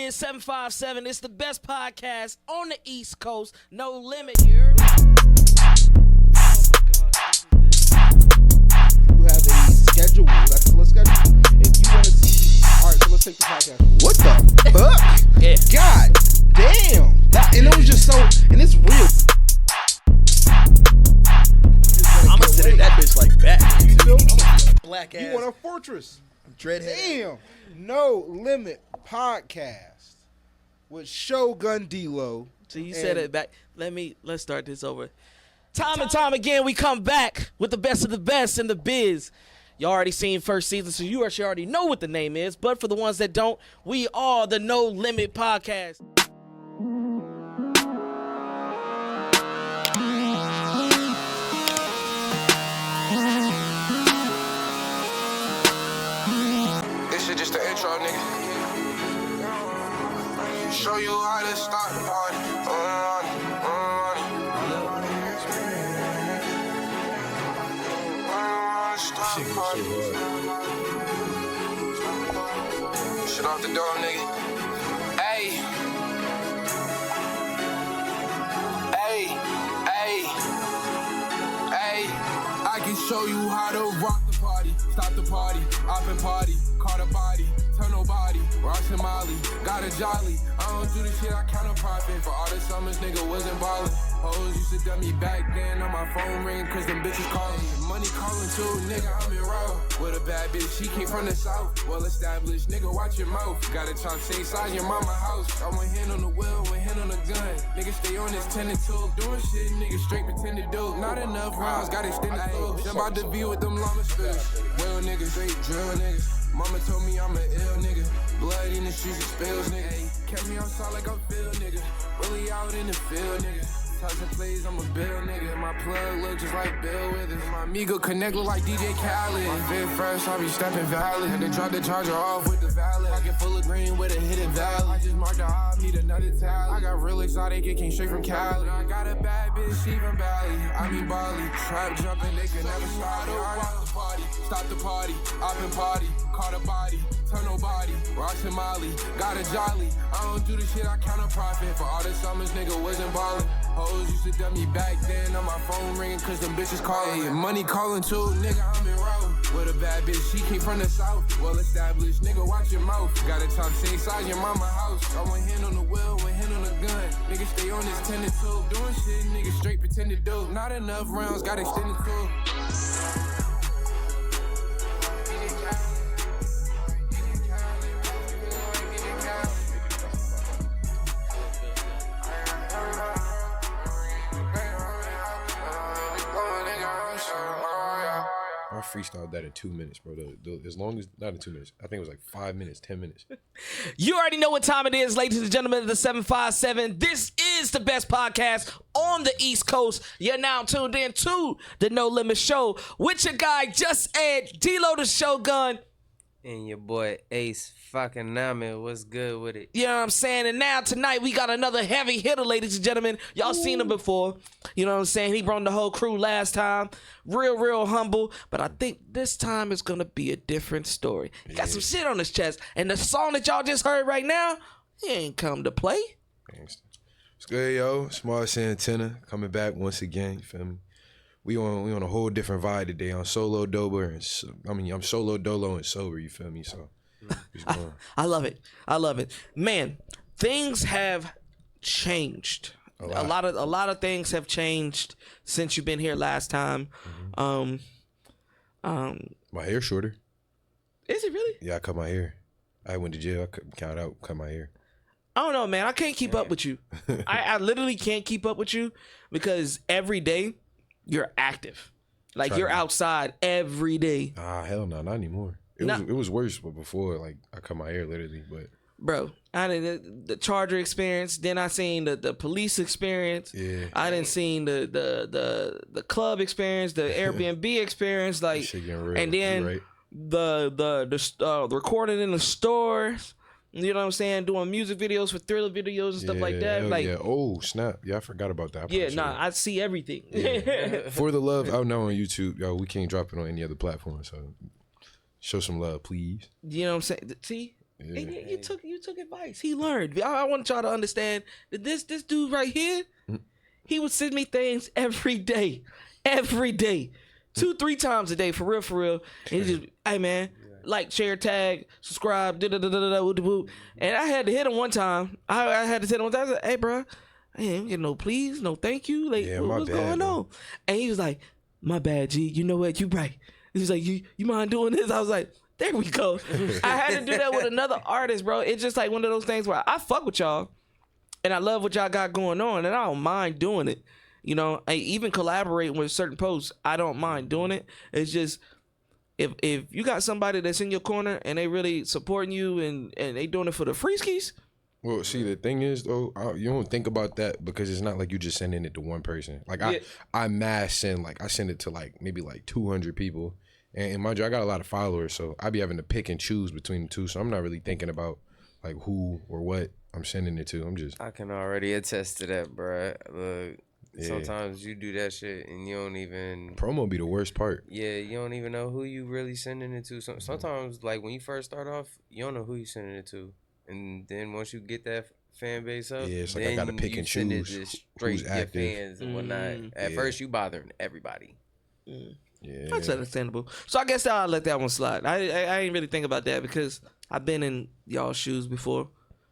is 757. It's the best podcast on the East Coast. No limit. You heard me? You have a schedule. That's a schedule. If you want to see, all right. So let's take the podcast. What the fuck? Yeah. God damn. And it was just so. And it's real. I'ma sit that bitch like that. You feel? Black ass. You want a fortress? Dreadhead. Damn. No Limit Podcast with Shogun D-Lo. So you said it back. Let's start this over. Time and time again, we come back with the best of the best in the biz. You already seen first season, so you actually already know what the name is. But for the ones that don't, we are the No Limit Podcast. This shit just the intro, nigga. Show you how to start the party. Start the party. Shit off the door, nigga. Hey. Hey. Hey. Hey. I can show you how to rock the party. Stop the party. Up and party. Caught a body. Turn nobody. Ross and Molly. Got a jolly. I don't do this shit, I count a profit. For all the summers, nigga wasn't ballin'. Hoes used to dump me back then on my phone ring, cause them bitches calling. Money calling too, nigga, I'm in row. With a bad bitch, she came from the south. Well established, nigga, watch your mouth. Got a chop same size, your mama house. I went hand on the wheel, went hand on the gun. Nigga stay on this 10 and 2. Doing shit, nigga straight pretend to do. Not enough rounds, got extended flow. Jump out the V with them llama spitters. Real niggas, straight drill niggas. Mama told me I'm an ill nigga. Blood in the streets, it spills, nigga. Catch me outside like I'm Phil, nigga. Really out in the field, nigga. Touching plays, I'm a bill, nigga. My plug look just like Bill Withers. My amigo connect look like DJ Khaled. My fit fresh, I be stepping valid. Had to drop the charger off with the valet. Pocket full of green with a hidden valley. I just marked the hop, need another tally. I got real exotic, it came straight from Cali. I got a bad bitch, she from Bali. I mean Bali. Trap jumping, they can never stop it. Rock the party, stop the party, up and party. Caught a body, turn nobody. Ross and Molly, got a jolly. I don't do this shit, I count a profit. For all the summers, nigga wasn't ballin'. Hoes used to dump me back then on my phone ringing, cause them bitches calling. And money calling too, nigga, I'm in row. With a bad bitch, she came from the south. Well established, nigga, watch your mouth. Got a top same size, your mama house. I went hand on the wheel, went hand on the gun. Nigga stay on this 10 and 2. Doing shit, nigga straight pretend to do. Not enough rounds, got extended too. I freestyled that in 2 minutes, bro. As long as, not in 2 minutes. I think it was like 5 minutes, 10 minutes. You already know what time it is, ladies and gentlemen of the 757. This is the best podcast on the East Coast. You're now tuned in to the No Limit Show with your guy, Just Ed, D-Lo the Shogun. And your boy Ace fucking Nami, what's good with it? You know what I'm saying? And now tonight we got another heavy hitter, ladies and gentlemen. Y'all seen him before. You know what I'm saying? He brought the whole crew last time. Real humble. But I think this time it's going to be a different story. He got some shit on his chest. And the song that y'all just heard right now, he ain't come to play. It's good, yo. It's Marzxantanna coming back once again. You feel me? We on a whole different vibe today. I'm solo dober I'm solo dolo and sober. You feel me? So I love it. I love it, man. Things have changed. A lot of things have changed since you've been here last time. My hair's shorter. Is it really? Yeah, I cut my hair. I went to jail. I cut my hair. I don't know, man. I can't keep up with you. I literally can't keep up with you because every day you're active. Like you're outside every day. Hell no, not anymore. It was worse, but before, like I cut my hair literally, but bro, I did the Charger experience, then I seen the police experience. Yeah. I didn't seen the club experience, the Airbnb experience, like shit getting real. and then the recording in the stores. You know what I'm saying? Doing music videos for Thriller videos and stuff like that. Like, yeah. Oh, snap. Yeah, I forgot about that. I see everything. Yeah. For the love out now on YouTube, yo, we can't drop it on any other platform. So show some love, please. You know what I'm saying? See? Yeah. And you took advice. He learned. I want y'all to understand that this dude right here, he would send me things every day. 2-3 times a day, for real. And he just, hey man, like, share, tag, subscribe, and I had to hit him one time. I had to hit him one time. I said, hey bro, I ain't getting no please, no thank you. Like, what's going on? And he was like, my bad, G. You know what? You right. He was like, you mind doing this? I was like, there we go. I had to do that with another artist, bro. It's just like one of those things where I fuck with y'all, and I love what y'all got going on, and I don't mind doing it. You know, I even collaborate with certain posts. I don't mind doing it. It's just, if you got somebody that's in your corner and they really supporting you and they doing it for the free skis. Well, see, the thing is, though, you don't think about that because it's not like you just sending it to one person. Like, I mass send, like, I send it to, like, maybe, like, 200 people. And mind you, I got a lot of followers, so I be having to pick and choose between the two. So I'm not really thinking about, like, who or what I'm sending it to. I can already attest to that, bro. Look. Yeah. Sometimes you do that shit and you don't even... Promo be the worst part. Yeah, you don't even know who you really sending it to. Sometimes, like, when you first start off, you don't know who you sending it to. And then once you get that fan base up, it's like I gotta pick and choose straight your fans and whatnot. At first, you bothering everybody. Yeah, that's understandable. So I guess I'll let that one slide. I ain't really think about that because I've been in y'all's shoes before.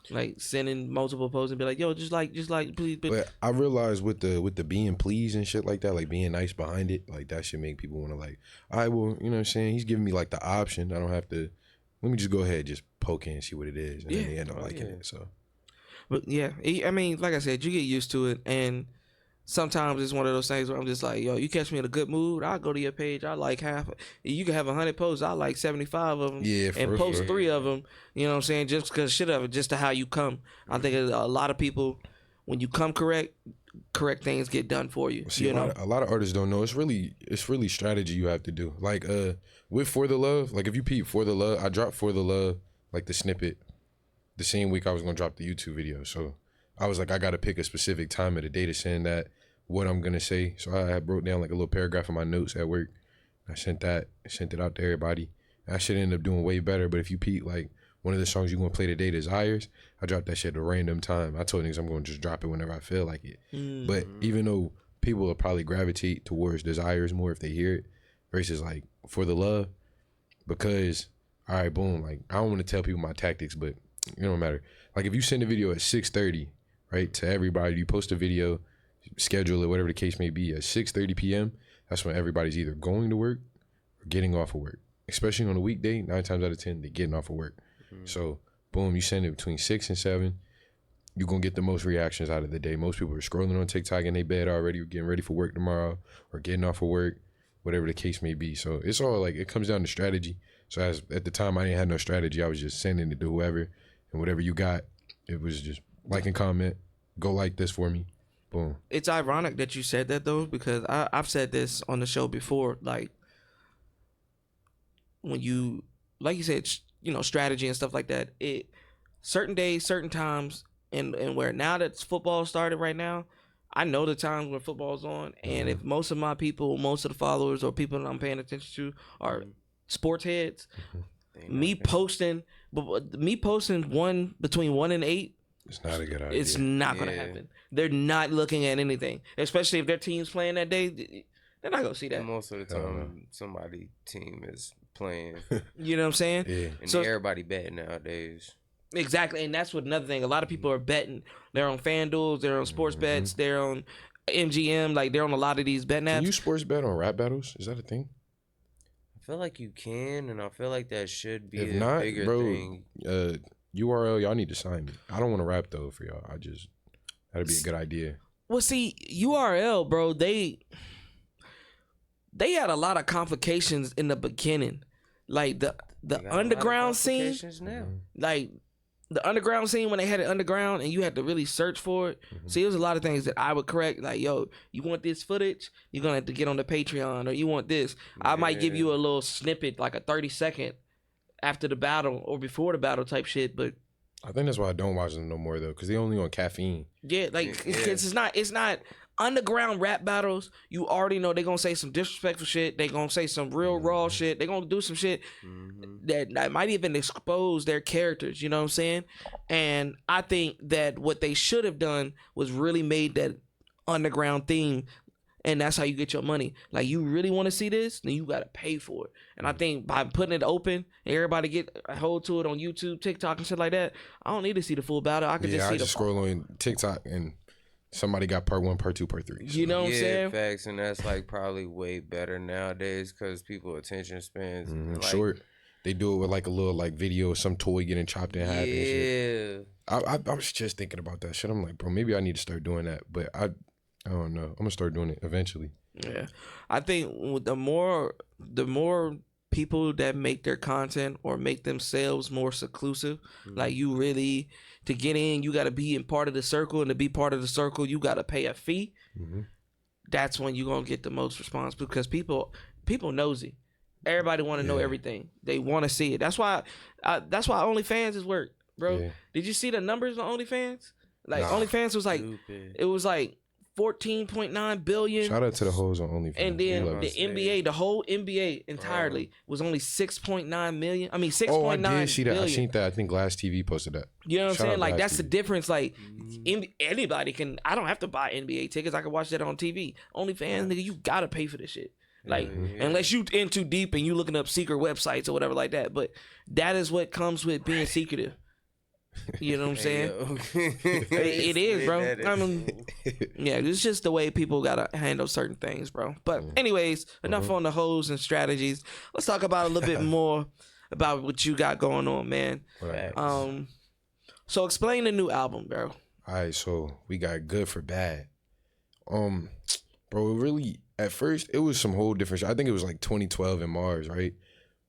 Like sending multiple posts and be like, yo, just like, please. But I realized with the being pleased and shit like that, like being nice behind it, like that should make people want to like, all right, well, you know what I'm saying? He's giving me like the option. I don't have to, let me just go ahead and just poke in and see what it is. And then they end up liking it, so. But yeah, I mean, like I said, you get used to it. And sometimes it's one of those things where I'm just like, yo, you catch me in a good mood, I'll go to your page. I like half. You can have 100 posts. I like 75 of them. Yeah, and post 3 of them. You know what I'm saying? Just because shit of it, just to how you come. I think a lot of people, when you come correct things get done for you. See, you know? a lot of artists don't know. It's really strategy you have to do. Like with For the Love, like if you peep For the Love, I dropped For the Love, like the snippet, the same week I was gonna drop the YouTube video. So I was like, I gotta pick a specific time of the day to send that, what I'm gonna say. So I wrote down like a little paragraph in my notes at work. I sent it out to everybody. I should end up doing way better. But if you peep, like one of the songs you're gonna play today, Desires, I dropped that shit at a random time. I told niggas I'm gonna just drop it whenever I feel like it. But even though people will probably gravitate towards Desires more if they hear it, versus like For the Love, because all right, boom, like I don't want to tell people my tactics, but it don't matter. Like if you send a video at 6:30, right, to everybody, you post a video, schedule it, whatever the case may be, at 6:30 p.m., that's when everybody's either going to work or getting off of work. Especially on a weekday, 9 times out of 10, they're getting off of work. So, boom, you send it between 6 and 7, you're going to get the most reactions out of the day. Most people are scrolling on TikTok in their bed already, or getting ready for work tomorrow, or getting off of work, whatever the case may be. So, it's all like, it comes down to strategy. So, at the time, I didn't have no strategy. I was just sending it to whoever, and whatever you got, it was just like and comment, go like this for me. Boom. It's ironic that you said that though, because I've said this on the show before. Like when you, like you said, you know, strategy and stuff like that. It certain days, certain times, and where now that football started right now, I know the times when football's on, and if most of my people, most of the followers or people that I'm paying attention to are sports heads, me posting one between 1 and 8. It's not a good idea. It's not going to happen. They're not looking at anything, especially if their team's playing that day. They're not going to see that. Most of the time, somebody's team is playing. You know what I'm saying? Yeah. And so, everybody betting nowadays. Exactly, and that's what another thing. A lot of people are betting. They're on FanDuel, they're on sports bets, they're on MGM. Like they're on a lot of these betting apps. Can you sports bet on rap battles? Is that a thing? I feel like you can, and I feel like that should be if a not, bigger bro, thing. URL, y'all need to sign me. I don't want to rap though for y'all. That'd be a good idea. Well, see, URL, bro, they had a lot of complications in the beginning. Like the underground scene, like the underground scene when they had it underground and you had to really search for it. See, there's a lot of things that I would correct. Like, yo, you want this footage? You're gonna have to get on the Patreon, or you want this? I might give you a little snippet, like a 30-second after the battle or before the battle type shit. But I think that's why I don't watch them no more though, because they only on caffeine. Yeah, like it's not underground rap battles, you already know they're gonna say some disrespectful shit. They gonna say some real raw shit. They gonna do some shit that might even expose their characters. You know what I'm saying? And I think that what they should have done was really made that underground theme. And that's how you get your money. Like, you really want to see this, then you got to pay for it. And I think by putting it open, and everybody get a hold to it on YouTube, TikTok, and shit like that, I don't need to see the full battle. I could just see the scroll on TikTok and somebody got part 1, part 2, part 3. So. You know what I'm saying? Facts, and that's like probably way better nowadays because people attention spans like, short. They do it with like a little like video of some toy getting chopped in half. And shit. I was just thinking about that shit. I'm like, bro, maybe I need to start doing that, but I don't know. I'm gonna start doing it eventually. Yeah, I think the more people that make their content or make themselves more seclusive, like you really to get in, you got to be in part of the circle, and to be part of the circle, you got to pay a fee. That's when you gonna get the most response because people nosy. Everybody want to know everything. They want to see it. That's why OnlyFans is work, bro. Yeah. Did you see the numbers on OnlyFans? Like OnlyFans was like it was like 14.9 billion. Shout out to the hoes on OnlyFans. And then the NBA, the whole NBA entirely was only 6.9 million. I mean 6.9 billion. I did see that. I seen that. I think Glass TV posted that. You know what I'm saying? Like that's the difference. Like anybody can. I don't have to buy NBA tickets. I can watch that on TV. OnlyFans, nigga, you gotta pay for this shit. Like unless you in too deep and you looking up secret websites or whatever like that. But that is what comes with being secretive. You know what I'm saying? It is, bro. I mean, yeah, it's just the way people gotta handle certain things, bro. But anyways, enough on the hoes and strategies. Let's talk about a little bit more about what you got going on, man. Right. So explain the new album, bro. All right, so we got Good for Bad. Bro, really, at first, it was some whole different shit. I think it was like 2012 in Mars, right?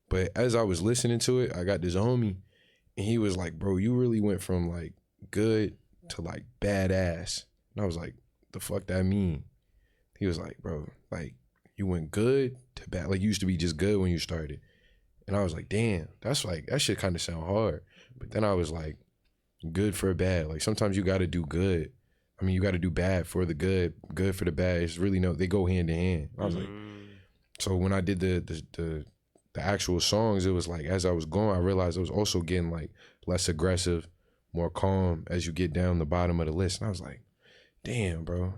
But as I was listening to it, I got this homie. And he was like, bro, you really went from like good to like badass. And I was like, the fuck that mean? He was like, bro, like you went good to bad. Like you used to be just good when you started. And I was like, damn, that's like, that shit kind of sound hard. But then I was like, good for bad. Like sometimes you got to do good. I mean, you got to do bad for the good for the bad. It's really they go hand in hand. I was like, so when I did the actual songs, it was like as I was going, I realized I was also getting like less aggressive, more calm as you get down the bottom of the list. And I was like, damn, bro,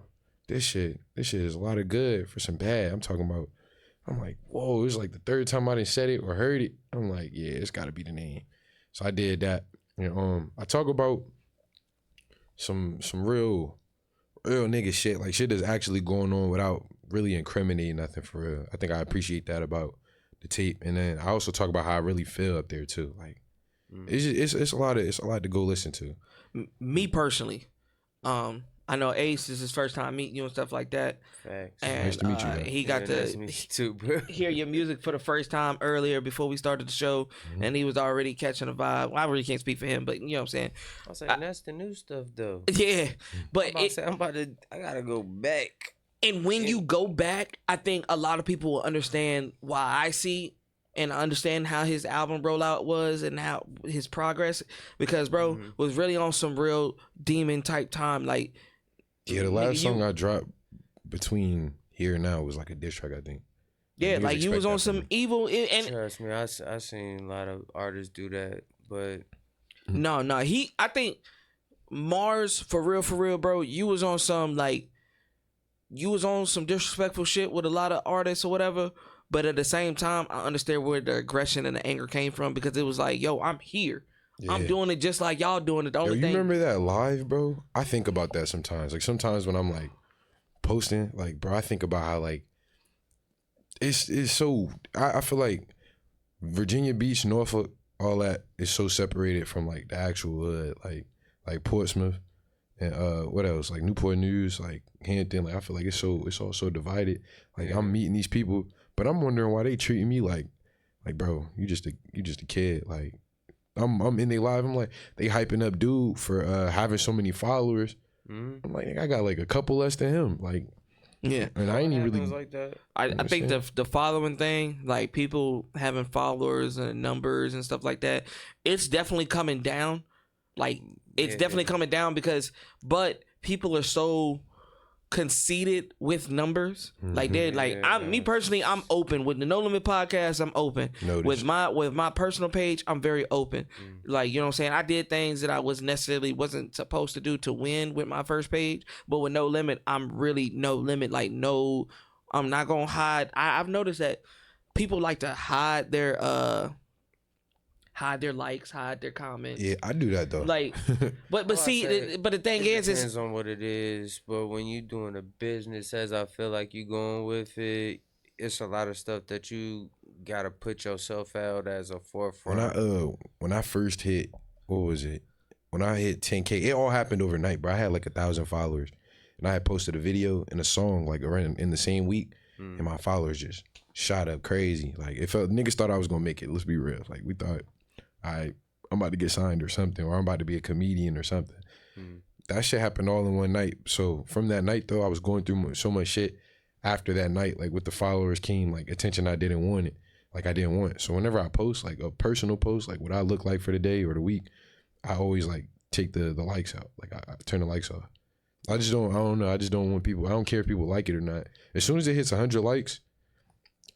this shit is a lot of good for some bad. I'm like, whoa, it was like the third time I didn't said it or heard it. I'm like, yeah, it's gotta be the name. So I did that. And I talk about some real nigga shit, like shit that's actually going on without really incriminating nothing for real. I think I appreciate that about the tape, and then I also talk about how I really feel up there too. Like, it's a lot to go listen to. Me personally, I know Ace is his first time meeting you and stuff like that. Facts. And nice to meet you. He got nice to meet you too, bro. Hear your music for the first time earlier before we started the show, and he was already catching a vibe. Well, I really can't speak for him, but you know what I'm saying. I was like, that's the new stuff though. Yeah, but I gotta go back. And when you go back, I think a lot of people will understand why I see and understand how his album rollout was and how his progress. Because, bro, was really on some real demon type time. Like, yeah, the last song I dropped between Here and Now was like a diss track, I think. Yeah, like you was on some evil. And trust me, I seen a lot of artists do that, but no, I think Mars for real, bro. You was on some like. You was on some disrespectful shit with a lot of artists or whatever, but at the same time, I understand where the aggression and the anger came from because it was like, yo, I'm here. Yeah. I'm doing it just like y'all doing it. The only you thing. Remember that live, bro? I think about that sometimes. Like sometimes when I'm like posting, like, bro, I think about how like it's so. I feel like Virginia Beach, Norfolk, all that is so separated from like the actual hood, like Portsmouth. And what else? Like Newport News, like Hampton. Like I feel like it's all so divided. Like I'm meeting these people, but I'm wondering why they treating me like bro, you just a kid. Like I'm in their live. I'm like they hyping up dude for having so many followers. I'm like I got like a couple less than him. Like yeah, and I ain't even really like that. I think the following thing, like people having followers and numbers and stuff like that, it's definitely coming down. Like it's definitely coming down but people are so conceited with numbers. Like they're like, me personally, I'm open with the No Limit podcast. I'm open with my personal page. I'm very open. Like, you know what I'm saying? I did things that I wasn't supposed to do to win with my first page, but with No Limit, I'm really no limit. Like, no, I'm not gonna hide. I've noticed that people like to hide their likes, hide their comments. Yeah, I do that though. Like, but the thing is, depends on what it is. But when you doing a business, as I feel like you going with it, it's a lot of stuff that you gotta put yourself out as a forefront. When I first hit, what was it? When I hit 10K, it all happened overnight, bro. I had like 1,000 followers, and I had posted a video and a song like around in the same week, and my followers just shot up crazy. Like, it felt niggas thought I was gonna make it. Let's be real. Like, we thought I'm about to get signed or something, or I'm about to be a comedian or something. That shit happened all in one night. So from that night though, I was going through so much shit after that night. Like, with the followers came like attention I didn't want it. Like, I didn't want it. So whenever I post like a personal post, like what I look like for the day or the week, I always like take the likes out. Like, I turn the likes off. I don't know. I just don't want people. I don't care if people like it or not. As soon as it hits 100 likes,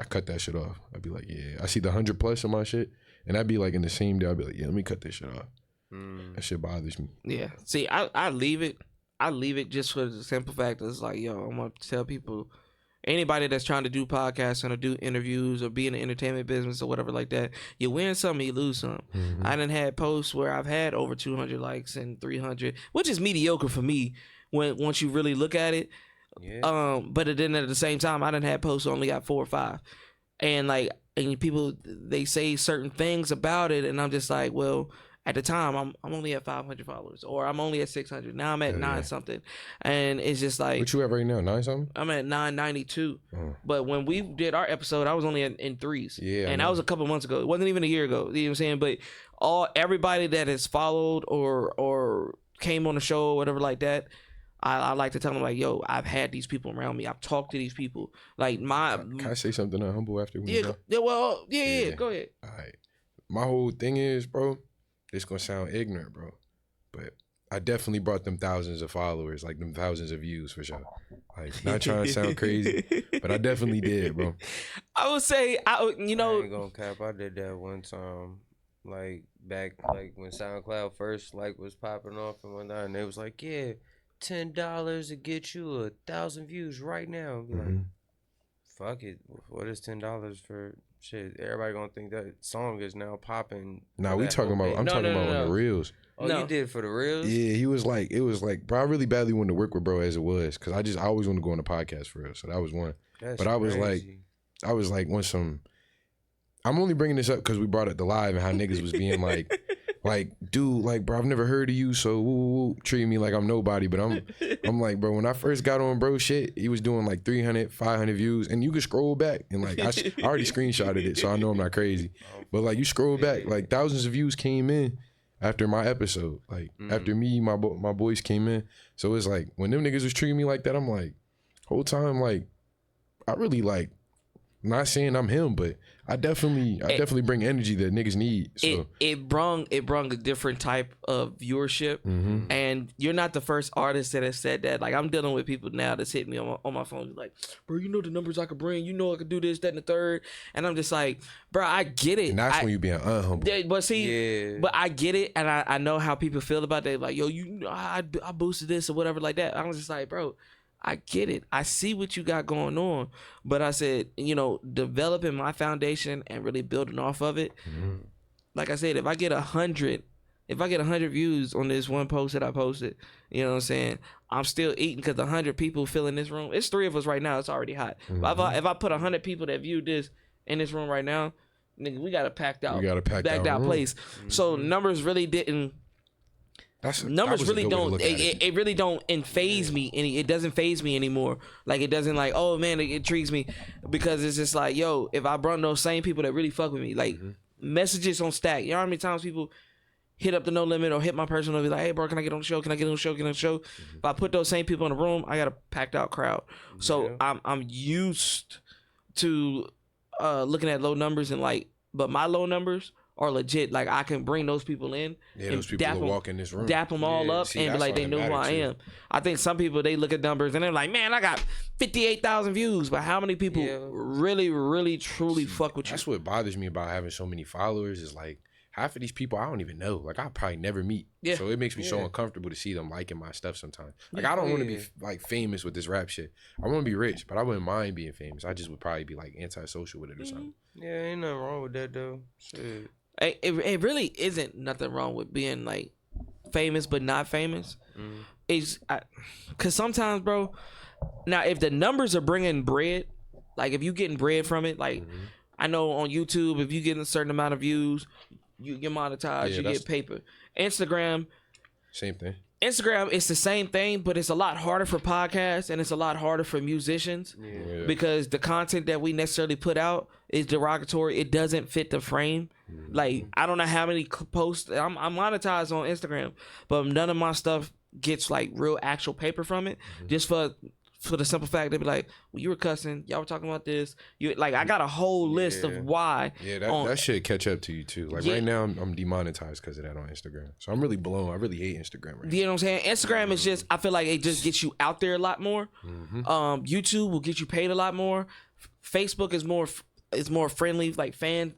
I cut that shit off. I'd be like, yeah. I see the 100 plus on my shit, and I'd be like in the same day, I'd be like, yeah, let me cut this shit off. That shit bothers me. Yeah. See, I leave it. I leave it just for the simple fact that it's like, yo, I'm gonna tell people, anybody that's trying to do podcasts or do interviews or be in the entertainment business or whatever like that, you win some, you lose some. I done had posts where I've had over 200 likes and 300, which is mediocre for me once you really look at it. Yeah. But then at the same time, I done had posts that only got 4 or 5, and like, and people, they say certain things about it, and I'm just like, well, at the time I'm only at 500 followers, or I'm only at 600. Now I'm at 9 something, and it's just like, what you at right now? 9 something? I'm at 992. But when we did our episode, I was only in 3s. Yeah, and that was a couple months ago. It wasn't even a year ago. You know what I'm saying? But everybody that has followed or came on the show or whatever like that, I like to tell them, like, yo, I've had these people around me. I've talked to these people. Like, Can I say something humble after we go? Yeah, well, yeah, go ahead. All right. My whole thing is, bro, it's gonna sound ignorant, bro, but I definitely brought them thousands of followers, like them thousands of views for sure. Like, not trying to sound crazy, but I definitely did, bro. I would say, I ain't gonna cap. I did that one time, like back, like when SoundCloud first like was popping off and whatnot, and they was like, yeah, $10 to get you 1,000 views right now. Be like, fuck it. What is $10 for? Shit, everybody gonna think that song is now popping. Nah, we talking about. I'm talking about on the reels. Oh, no. You did it for the reels? Yeah, it was like, bro, I really badly wanted to work with bro as it was, because I always wanted to go on the podcast for real. So that was one. That's but I was crazy. like, when some. I'm only bringing this up because we brought up the live and how niggas was being like, dude, like, bro, I've never heard of you, so treat me like I'm nobody. But I'm like, bro, when I first got on bro shit, he was doing like 300, 500 views, and you could scroll back and like, I already screenshotted it, so I know I'm not crazy. But like, you scroll back, like thousands of views came in after my episode, like after me, my boys came in. So it's like, when them niggas was treating me like that, I'm like, whole time, like, I really like, not saying I'm him, but I definitely bring energy that niggas need. So it brung a different type of viewership, and you're not the first artist that has said that. Like, I'm dealing with people now that's hitting me on my phone, like, bro, you know the numbers I could bring, you know I could do this, that, and the third, and I'm just like, bro, I get it. And that's when you being unhumble. But see, but I get it, and I know how people feel about that. Like, yo, you know, I boosted this or whatever like that. I was just like, bro, I get it. I see what you got going on. But I said, you know, developing my foundation and really building off of it. Like I said, if I get 100 views on this one post that I posted, you know what I'm saying, I'm still eating, because 100 people fill in this room. It's 3 of us right now. It's already hot. But if I put 100 people that viewed this in this room right now, nigga, we got a packed out place. So numbers really didn't. Numbers really don't. It really don't phase me. It doesn't phase me anymore. Like, it doesn't, like, oh man, it intrigues me, because it's just like, yo, if I brought those same people that really fuck with me, like, messages on stack. You know how many times people hit up the No Limit or hit my personal, be like, hey bro, can I get on the show? Can I get on the show? Get on the show? If I put those same people in the room, I got a packed out crowd. So I'm used to looking at low numbers, and like, but my low numbers are legit. Like I can bring those people in. Yeah, those people will walk in this room. Dap them all up see, and be like, they know who I am. I think some people, they look at numbers and they're like, man, I got 58,000 views. But how many people really, really, truly fuck with you? That's what bothers me about having so many followers is like half of these people I don't even know. Like I'll probably never meet. Yeah. So it makes me so uncomfortable to see them liking my stuff sometimes. Like I don't want to be like famous with this rap shit. I want to be rich, but I wouldn't mind being famous. I just would probably be like antisocial with it or something. Yeah, ain't nothing wrong with that though. Shit. It really isn't nothing wrong with being like famous but not famous. It's because sometimes, bro. Now, if the numbers are bringing bread, like if you getting bread from it, like I know on YouTube, if you getting a certain amount of views, you get monetized, you get paper. Instagram, same thing. Instagram, it's the same thing, but it's a lot harder for podcasts and it's a lot harder for musicians because the content that we necessarily put out is derogatory. It doesn't fit the frame. Like, I don't know how many posts. I'm monetized on Instagram, but none of my stuff gets like real actual paper from it. Just for the simple fact they be like, well, you were cussing, y'all were talking about this. You like, I got a whole list of why. Yeah, that should catch up to you too. Like right now, I'm demonetized because of that on Instagram. So I'm really blown. I really hate Instagram right now. You know what I'm saying? Instagram is just, I feel like it just gets you out there a lot more. YouTube will get you paid a lot more. Facebook is more friendly, like family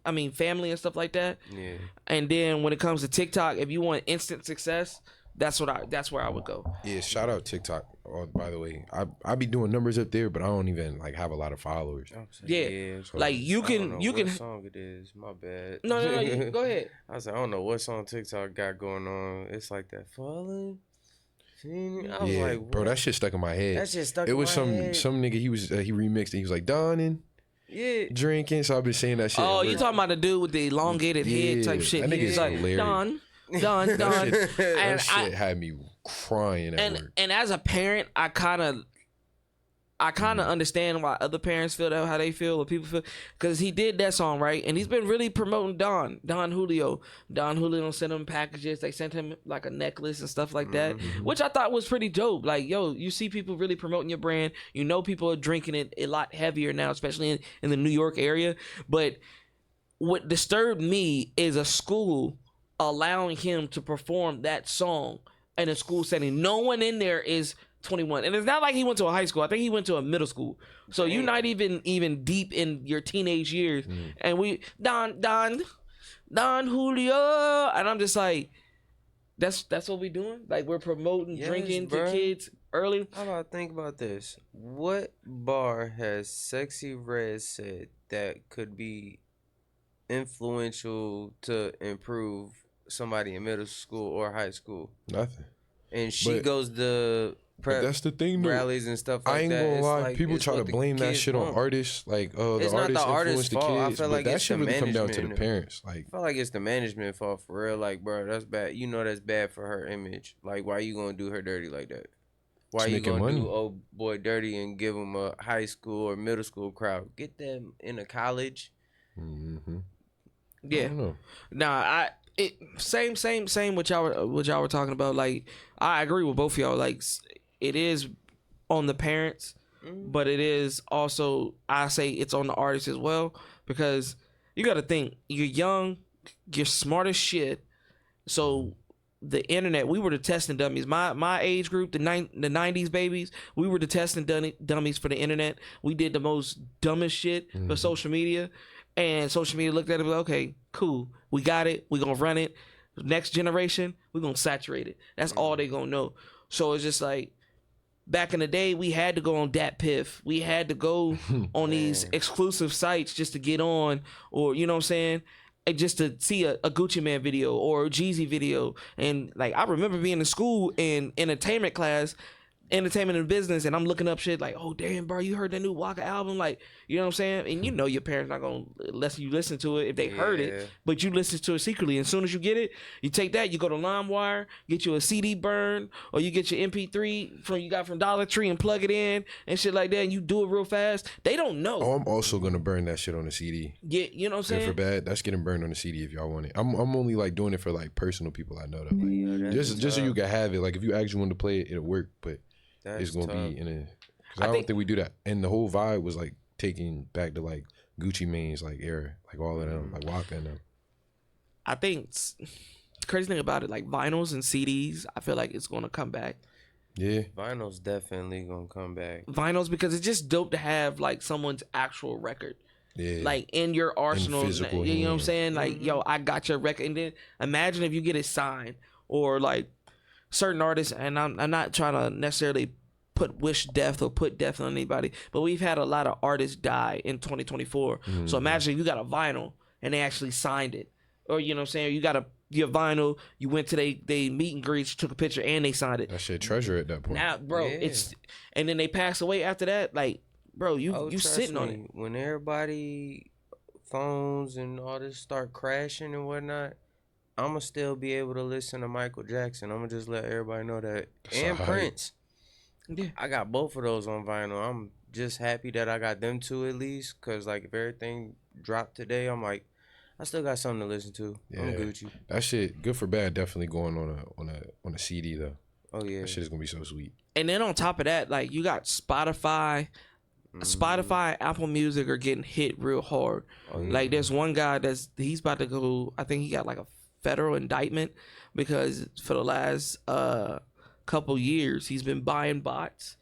and stuff like that. Yeah. And then when it comes to TikTok, if you want instant success, that's where I would go. Yeah, shout out TikTok. Oh, by the way, I be doing numbers up there, but I don't even like have a lot of followers. Yeah, so like you can. What song it is? My bad. No, go ahead. I was like, I don't know what song TikTok got going on. It's like that falling. I was like, what? Bro, that shit stuck in my head. That shit stuck. It in was my head. some nigga. He remixed it. He was like Donning. Yeah, drinking. So I've been saying that shit. Oh, you talking about the dude with the elongated head type shit? That nigga's like hilarious. Don. That shit had me crying at work. And as a parent, I kind of understand why other parents feel how they feel or people feel, because he did that song, right? And he's been really promoting Don Julio. Don Julio sent him packages. They sent him like a necklace and stuff like that, which I thought was pretty dope. Like, yo, you see people really promoting your brand. You know, people are drinking it a lot heavier now, especially in the New York area. But what disturbed me is a school allowing him to perform that song in a school setting. No one in there is 21, and it's not like he went to a high school. I think he went to a middle school. So you're not even deep in your teenage years. And we Don Julio, and I'm just like, that's what we doing. Like, we're promoting drinking to kids early. How about think about this? What bar has Sexy Red said that could be influential to improve somebody in middle school or high school? Nothing. And she goes to prep that's the thing, though. Rallies and stuff like that. I ain't gonna lie. Like, people try to blame that shit on artists. Like, the artists influence the kids. I feel like that it's shit the really come down to the management. parents. Like, I feel like it's the management fault for real. Like, bro, that's bad. You know that's bad for her image. Like, why you gonna do her dirty like that? Why you gonna do old boy dirty and give him a high school or middle school crowd? Get them in a college. Yeah. Nah, same what y'all were talking about. Like, I agree with both of y'all. Like, it is on the parents, but it is also, I say it's on the artists as well, because you got to think, you're young, you're smart as shit. So the internet, we were the testing dummies. My age group, the 90s babies, we were the testing dummies for the internet. We did the most dumbest shit for social media. And social media looked at it and like, okay, cool. We got it. We're going to run it. Next generation, we're going to saturate it. That's all they going to know. So it's just like, back in the day, we had to go on DatPiff. We had to go on these exclusive sites just to get on, or, you know what I'm saying? And just to see a Gucci Man video or a Jeezy video. And like, I remember being in school in entertainment class, entertainment and business, and I'm looking up shit like, oh damn, bro, you heard that new Waka album? Like, you know what I'm saying? And you know your parents not gonna let you listen to it if they heard it, but you listen to it secretly. And as soon as you get it, you take that, you go to LimeWire, get you a CD burn, or you get your MP3 you got from Dollar Tree and plug it in and shit like that, and you do it real fast. They don't know. Oh, I'm also gonna burn that shit on the CD. Yeah, you know what I'm saying? Good for bad, that's getting burned on the CD if y'all want it. I'm only like doing it for like personal people I know that like, just so you can have it. Like, if you actually want to play it, it'll work, but it's gonna be in a, because I don't think we do that. And the whole vibe was like taking back to like Gucci Mane's like era, like all of them, like Waka and them. I think crazy thing about it, like vinyls and CDs, I feel like it's gonna come back. Yeah. Vinyl's definitely gonna come back. Vinyls, because it's just dope to have like someone's actual record. Yeah. Like in your arsenal, physical you know what I'm hand. saying? Like, yo, I got your record, and then imagine if you get it signed, or like certain artists. And I'm not trying to necessarily wish death or put death on anybody, but we've had a lot of artists die in 2024. So imagine if you got a vinyl and they actually signed it, or you know what I'm saying? You got your vinyl, you went to they meet and greets, took a picture, and they signed it. That shit treasure at that point. Now, bro, Yeah. and then they pass away after that. Like, bro, you Trust sitting on me, it. When everybody phones and all this start crashing and whatnot, I'ma still be able to listen to Michael Jackson. I'ma just let everybody know that. And hype. Prince. Yeah. I got both of those on vinyl. I'm just happy that I got them two at least, cause like if everything dropped today, I'm like, I still got something to listen to. I'm Yeah. Gucci. That shit, good for bad, definitely going on a CD though. Oh yeah. That shit is gonna be so sweet. And then on top of that, like you got Spotify, Apple Music are getting hit real hard. Oh, yeah. Like there's one guy he's about to go. I think he got like a federal indictment because for the last couple years he's been buying bots,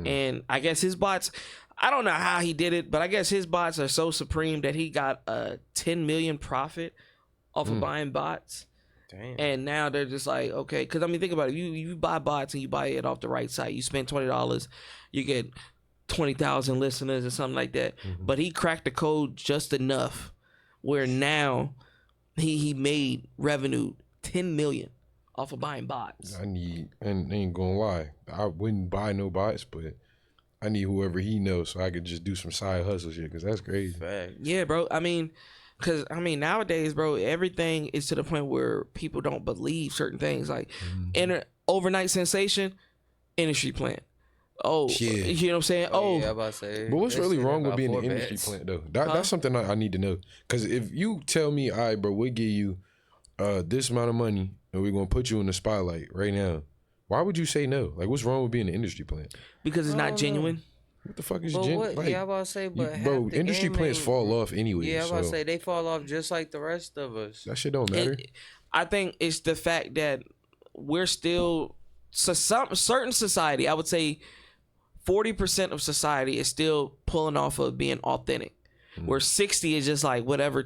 and I guess his bots. I don't know how he did it, but I guess his bots are so supreme that he got a 10 million profit off of buying bots. Damn. And now they're just like, okay, because I mean, think about it. You buy bots and you buy it off the right site. You spend $20, you get 20,000 listeners or something like that. But he cracked the code just enough where now he made revenue 10 million off of buying bots. and ain't gonna lie, I wouldn't buy no bots, but I need whoever he knows so I could just do some side hustle shit, because that's crazy. Fact. Yeah, bro. I mean, because nowadays, bro, everything is to the point where people don't believe certain things. Like, overnight sensation, industry plant. Oh, Yeah. you know what I'm saying? Oh, yeah, I'm about to say. But what's that really shit wrong with about being an 4 industry bets. plant though? That's something I need to know. Because if you tell me, all right, bro, we'll give you this amount of money and we're gonna put you in the spotlight right now, why would you say no? Like, what's wrong with being an industry plant? because it's not genuine. What the fuck is But what? like, Yeah, I'm about to say, but half bro, the industry game plants ain't- fall off anyway. Yeah, I'm about to so say they fall off just like the rest of us. that shit don't matter. I think it's the fact that we're still some certain society. I would say 40% of society is still pulling off of being authentic. Where 60 is just like whatever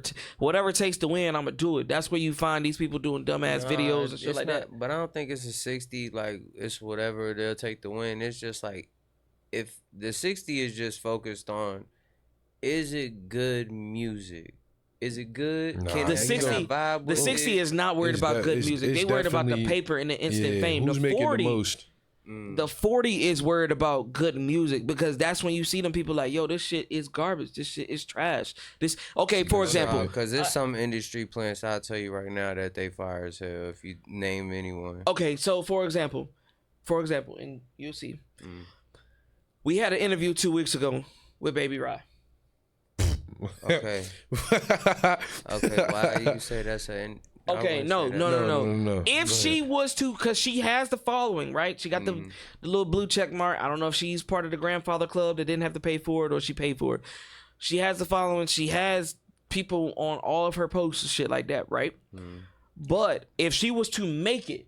takes the win, I'm gonna do it. That's where you find these people doing dumbass Nah, videos and shit it's like not- that. But I don't think it's a 60. Like it's whatever they'll take the win. It's just like if the 60 is just focused on, is it good music? Is it good? Nah, Can The you I 60 vibe The with 60 it? is not worried It's about that- good it's- music. it's They worried about the definitely- paper and the instant yeah, fame. who's The making 40 the most? The 40 is worried about good music because that's when you see them people like, yo, this shit is garbage. This shit is trash. This okay, for example, Because there's some industry plants I'll tell you right now that they fire as hell if you name anyone. okay, so for example, and you'll see. We had an interview 2 weeks ago with Baby Rye. Okay. Okay. Why you say that's an? I Okay, wouldn't no, say that. no. If Go she was to, because she has the following, right? She got the little blue check mark. I don't know if she's part of the grandfather club that didn't have to pay for it or she paid for it. She has the following. She has people on all of her posts and shit like that, right? But if she was to make it,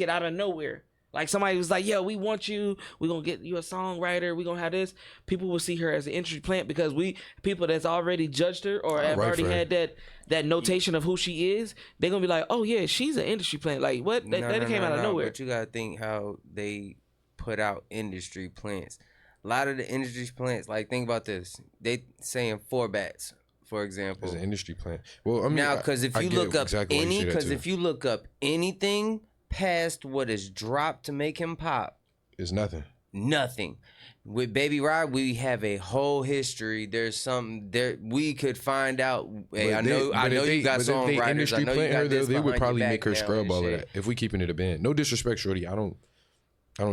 out of nowhere, like somebody was like, yo, we want you, we're going to get you a songwriter, we're going to have this, people will see her as an industry plant because people that's already judged her or have right already for her. had that notation of who she is, they're going to be like, oh yeah, she's an industry plant. Like what? That came out of nowhere. But you gotta think how they put out industry plants. A lot of the industry plants, like think about this. They saying 4 bats, for example. As an industry plant. Well, I mean, Now, because if I you get look up exactly why you say that, because too. if you look up anything past what is dropped to make him pop, It's nothing. nothing. With Baby Rod, we have a whole history. There's something there we could find out. Hey, I know you got songwriters. I Industry know you plant got her, though, this they would behind probably your make her back now scrub and all of shit. that. If we keeping it a band, no disrespect, shorty. I don't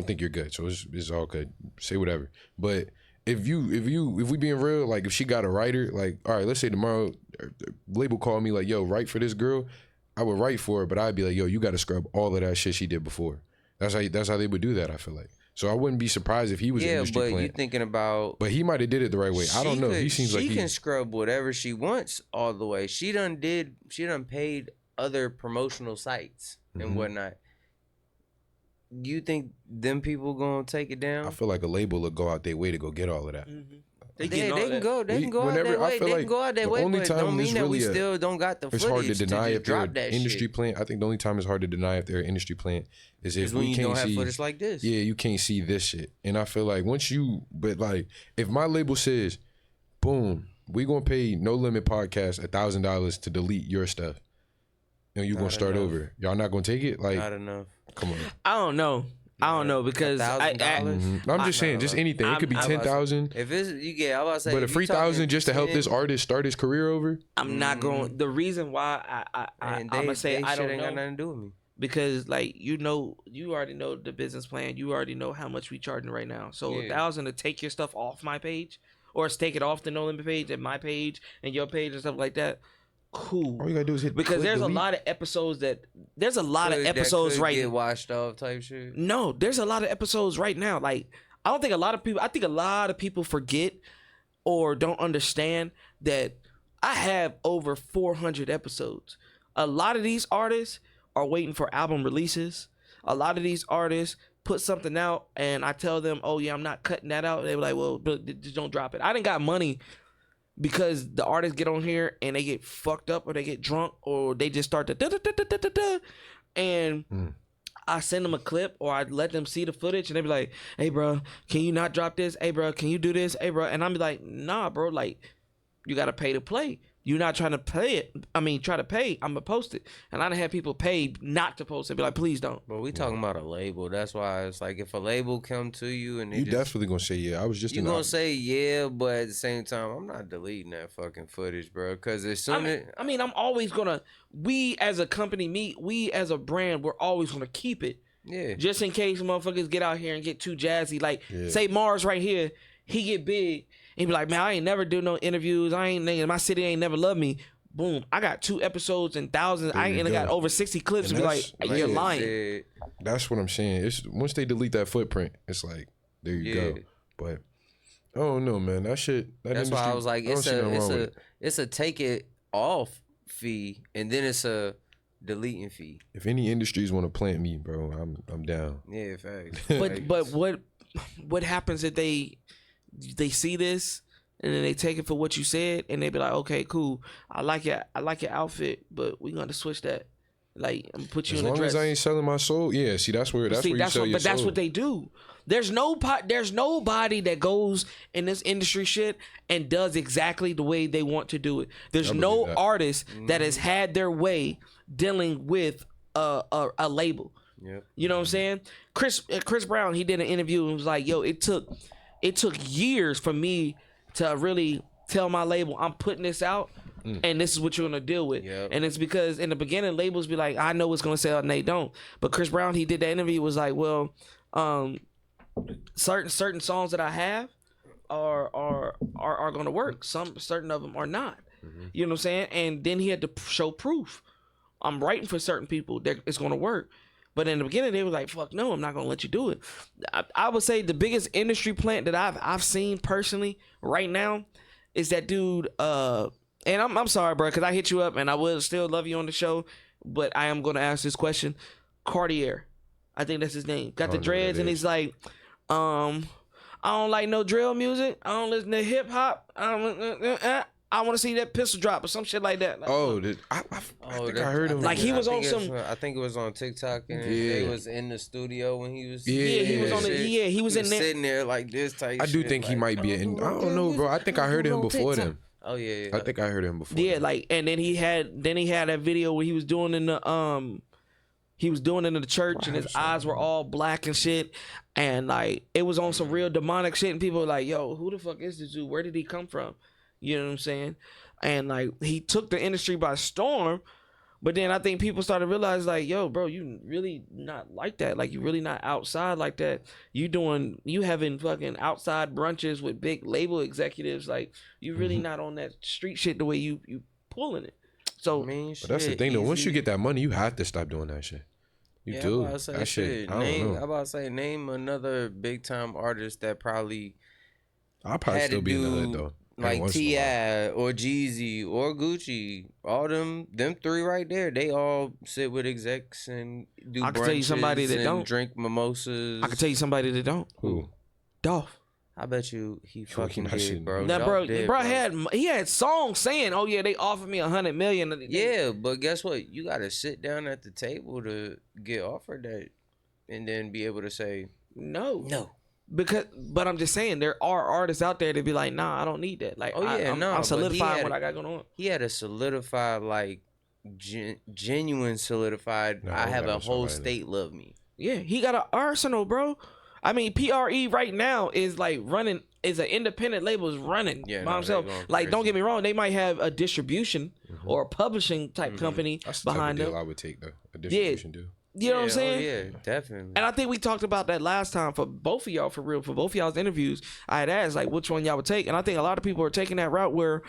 think you're good. So it's all good. Say whatever. But if we being real, like if she got a writer, like all right, let's say tomorrow, label call me like, yo, write for this girl. I would write for her, but I'd be like, yo, you got to scrub all of that shit she did before. That's how they would do that. I feel like So I wouldn't be surprised if he was an industry but plant. you thinking about. But he might have did it the right way. I don't know. He seems like she can scrub whatever she wants all the way. She done paid other promotional sites and whatnot. You think them people gonna take it down? I feel like a label will go out their way to go get all of that. They can go out their way. They can go out their way, but don't mean that we still don't got the footage. It's hard to deny if they're an that industry shit. plant. I think the only time it's hard to deny if they're an industry plant is if when we you can't don't have see footage like this. Yeah, you can't see this shit. And I feel like but like if my label says, boom, we gonna pay No Limit Podcast $1,000 to delete your stuff, and you gonna start over. Y'all not gonna take it? Like, Not enough. come on. I don't know because $1,000. I'm just saying, just anything. It could be 10,000. If it's you get, I was about to say, But a if you 3,000 talking just to help this 10, artist start his career over. I'm not going. The reason why I'm gonna say I don't ain't know got nothing to do with me. because like you already know the business plan. You already know how much we charging right now. So $1,000 to take your stuff off my page, or take it off the No Limit page and my page and your page and stuff like that. Cool. All you gotta do is hit because click there's delete. a lot of episodes that right get washed off type shit. No, there's a lot of episodes right now. Like I think a lot of people forget or don't understand that I have over 400 episodes. A lot of these artists are waiting for album releases. A lot of these artists put something out and I tell them, oh yeah, I'm not cutting that out. They were like, well, just don't drop it. I didn't got money because the artists get on here and they get fucked up or they get drunk or they just start to da-da-da-da-da-da, and I send them a clip or I let them see the footage and they be like, hey bro, can you not drop this? Hey bro, can you do this? Hey bro, and I'm be like, nah bro, like you gotta pay to play. You're not trying to pay it. I mean, try to pay. I'm gonna post it, and I done had people pay not to post it. Be like, please don't. But we talking about a label. That's why it's like if a label come to you and You definitely gonna say yeah. I was just you gonna say yeah, but at the same time, I'm not deleting that fucking footage, bro. Because as soon as I'm always gonna. We as a company, we as a brand, we're always gonna keep it. Yeah. Just in case motherfuckers get out here and get too jazzy. Like say Mars right here, he get big. He be like, man, I ain't never do no interviews. My city ain't never loved me. Boom. I got 2 episodes and thousands. I ain't got over 60 clips. And be like, you're lying. That's what I'm saying. It's once they delete that footprint, it's like, there you go. But I don't know, man. That shit. That's why I was like, it's a take it off fee, and then it's a deleting fee. If any industries want to plant me, bro, I'm down. Yeah, facts. But what happens if they see this and then they take it for what you said and they be like, okay, cool, I like your outfit, but we gonna switch that. Like I'm gonna put you in a dress. As long as I ain't selling my soul, yeah. See, that's where you sell your soul. But that's what they do. There's nobody that goes in this industry shit and does exactly the way they want to do it. There's no artist that has had their way dealing with a label. Yep. You know what I'm saying? Chris Brown, he did an interview and was like, yo, it took years for me to really tell my label I'm putting this out and this is what you're gonna deal with. Yep. And it's because in the beginning labels be like, I know what's gonna sell and they don't. But Chris Brown, he did that interview, was like, well, certain songs that I have are gonna work. Certain of them are not. You know what I'm saying? And then he had to show proof. I'm writing for certain people that it's gonna work. But in the beginning, they were like, "Fuck no, I'm not gonna let you do it." I would say the biggest industry plant that I've seen personally right now is that dude. And I'm sorry, bro, because I hit you up and I would still love you on the show, but I am gonna ask this question. Cartier, I think that's his name. Got the dreads and he's like, I don't like no drill music. I don't listen to hip hop. I want to see that pistol drop or some shit like that. Like, I think I heard him. Like he was on some. I think it was on TikTok and they was in the studio when he was. He was on the. Yeah, he was in there sitting there like this type. I do think he might be in. I don't know, bro. I think I heard him before them. Oh yeah. I think I heard him before. Yeah, like, and then he had that video where he was doing in the church and his eyes were all black and shit, and like it was on some real demonic shit, and people were like, "Yo, who the fuck is this dude? Where did he come from?" You know what I'm saying? And like he took the industry by storm, but then I think people started to realize like, yo, bro, you really not like that. Like you really not outside like that. You having fucking outside brunches with big label executives. Like you really not on that street shit the way you pulling it. So but that's the thing though. Once you get that money, you have to stop doing that shit. You Yeah, do. I'm about to say, That shit, I don't name, know. I'm about to say, name another big time artist that probably I'll probably had still to be in the hood do though. Every like once in a while. T.I. or Jeezy or Gucci. All them three right there, they all sit with execs and do I can tell you somebody brunches that and don't. drink mimosas. I can tell you somebody that don't. Who? Dolph. I bet you he Sure, fucking that shit- did, bro. Now, Dolph bro, did, bro he had songs saying, "Oh yeah, they offered me $100 million." Yeah, but guess what? You got to sit down at the table to get offered that, and then be able to say no. no. But I'm just saying there are artists out there that be like, "Nah, I don't need that." Like, Oh, yeah, I'm but solidifying he what had I got going on. He had a solidified, like genuine solidified. No, I have that a was whole somebody. state love me. Yeah, he got an arsenal, bro. I mean, PRE right now is like running. Is an independent label is running Yeah, by no, himself. they going Like, don't crazy. get me wrong, they might have a distribution or a publishing type company That's the type of behind deal them. I would take though. A distribution deal. You know what I'm Yeah, saying? Oh, yeah, definitely. And I think we talked about that last time for both of y'all, for real. For both of y'all's interviews, I had asked like which one y'all would take, and I think a lot of people are taking that route where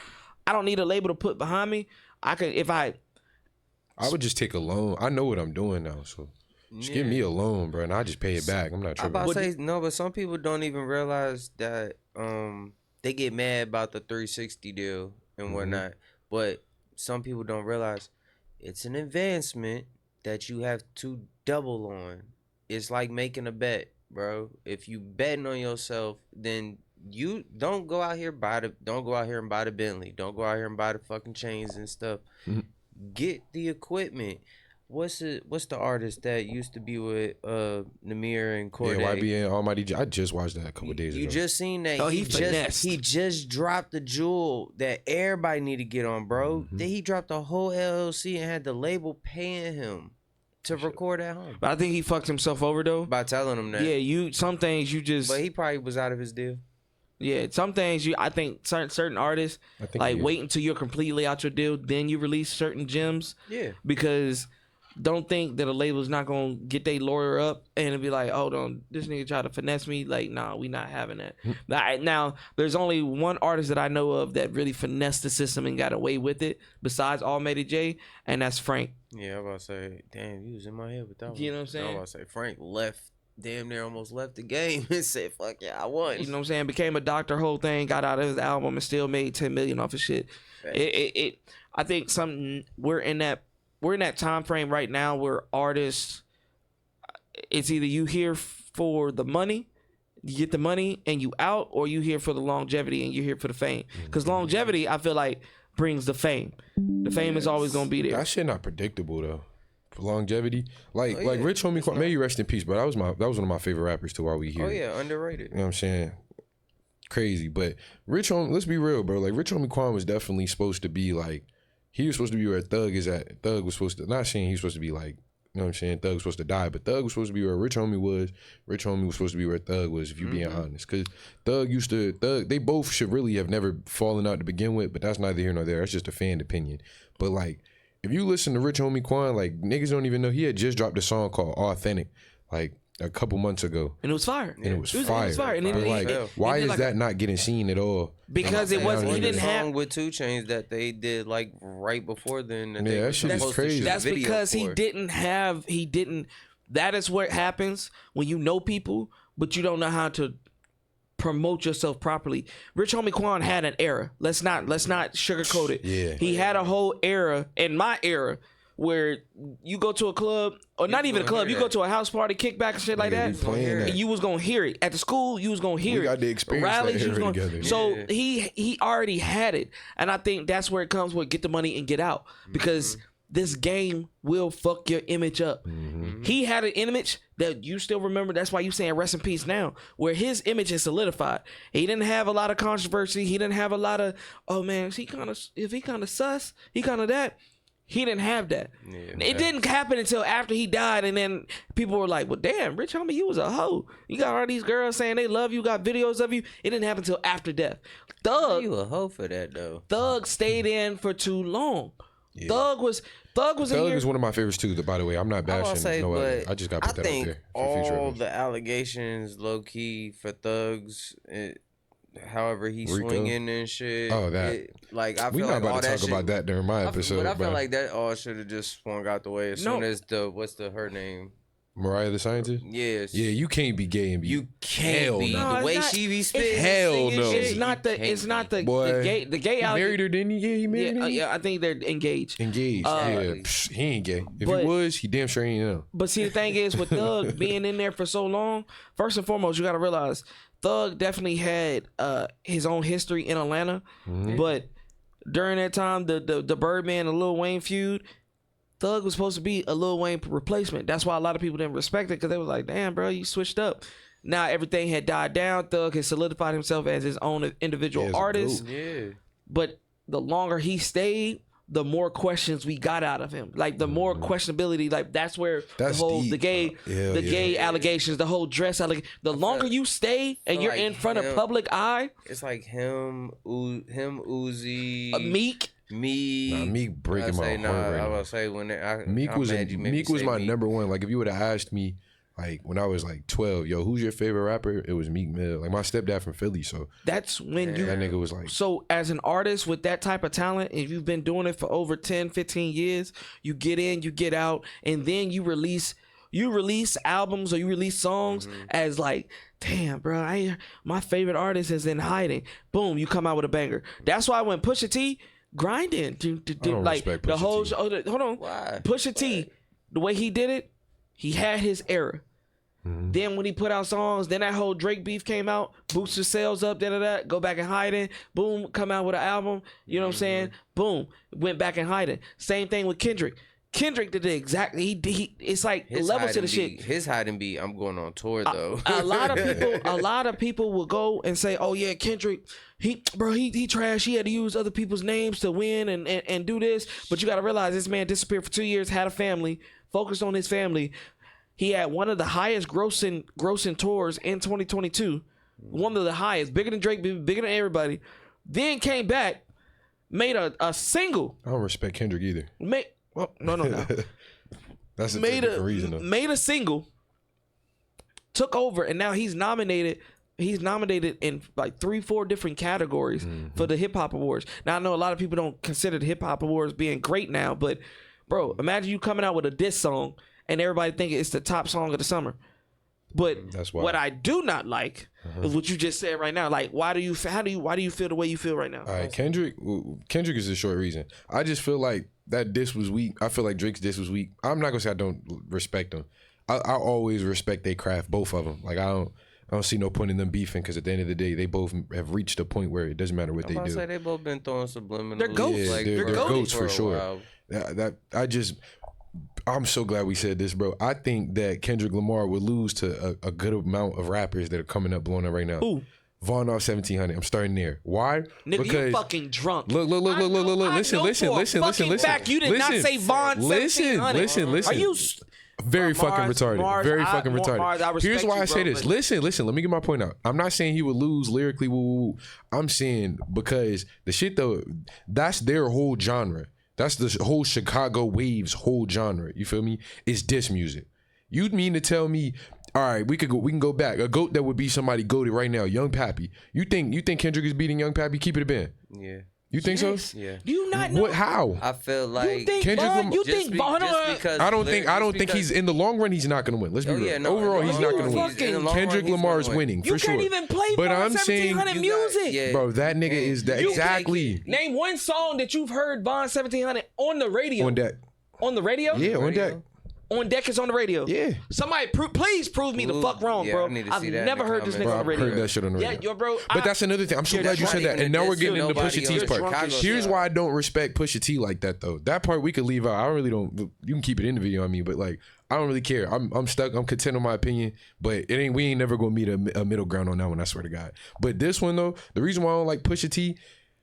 I don't need a label to put behind me. I could I would just take a loan. I know what I'm doing now, so just give me a loan, bro, and I just pay it back. I'm not I'm tripping. about to say no, but some people don't even realize that they get mad about the 360 deal and whatnot. But some people don't realize it's an advancement that you have to double on. It's like making a bet, bro. If you betting on yourself, then you don't go out here and buy the Bentley. Don't go out here and buy the fucking chains and stuff. Get the equipment. What's the artist that used to be with Namir and Corday? Yeah, YBN Almighty. I just watched that a couple days You ago. just seen that. Oh, he he just dropped the jewel that everybody need to get on, bro. Then he dropped the whole LLC and had the label paying him to record at home but I think he fucked himself over though. by telling him that. Yeah, some things you just But he probably was out of his deal. yeah, some things I think certain artists I think like he is. wait until you're completely out your deal, then you release certain gems. Yeah. Because don't think that a label's not gonna get their lawyer up and be like, hold on, this nigga tried to finesse me. Like, nah, we not having that. Now, there's only one artist that I know of that really finessed the system and got away with it besides Almighty J, and that's Frank. Yeah, I'm about to say, damn, you was in my head with that one. You know what I'm saying? I'm about to say, Frank damn near almost left the game and said, fuck yeah, I won. You know what I'm saying? Became a doctor, whole thing, got out of his album and still made $10 million off his shit. I think we're in that time frame right now where artists, it's either you here for the money, you get the money and you out, or you here for the longevity and you're here for the fame. Because longevity, I feel like, brings the fame. The fame is always gonna be there. That shit not predictable though. For longevity, like Rich Homie Quan, may you rest in peace, but that was one of my favorite rappers too. While we here, Oh yeah, underrated. you know what I'm saying? Crazy, but Rich Homie, let's be real, bro. Like Rich Homie Quan was definitely supposed to be like, he was supposed to be where Thug is at. Thug was supposed to, not saying he was supposed to be like, you know what I'm saying, Thug was supposed to die, but Thug was supposed to be where Rich Homie was. Rich Homie was supposed to be where Thug was, if you're being honest. Because they both should really have never fallen out to begin with, but that's neither here nor there. That's just a fan opinion. But like, if you listen to Rich Homie Quan, like, niggas don't even know, he had just dropped a song called Authentic, like, a couple months ago. And it was fire. And it was fire. It was fire. And But like, why is that not getting seen at all? Because it wasn't, he didn't have. Song with 2 Chainz that they did like right before then. Yeah, that shit is crazy. That's because he didn't. That is where it happens when you know people, but you don't know how to promote yourself properly. Rich Homie Quan had an era. Let's not sugarcoat it. Yeah. He had a whole era, in my era, where you go to a club, or not even a club, you go to a house party, kickback and shit like Yeah, we that, playing that. and you was gonna hear it. At the school, you was gonna hear We it. got to experience Rallies, that you was era gonna, together. So he already had it. And I think that's where it comes with get the money and get out. Because this game will fuck your image up. He had an image that you still remember. That's why you saying rest in peace now, where his image is solidified. He didn't have a lot of controversy. He didn't have a lot of, oh man, is he kind of sus, he kind of that. He didn't have that. It didn't happen until after he died, and then people were like, well, damn, Rich Homie, you was a hoe. You got all these girls saying they love you, got videos of you. It didn't happen until after death. Thug, You a hoe for that though. Thug stayed in for too long. Yeah. Thug was in Thug here. is one of my favorites too, by the way. I'm not I'm bashing gonna say, no other. but I just got to put that out think there for future all reference. the allegations, low key for Thugs, however he's Rico? swinging and shit. Oh, that. Like I We feel not like all about to that talk shit, about that during my episode. but I feel bro. like that all should have just swung out the way as No. soon as what's her name? Mariah the Scientist? Yes. Yeah, you can't be gay and be. You can't Hell be. no. The way it's she be not- spitting. Hell singing no. shit, It's not you can't the Boy, the gay he married her, didn't he? Yeah, he married her. Yeah, I think they're engaged. Engaged. yeah, Psh, he ain't gay. If but- he was, he damn sure ain't know. But see, the thing is, with Thug being in there for so long, first and foremost, you got to realize Thug definitely had his own history in Atlanta. But during that time, the Birdman and Lil Wayne feud, Thug was supposed to be a Lil Wayne replacement. That's why a lot of people didn't respect it, because they was like, damn, bro, you switched up. Now everything had died down. Thug has solidified himself as his own individual Yeah, as a artist. Yeah. But the longer he stayed, the more questions we got out of him. Like the more questionability. Like that's where That's the whole deep, the gay Hell the yeah. gay allegations, the whole dress allegation. The longer you stay and you're like in front of him- public eye, It's like him, Uzi, Meek. me. Nah, Meek breaking my heart right I now. was say when Meek I'm was mad you made me Meek was say my Meek. number one. Like if you would have asked me, like when I was like 12, yo, who's your favorite rapper? It was Meek Mill. Like my stepdad from Philly, so That's when you that nigga was like, So as an artist with that type of talent, if you've been doing it for over 10, 15 years, you get in, you get out, and then you release albums or you release songs as like, damn, bro, my favorite artist is in hiding. Boom, you come out with a banger. That's why when Pusha T grinding, don't like respect the Pusha whole T. hold on, Why? Pusha T, the way he did it, he had his era. Then when he put out songs, then that whole Drake beef came out, boost his sales up, go back in hiding, boom, come out with an album, you know what I'm saying? Boom, went back in hiding. Same thing with Kendrick. Kendrick did it exactly. He it's like His levels to hiding the shit. His hiding beat. I'm going on tour though. A lot of people will go and say, "Oh yeah, Kendrick, he trash. He had to use other people's names to win and do this." But you got to realize this man disappeared for 2 years, had a family, focused on his family. He had one of the highest grossing tours in 2022. One of the highest, bigger than Drake, bigger than everybody. Then came back, made a single. I don't respect Kendrick either. No. That's a made different reason though. made a single, took over, and now he's nominated. He's nominated in like 3-4 different categories for the Hip Hop Awards. Now I know a lot of people don't consider the Hip Hop Awards being great now, but bro, imagine you coming out with a diss song and everybody thinking it's the top song of the summer. But That's why. what I do not like is what you just said right now. Like, why do you feel the way you feel right now? All right, Kendrick is a short reason. I just feel like that diss was weak. I feel like Drake's diss was weak. I'm not gonna say I don't respect them. I always respect their craft, both of them. Like I don't see no point in them beefing because at the end of the day, they both have reached a point where it doesn't matter what I'm they about to do. say they both been throwing subliminal. They're goats. Yeah, like, they're They're goats for a sure. while. I'm so glad we said this, bro. I think that Kendrick Lamar would lose to a good amount of rappers that are coming up blowing up right now. Who? Von off 1700. I'm starting there. Why? Nigga, you fucking drunk. Look. Listen. Fact, you did not say Von 1700. Listen. Are you? Very fucking Mars, retarded. Very fucking retarded. Mars, I respect Here's why you, I say bro, this. but- Listen. Let me get my point out. I'm not saying he would lose lyrically. Woo. I'm saying because the shit though, that's their whole genre. That's the whole Chicago Waves whole genre. You feel me? It's diss music. You mean to tell me? All right, we can go back. A goat that would be somebody goated right now, Young Pappy. You think Kendrick is beating Young Pappy? Keep it a band. Yeah. You think so? Yeah. Do you not know? What? How? I feel like You think Kendrick Von? Lamar- You just think be- Von? just because I don't think because- he's in the long run. He's not going to win. Let's be Oh, real. yeah, no, Overall, in the he's long not run, going to he's- in the win. long run, Kendrick he's Lamar is gonna win. winning You for sure. can't even play But Von I'm saying, 1700 music. yeah. bro, that nigga is that You exactly Name one song that you've heard Von 1700 on the radio. on deck. On the radio? Yeah, on deck. On deck is on the radio. Yeah. Somebody please prove me the Ooh, fuck wrong, yeah, bro. I need to I've see that in never the heard this nigga Bro, on I've the radio. heard that shit on the radio. Yeah, yo, bro. But that's another thing. I'm so You're glad you drunk. said that. And now we're getting into Nobody Pusha on T's the part. Chicago Here's side. why I don't respect Pusha T like that though. That part we could leave out. I really don't. You can keep it in the video on me, but like I don't really care. I'm stuck. I'm content on my opinion. But we ain't never gonna meet a middle ground on that one. I swear to God. But this one though, the reason why I don't like Pusha T,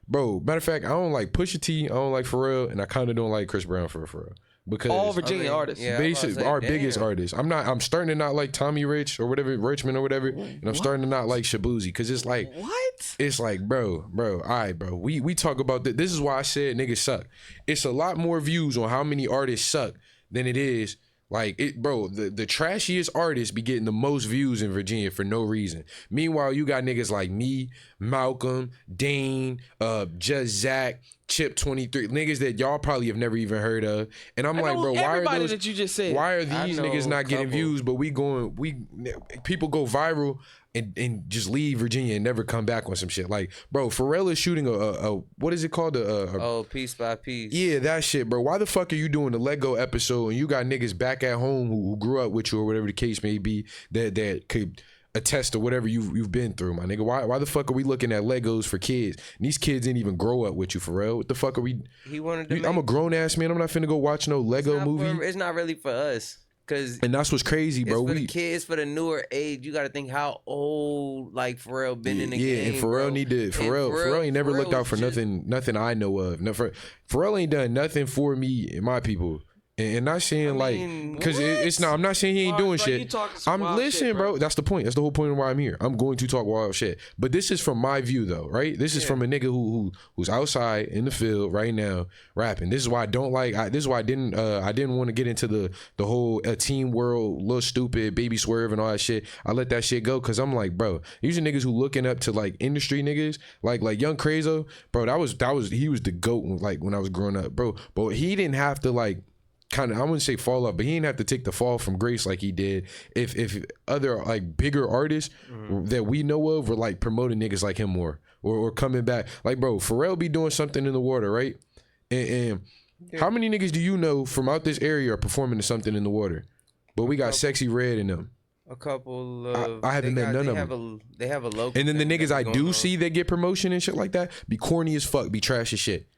bro. Matter of fact, I don't like Pusha T. I don't like Pharrell, and I kind of don't like Chris Brown for real. Because All Virginia artists. yeah. I was about to basic say, our damn. biggest artists. I'm starting to not like Tommy Rich or whatever, Richmond or whatever, and I'm starting to not like Shabuzi because it's like What? it's like bro, all right, bro. We talk about that. This is why I said niggas suck. It's a lot more views on how many artists suck than it is like it, bro. The trashiest artists be getting the most views in Virginia for no reason. Meanwhile, you got niggas like me, Malcolm, Dane, Just Zach, Chip 23 niggas that y'all probably have never even heard of, and I'm like, bro, why are those? That you just said. Why are these know niggas a not getting couple. views? But people go viral and just leave Virginia and never come back on some shit. Like, bro, Pharrell is shooting a what is it called? Piece by piece. Yeah, that shit, bro. Why the fuck are you doing the Lego episode and you got niggas back at home who grew up with you or whatever the case may be that could attest to whatever you've been through, my nigga? Why the fuck are we looking at Legos for kids? And these kids didn't even grow up with you, Pharrell. What the fuck are we? He wanted to. I'm a grown ass man. I'm not finna go watch no Lego movie. It's not really for us. And that's what's crazy, bro. It's for the kids, for the newer age. You got to think how old like Pharrell been in the game. Yeah, and Pharrell ain't never looked out for nothing I know of. Pharrell ain't done nothing for me and my people. And not saying because it's not. I'm not saying he ain't doing shit. I'm listening, bro. That's the point. That's the whole point of why I'm here. I'm going to talk wild shit. But this is from my view, though, right? This is from a nigga who's outside in the field right now rapping. This is why I don't like. This is why I didn't want to get into the whole Team World, Lil Stupid, Baby Swerve, and all that shit. I let that shit go because I'm like, bro, these are niggas who looking up to like industry niggas, like Young Crazo, bro. He was the GOAT when I was growing up, bro. But he didn't have to like. Kind of, I wouldn't say fall off, but he didn't have to take the fall from grace like he did if other like bigger artists that we know of were like promoting niggas like him more or coming back. Like, bro, Pharrell be doing something in the water, right? And how many niggas do you know from out this area are performing to something in the water? But we got Sexy Red in them. A couple of I haven't met none of them. They have a local. And then the niggas I do see that get promotion and shit like that be corny as fuck, be trash as shit.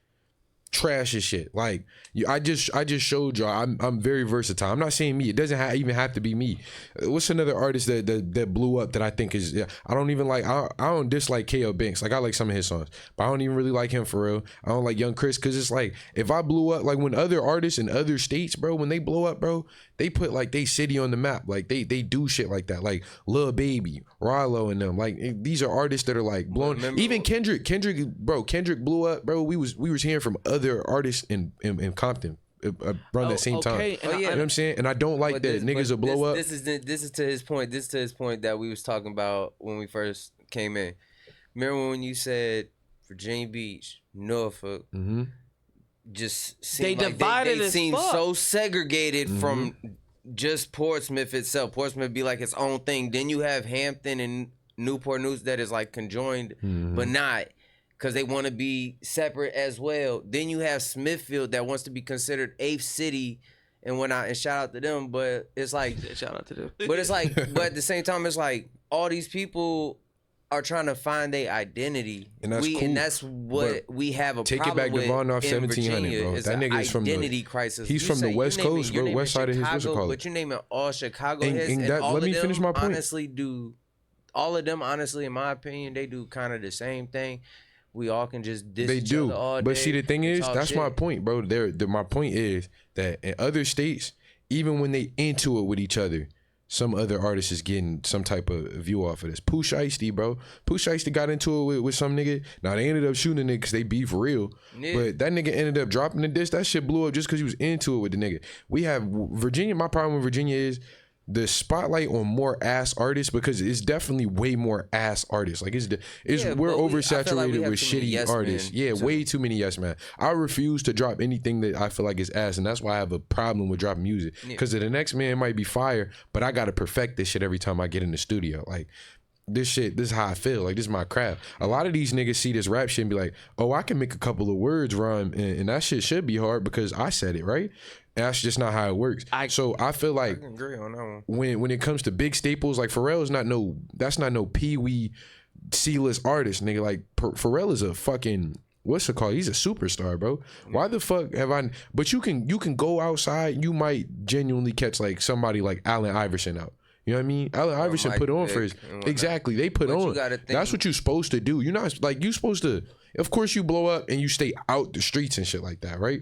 Trash as shit. Like I just showed y'all I'm very versatile. I'm not saying me. It doesn't even have to be me. What's another artist that blew up that I think is I don't even like. I don't dislike K.O. Banks. Like I like some of his songs, but I don't even really like him for real. I don't like Young Chris because it's like if I blew up, like when other artists in other states, bro, when they blow up, bro, they put like they city on the map. Like they do shit like that. Like Lil Baby, Rilo, and them. Like these are artists that are like blown. Even Kendrick, bro, Kendrick blew up, bro. We was hearing from other artists in Compton around that same time. You know what I'm saying? And I don't like that niggas will blow up. This is to his point. This is to his point that we was talking about when we first came in. Remember when you said Virginia Beach, Norfolk, just seemed they seem so segregated from just Portsmouth itself. Portsmouth be like its own thing. Then you have Hampton and Newport News that is like conjoined, but not. Because they want to be separate as well. Then you have Smithfield that wants to be considered 8th city and whatnot. And shout out to them, but it's like shout out to them. But it's like, but at the same time, it's like all these people are trying to find their identity, and that's cool. And that's what we have a take problem it back with. Devon off 1700, bro. That nigga is from identity crisis. He's from the West Coast, bro. West side of his what's it called? But you name it all Chicago heads, and that, all let me finish my point. Honestly, all of them, honestly, in my opinion, they do kind of the same thing. We all can just diss each other all day. But see, the thing is, that's shit. my point, bro. My point is that in other states, even when they into it with each other, some other artist is getting some type of view off of this. Pooh Shiesty, bro. Pooh Shiesty got into it with some nigga. Now, they ended up shooting the nigga because they beef for real. Yeah. But that nigga ended up dropping the diss. That shit blew up just because he was into it with the nigga. We have Virginia. My problem with Virginia is the spotlight on more ass artists because it's definitely way more ass artists. Like we're oversaturated with shitty artists. Way too many yes man. I refuse to drop anything that I feel like is ass, and that's why I have a problem with dropping music. Because the next man might be fire, but I gotta perfect this shit every time I get in the studio. Like this is how I feel. Like this is my craft. A lot of these niggas see this rap shit and be like, oh, I can make a couple of words rhyme, and that shit should be hard because I said it, right? And that's just not how it works. So I feel like I can agree on that one. When it comes to big staples, like Pharrell is not no Pee-wee C-list artist, nigga. Like Pharrell is a fucking what's it called? He's a superstar, bro. Why the fuck have I? But you can go outside. You might genuinely catch like somebody like Allen Iverson out. You know what I mean? Allen Iverson put on for his exactly. They put on. That's what you're supposed to do. You're not like you supposed to. Of course, you blow up and you stay out the streets and shit like that, right?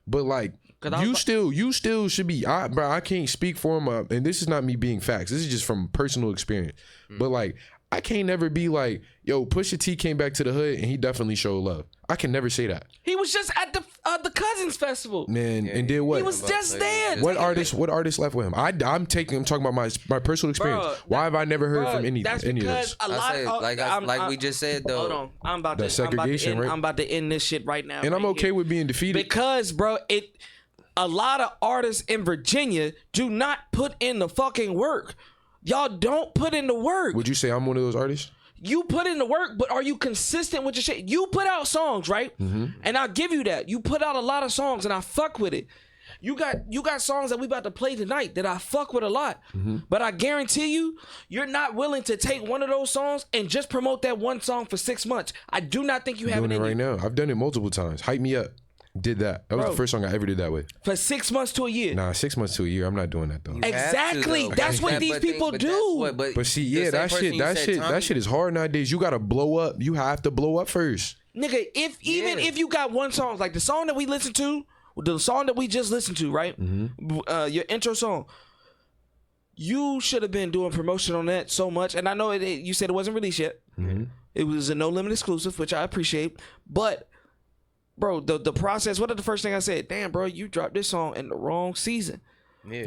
But like. You still should be, bro. I can't speak for him, and this is not me being facts. This is just from personal experience. But like, I can't never be like, yo, Pusha T came back to the hood and he definitely showed love. I can never say that. He was just at the the Cousins Festival. Man, and did what? He was just there. What artist left with him? I'm talking about my personal experience. Bro, Why have I never heard from any That's of because this? a lot like we just said though. Hold on, I'm about The segregation, right? I'm about to end this shit right now. And I'm okay with being defeated. because, bro, a lot of artists in Virginia do not put in the fucking work. Y'all don't put in the work. Would you say I'm one of those artists? You put in the work, but are you consistent with your shit? You put out songs, right? Mm-hmm. And I'll give you that. You put out a lot of songs, and I fuck with it. You got songs that we about to play tonight that I fuck with a lot. Mm-hmm. But I guarantee you're not willing to take one of those songs and just promote that one song for 6 months. I do not think you have Doing it it in right you. now. I've done it multiple times. Hype Me Up. Did that. That was Bro. the first song I ever did that with. For 6 months to a year. Nah, 6 months to a year. I'm not doing that though. Exactly. That's what these people do. But see, yeah, that shit is hard nowadays. You gotta blow up. You have to blow up first. Nigga, even if you got one song, like the song that we listened to, the song that we just listened to, right? Mm-hmm. Your intro song. You should have been doing promotion on that so much. And I know you said it wasn't released yet. Mm-hmm. It was a No Limit exclusive, which I appreciate. But, bro, the process, what is the first thing I said? Damn, bro, you dropped this song in the wrong season. Yeah.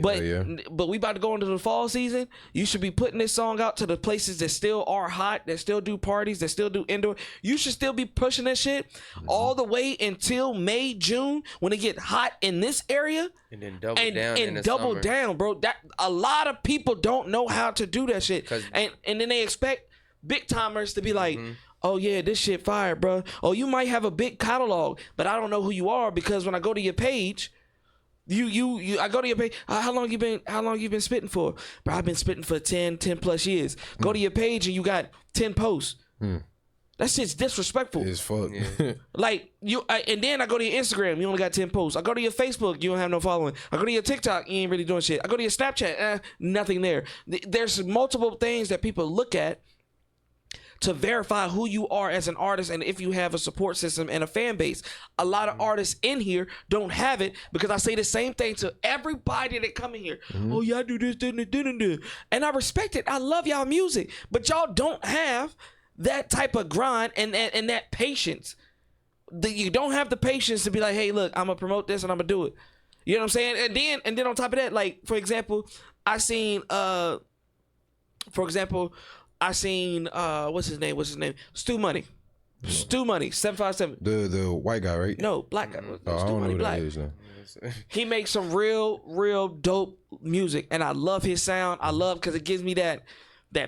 But we about to go into the fall season. You should be putting this song out to the places that still are hot, that still do parties, that still do indoor. You should still be pushing that shit all the way until May, June, when it get hot in this area. And then double down. Down, bro. That a lot of people don't know how to do that shit. And then they expect big timers to be like, oh yeah, this shit fire, bro. Oh, you might have a big catalog, but I don't know who you are because when I go to your page, I go to your page. How long you been spitting for? Bro, I've been spitting for 10 plus years. Go to your page and you got 10 posts. That shit's disrespectful. It's fuck. Yeah. Like and then I go to your Instagram, you only got 10 posts. I go to your Facebook, you don't have no following. I go to your TikTok, you ain't really doing shit. I go to your Snapchat, nothing there. There's multiple things that people look at to verify who you are as an artist and if you have a support system and a fan base. A lot of artists in here don't have it because I say the same thing to everybody that come in here. Oh yeah, I do this, and I respect it. I love y'all music, but y'all don't have that type of grind and that patience. You don't have the patience to be like, hey, look, I'm gonna promote this and I'm gonna do it. You know what I'm saying? And then on top of that, like for example, I seen what's his name? Stu Money. Stu Money, 757. The white guy, right? No, black guy. Oh, I Stu don't know Money, who black. that is now. He makes some real dope music, and I love his sound. I love because it gives me that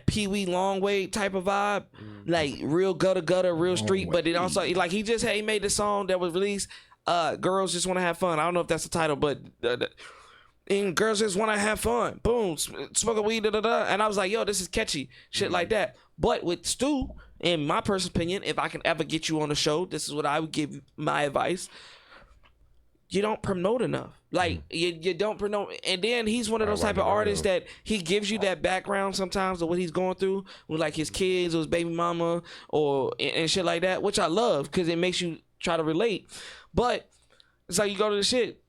Pee Wee Longway type of vibe, like real gutter, real street. But it also like he made the song that was released. Girls Just Want to Have Fun. I don't know if that's the title, but. And girls just want to have fun. Boom, smoke a weed, And I was like, yo, this is catchy. Shit like that. But with Stu, in my personal opinion, if I can ever get you on the show, this is what I would give my advice. You don't promote enough. Like, you don't promote. And then he's one of those type of artists that he gives you that background sometimes of what he's going through with like his kids or his baby mama and shit like that, which I love because it makes you try to relate. But it's like you go to the shit.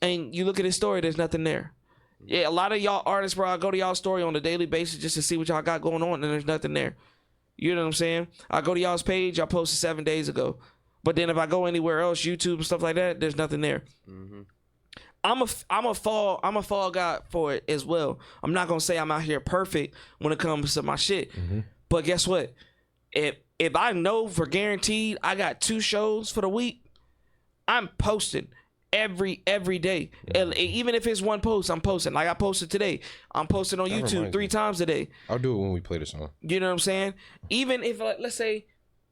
And you look at his story, there's nothing there. Yeah, a lot of y'all artists, bro, I go to y'all story on a daily basis just to see what y'all got going on, and there's nothing there. You know what I'm saying? I go to y'all's page, I posted 7 days ago. But then if I go anywhere else, YouTube and stuff like that, there's nothing there. I'm a fall guy for it as well. I'm not gonna say I'm out here perfect when it comes to my shit. But guess what? If I know for guaranteed I got 2 shows for the week, I'm posting every day. Even if it's one post, I'm posting. Like I posted today. I'm posting on YouTube 3 times a day. I'll do it when we play the song. You know what I'm saying? Even if let's say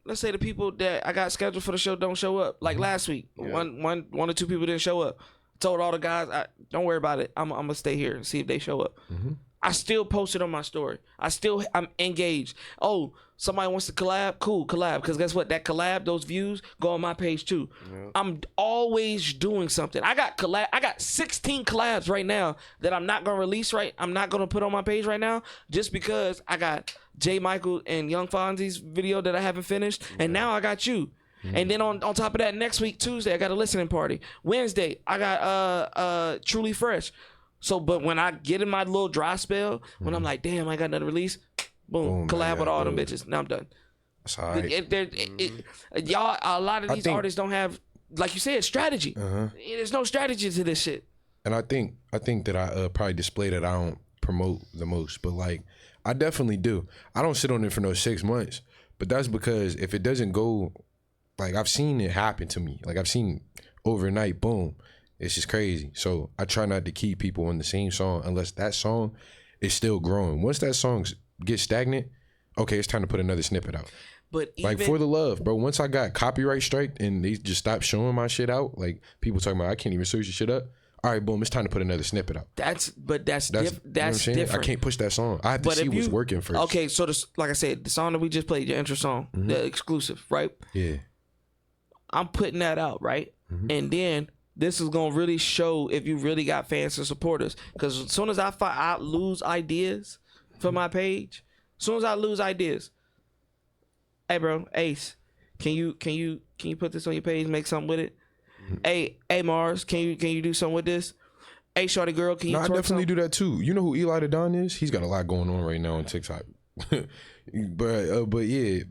the people that I got scheduled for the show don't show up. Like last week, one or 2 people didn't show up. Told all the guys, don't worry about it. I'm gonna stay here and see if they show up. I still posted on my story. I'm engaged. Oh, somebody wants to collab? Cool, collab. Because guess what? That collab, those views go on my page too. I'm always doing something. I got 16 collabs right now that I'm not gonna release. I'm not gonna put on my page right now just because I got J. Michael and Young Fonzie's video that I haven't finished, and now I got you. And then on top of that, next week Tuesday I got a listening party. Wednesday I got Truly Fresh. So, but when I get in my little dry spell, when I'm like, damn, I got another release, boom, collab with all them bitches. Now I'm done. That's all right. Y'all, a lot of these artists don't have like you said, strategy. There's no strategy to this shit. And I think that I probably display that I don't promote the most, but like I definitely do. I don't sit on it for no 6 months, but that's because if it doesn't go, like I've seen it happen to me. Like I've seen overnight, boom, it's just crazy. So I try not to keep people on the same song unless that song is still growing. Once that song gets stagnant, okay, it's time to put another snippet out. But Like For the Love, bro. Once I got copyright striked and they just stopped showing my shit out, like people talking about I can't even search your shit up. All right, boom, it's time to put another snippet out. That's you know different. I can't push that song. I have to see what's working first. Okay, so like I said, the song that we just played, your intro song, the exclusive, right? Yeah. I'm putting that out, right? And then this is gonna really show if you really got fans and supporters. Because as soon as I lose ideas for my page, hey bro, Ace, can you put this on your page, make something with it? Hey Mars, can you do something with this? Hey shorty girl, can you? I definitely do that too. You know who Eli the Don is? He's got a lot going on right now on TikTok. but yeah,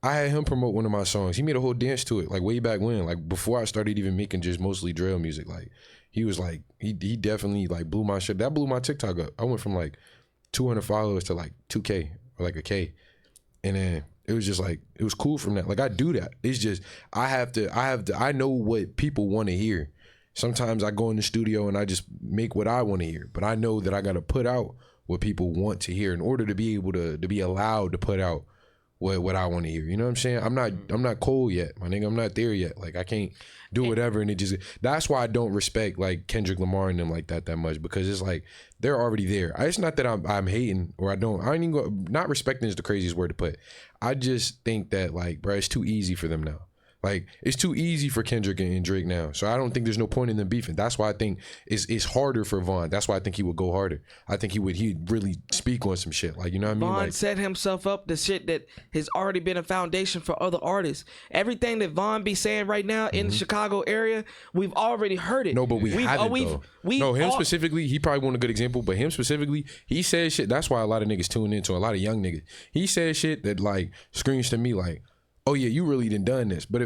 I had him promote one of my songs. He made a whole dance to it, like way back when, like before I started even making just mostly drill music. Like he was like he definitely like blew my shit. That blew my TikTok up. I went from like 200 followers to like 2K or like a K, and then it was just like it was cool from that. Like I do that. It's just I know what people want to hear. Sometimes I go in the studio and I just make what I want to hear, but I know that I got to put out what people want to hear in order to be able to be allowed to put out what I want to hear. You know what I'm saying? I'm not cold yet, my nigga. I'm not there yet. Like I can't do whatever, and it just that's why I don't respect like Kendrick Lamar and them like that much, because it's like they're already there. It's not that I'm hating or I ain't even go, not respecting is the craziest word to put. I just think that like, bro, it's too easy for them now. Like it's too easy for Kendrick and Drake now. So I don't think there's no point in them beefing. That's why I think it's harder for Vaughn. That's why I think he would go harder. I think he'd really speak on some shit. Like, you know what I mean? Vaughn Like, set himself up the shit that has already been a foundation for other artists. Everything that Vaughn be saying right now in the Chicago area, we've already heard it. No, but we haven't though. Specifically, he probably wasn't a good example, but him specifically, he said shit. That's why a lot of niggas tune into, a lot of young niggas. He said shit that like screams to me like, oh yeah, you really done this. But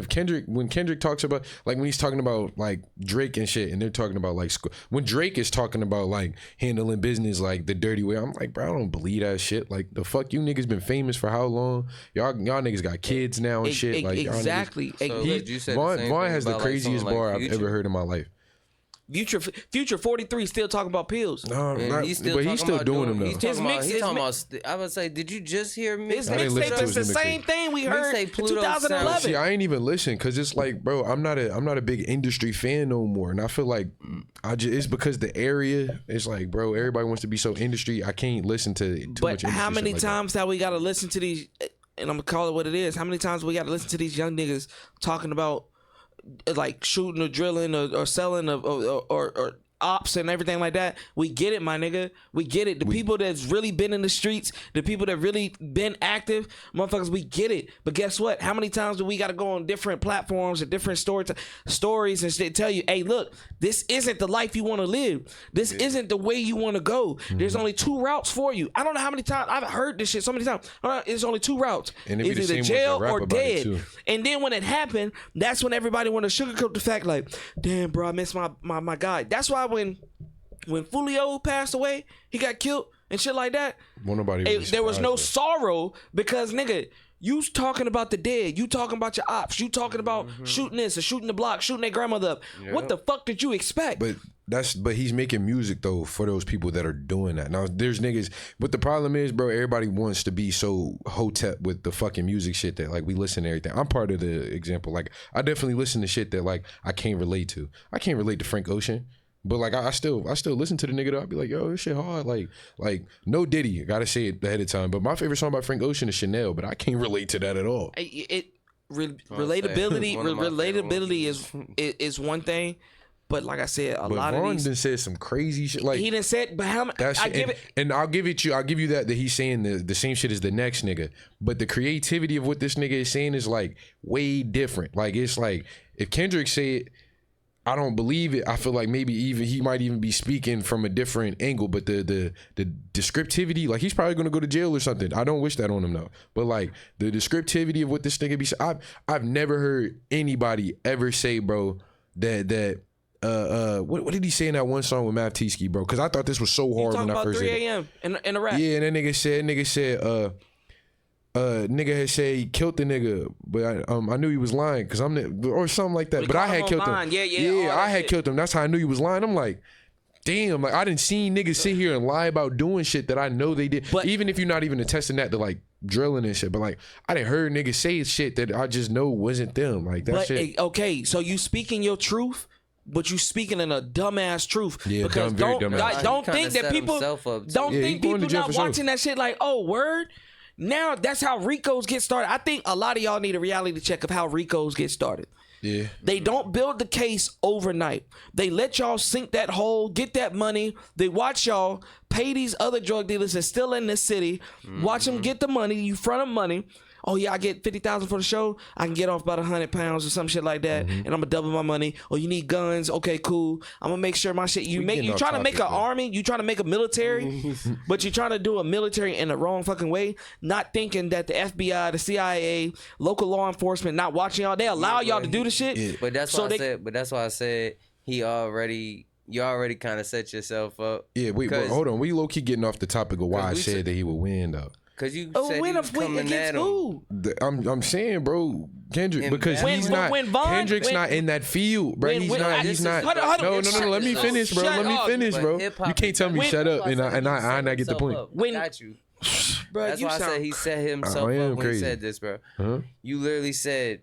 when Kendrick talks about, like when he's talking about like Drake and shit, and they're talking about like, when Drake is talking about like handling business like the dirty way, I'm like, bro, I don't believe that shit. Like the fuck, you niggas been famous for how long? Y'all niggas got kids now and shit. Like exactly. Vaughn has the craziest bar I've ever heard in my life. Future 43 still talking about pills. No, he's still doing them though. He's talking about, I would say, did you just hear me? His mixtape is the same thing we heard in 2011. See, I ain't even listen because it's like, bro, I'm not a big industry fan no more, and I feel like it's because the area is like, bro, everybody wants to be so industry. I can't listen to too much. But how many times have we got to listen to these? And I'm gonna call it what it is. How many times we got to listen to these young niggas talking about like shooting or drilling or selling or ops and everything like that? We get it, my nigga. We get it. The people that's really been in the streets, the people that really been active, motherfuckers, we get it. But guess what? How many times do we got to go on different platforms and different stories and shit, tell you, hey, look, this isn't the life you want to live. This isn't the way you want to go. There's only two routes for you. I don't know how many times I've heard this shit so many times. There's only two routes. And it's either jail or dead. And then when it happened, that's when everybody want to sugarcoat the fact like, damn, bro, I miss my guy. That's why when Fulio passed away, he got killed and shit like that, there was no sorrow because, nigga, you talking about the dead, you talking about your ops, you talking about shooting this or shooting the block, shooting their grandmother up. Yep. What the fuck did you expect? But he's making music though for those people that are doing that. Now there's niggas, but the problem is, bro, everybody wants to be so hotep with the fucking music shit that like we listen to everything. I'm part of the example. Like I definitely listen to shit that like I can't relate to. I can't relate to Frank Ocean. But like I still listen to the nnigga though. I'll be like, yo, this shit hard. Like no Diddy. I gotta say it ahead of time. But my favorite song by Frank Ocean is Chanel, but I can't relate to that at all. Relatability is one thing. But like I said, a lot of these. Vaughn done said some crazy shit. Like he done said, but how much? I'll give you that he's saying the same shit as the next nigga. But the creativity of what this nigga is saying is like way different. Like it's like if Kendrick said, I don't believe it. I feel like maybe even he might even be speaking from a different angle, but the descriptivity, like he's probably gonna go to jail or something. I don't wish that on him though. But like the descriptivity of what this nigga be saying, I've never heard anybody ever say, bro, that what did he say in that one song with Mav Tski, bro? Because I thought this was so hard when I first heard it. 3 a.m. in the rap. Yeah, and that nigga said nigga had said he killed the nigga, but I knew he was lying because or something like that. But I had killed him. Yeah, I had killed him. That's how I knew he was lying. I'm like, damn, like I didn't see niggas sit here and lie about doing shit that I know they did. But even if you're not even attesting that to like drilling and shit, but like I didn't heard niggas say shit that I just know wasn't them. Like that shit. Okay, so you speaking your truth. But you speaking in a dumbass truth. Yeah, because very dumbass. don't think that people don't think people not watching that shit like, oh, word. Now that's how Ricos get started. I think a lot of y'all need a reality check of how Ricos get started. Yeah. They don't build the case overnight. They let y'all sink that hole, get that money. They watch y'all pay these other drug dealers that's still in the city. Watch them get the money. You front them money. Oh yeah, I get 50,000 for the show. I can get off about 100 pounds or some shit like that, and I'm gonna double my money. Oh, you need guns? Okay, cool. I'm gonna make sure my shit. You trying to make an army? You trying to make a military? But you trying to do a military in the wrong fucking way. Not thinking that the FBI, the CIA, local law enforcement not watching y'all. They allow y'all to do the shit. Yeah. But that's why I said. But that's why I said you already kind of set yourself up. Yeah, wait, hold on. We low key getting off the topic of why I said that he would win though. Cause you said he was coming at him. I'm saying, bro, Kendrick, because Kendrick's not in that field, bro. He's not. No. Let me finish, bro. You can't tell me shut up and I not get the point. Got you. Bro, that's why I said he set himself up when he said this, bro. You literally said,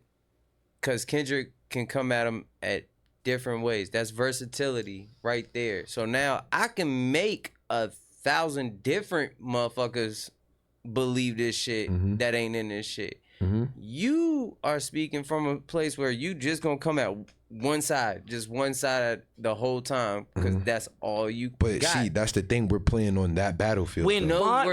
cause Kendrick can come at him at different ways. That's versatility right there. So now I can make 1,000 different motherfuckers believe this shit that ain't in this shit. You are speaking from a place where you just gonna come at one side the whole time because that's all you got. See, that's the thing, we're playing on that battlefield. We're not.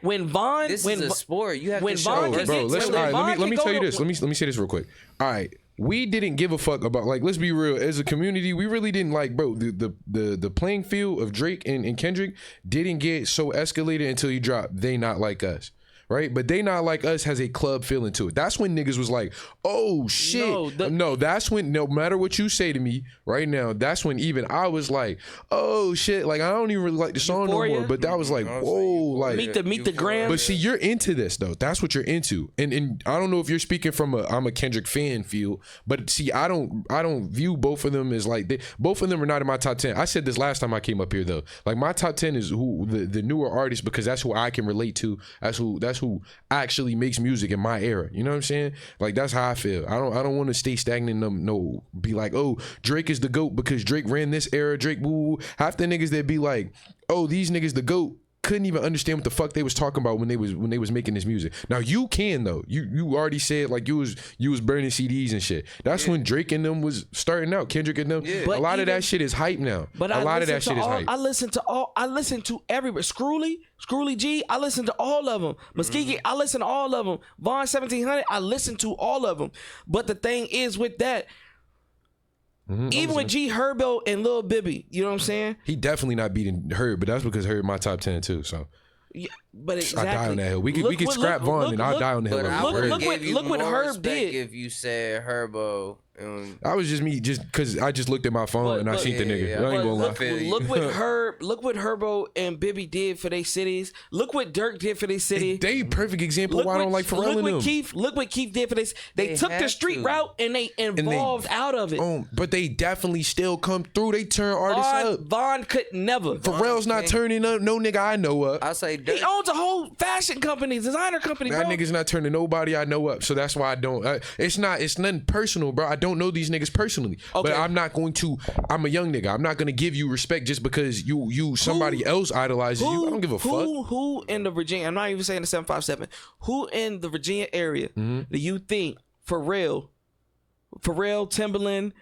When Vaughn, this is a sport. You have to show. Bro, let me tell you this. Let me say this real quick. All right. We didn't give a fuck about, like, let's be real, as a community, we really didn't like, bro, the playing field of Drake and Kendrick didn't get so escalated until he dropped They Not Like Us. Right? But They Not Like Us has a club feeling to it. That's when niggas was like, oh shit. No, that's when, no matter what you say to me right now, that's when even I was like, oh shit. Like, I don't even really like the song no more. But that was like, whoa. Like, meet the gram. But see, you're into this though. That's what you're into. And I don't know if you're speaking from I'm a Kendrick fan feel, but see, I don't view both of them as like, both of them are not in my top 10. I said this last time I came up here though. Like, my top 10 is who the newer artists, because that's who I can relate to. That's who actually makes music in my era. You know what I'm saying? Like, that's how I feel. I don't want to stay stagnant. No, be like, oh, Drake is the GOAT because Drake ran this era. Drake, woo. Half the niggas that be like, oh, these niggas the GOAT, couldn't even understand what the fuck they was talking about when they was making this music. Now you can though. You already said like you was burning CDs and shit. That's when Drake and them was starting out. Kendrick and them. Yeah. A lot of that shit is hype now. But a lot of that shit is hype. I listen to everybody. Scrooly G, I listen to all of them. Muskegee, I listen to all of them. Vaughn 1700, I listen to all of them. But the thing is with that, even with G Herbo and Lil Bibby, you know what I'm saying? He definitely not beating Herb, but that's because Herb my top 10 too. So yeah, but exactly. I die on that hill. We could scrap Vaughn and I'll die on the hill. Look what Herb did. If you said Herbo. That was just me, just because I just looked at my phone and I seen the nigga. I ain't gonna lie. Look what Herbo and Bibby did for their cities. Look what Dirk did for their city. They perfect example of why I don't like Pharrell and them. Look what Keith did for this. They took the street route and they evolved out of it. But they definitely still come through. They turn artists up. Vaughn could never. Pharrell's not turning up no nigga I know up. I say Dirk. He owns a whole fashion company, designer company. That bro. nigga's not turning nobody I know up. So that's why I don't. It's nothing personal, bro. I don't know these niggas personally. Okay. But I'm a young nigga. I'm not going to give you respect just because you somebody else idolizes you. I don't give a fuck. Who in the Virginia, I'm not even saying the 757, who in the Virginia area do you think Pharrell, Timberland,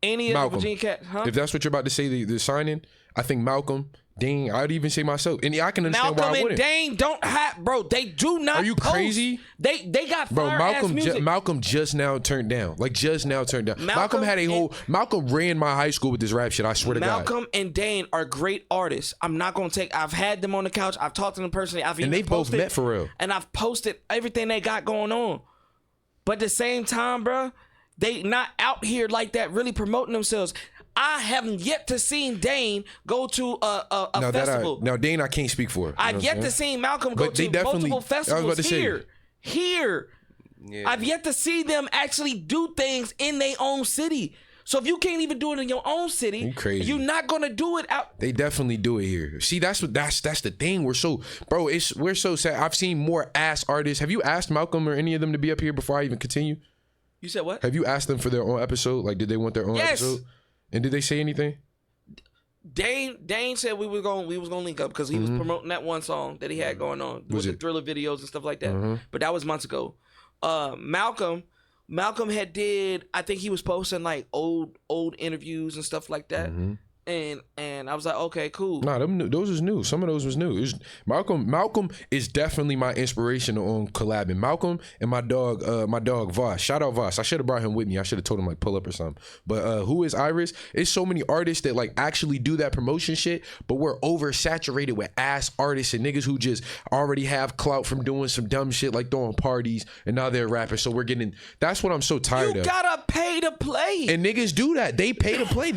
any of the Virginia cats, If that's what you're about to say, the signing, I think Malcolm, Dane, I'd even say myself. And I can understand Malcolm why I and wouldn't. Dane don't have, bro. They do not. Are you post. crazy? They got Bro, fire ass music. Malcolm just now turned down. Like, just now turned down. Malcolm had a whole... Malcolm ran my high school with this rap shit, I swear to God. Malcolm and Dane are great artists. I'm not going to take... I've had them on the couch. I've talked to them personally. And they both met for real. And I've posted everything they got going on. But at the same time, bro, they not out here like that really promoting themselves. I haven't yet to seen Dane go to a festival. Now, Dane, I can't speak for. I've yet to see Malcolm go to multiple festivals here. Yeah. I've yet to see them actually do things in their own city. So if you can't even do it in your own city, You crazy. You're not gonna do it out. They definitely do it here. See, that's the thing. We're so sad. I've seen more ass artists. Have you asked Malcolm or any of them to be up here before I even continue? You said what? Have you asked them for their own episode? Like, did they want their own episode? And did they say anything? Dane said we was gonna link up because he was promoting that one song that he had going on with the Thriller videos and stuff like that. But that was months ago. Malcolm had did. I think he was posting like old interviews and stuff like that. And I was like, okay, cool. Nah, those was new. Some of those was new. Malcolm is definitely my inspiration on collabing. Malcolm and my dog Voss. Shout out Voss. I should have brought him with me. I should have told him like pull up or something. But who is Iris? It's so many artists that like actually do that promotion shit, but we're oversaturated with ass artists and niggas who just already have clout from doing some dumb shit like throwing parties, and now they're rappers. So we're getting. That's what I'm so tired of. You gotta pay to play. And niggas do that. They pay to play.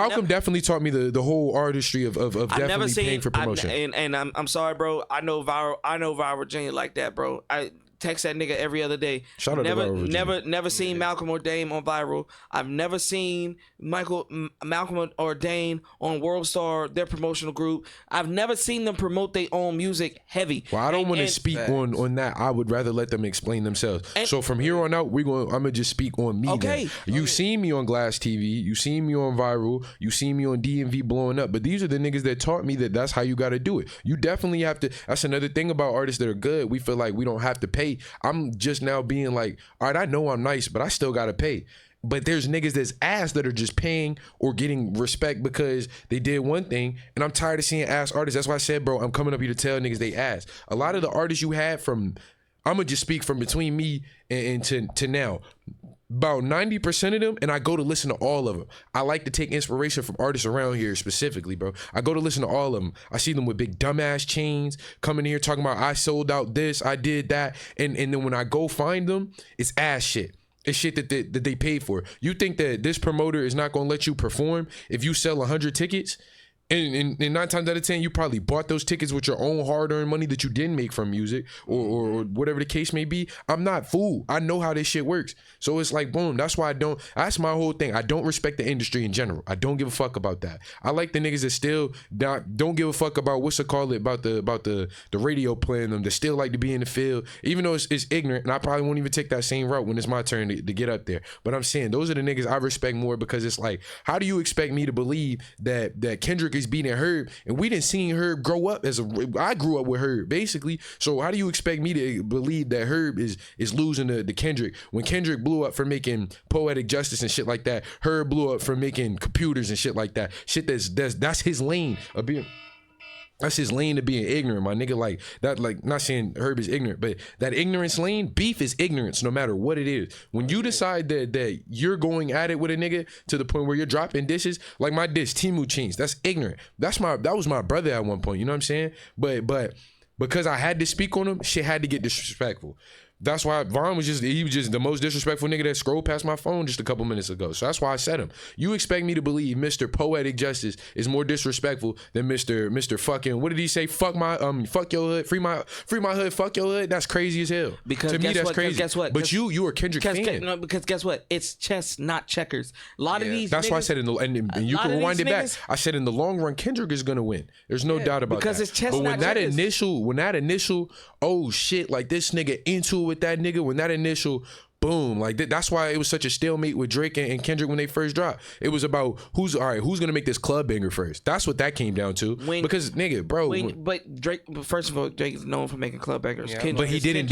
Malcolm definitely taught me the whole artistry of definitely paying for promotion. And I'm sorry, bro. I know Viral Virginia like that, bro. I text that nigga every other day. Shout out to Viral Virginia. Never seen Malcolm or Dane on Viral. I've never seen Malcolm or Dane on World Star, their promotional group. I've never seen them promote their own music heavy. Well, I don't want to speak on that. I would rather let them explain themselves. So from here on out, I'm gonna just speak on me. Okay. Then. You seen me on Glass TV. You seen me on Viral. You seen me on DMV blowing up. But these are the niggas that taught me that that's how you got to do it. You definitely have to. That's another thing about artists that are good. We feel like we don't have to pay. I'm just now being like, all right, I know I'm nice, but I still got to pay. But there's niggas that's ass that are just paying or getting respect because they did one thing. And I'm tired of seeing ass artists. That's why I said, bro, I'm coming up here to tell niggas they ass. A lot of the artists you had from, I'm going to just speak from between me and to now. About 90% of them, and I go to listen to all of them. I like to take inspiration from artists around here specifically, bro. I go to listen to all of them. I see them with big dumbass chains coming here talking about I sold out this, I did that. And then when I go find them, it's ass shit. It's shit that they paid for. You think that this promoter is not going to let you perform if you sell 100 tickets? And 9 times out of 10, you probably bought those tickets with your own hard-earned money that you didn't make from music or whatever the case may be. I'm not fooled. I know how this shit works. So it's like, boom, that's why that's my whole thing. I don't respect the industry in general. I don't give a fuck about that. I like the niggas that still don't give a fuck about about the radio playing them, that still like to be in the field, even though it's ignorant, and I probably won't even take that same route when it's my turn to get up there. But I'm saying those are the niggas I respect more because it's like, how do you expect me to believe that Kendrick is beating Herb, and we didn't see Herb grow up I grew up with Herb basically. So how do you expect me to believe that Herb is losing to Kendrick when Kendrick blew up for making Poetic Justice and shit like that? Herb blew up for making computers and shit like that. Shit that's his lane of being. That's his lane to being ignorant, my nigga. Like that, like not saying Herb is ignorant, but that ignorance lane, beef is ignorance no matter what it is. When you decide that you're going at it with a nigga to the point where you're dropping dishes, like my dish, Timu Chains, that's ignorant. That was my brother at one point, you know what I'm saying? But because I had to speak on him, shit had to get disrespectful. That's why Vaughn was just the most disrespectful nigga that scrolled past my phone just a couple minutes ago. So that's why I said him. You expect me to believe Mr. Poetic Justice is more disrespectful than Mr. fucking, what did he say? Fuck your hood, free my hood, fuck your hood. That's crazy as hell. Because to me that's crazy. Guess what? But you are Kendrick fan. No, because guess what? It's chess, not checkers. A lot of these. That's niggas, why I said and you can rewind it back. I said in the long run, Kendrick is gonna win. There's no doubt about that. Because it's chess, but not checkers. when that initial, oh shit, like this nigga into it with that nigga, when that initial boom, like that's why it was such a stalemate with Drake and Kendrick when they first dropped. It was about who's gonna make this club banger first. That's what that came down to. Because nigga, bro. But Drake, first of all, Drake is known for making club bangers. Yeah, but he didn't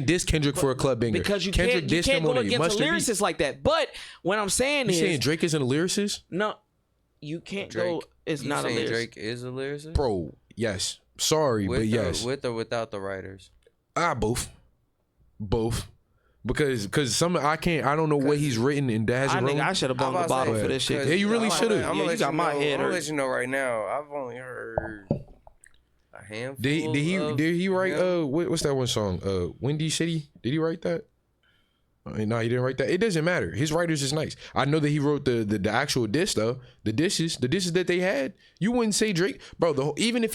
diss Kendrick for a club banger. Because you Kendrick can't go against a lyricist like that. But what I'm saying is, saying Drake isn't a lyricist? No, you can't go. is You not a saying lyricist. Drake is a lyricist? Bro, yes. Sorry, but yes. With or without the writers? Both. Because some I don't know what he's written and that hasn't wrote. I should have bought the bottle for this shit. Yeah, you really should have. I'm Yeah, gonna you got my head I'm gonna hurt. let you know right now. I've only heard a handful. Did he write him. what's that one song? Windy City? Did he write that? No, he didn't write that. It doesn't matter. His writers is nice. I know that he wrote the actual diss though. The dishes that they had. You wouldn't say Drake, bro. Even if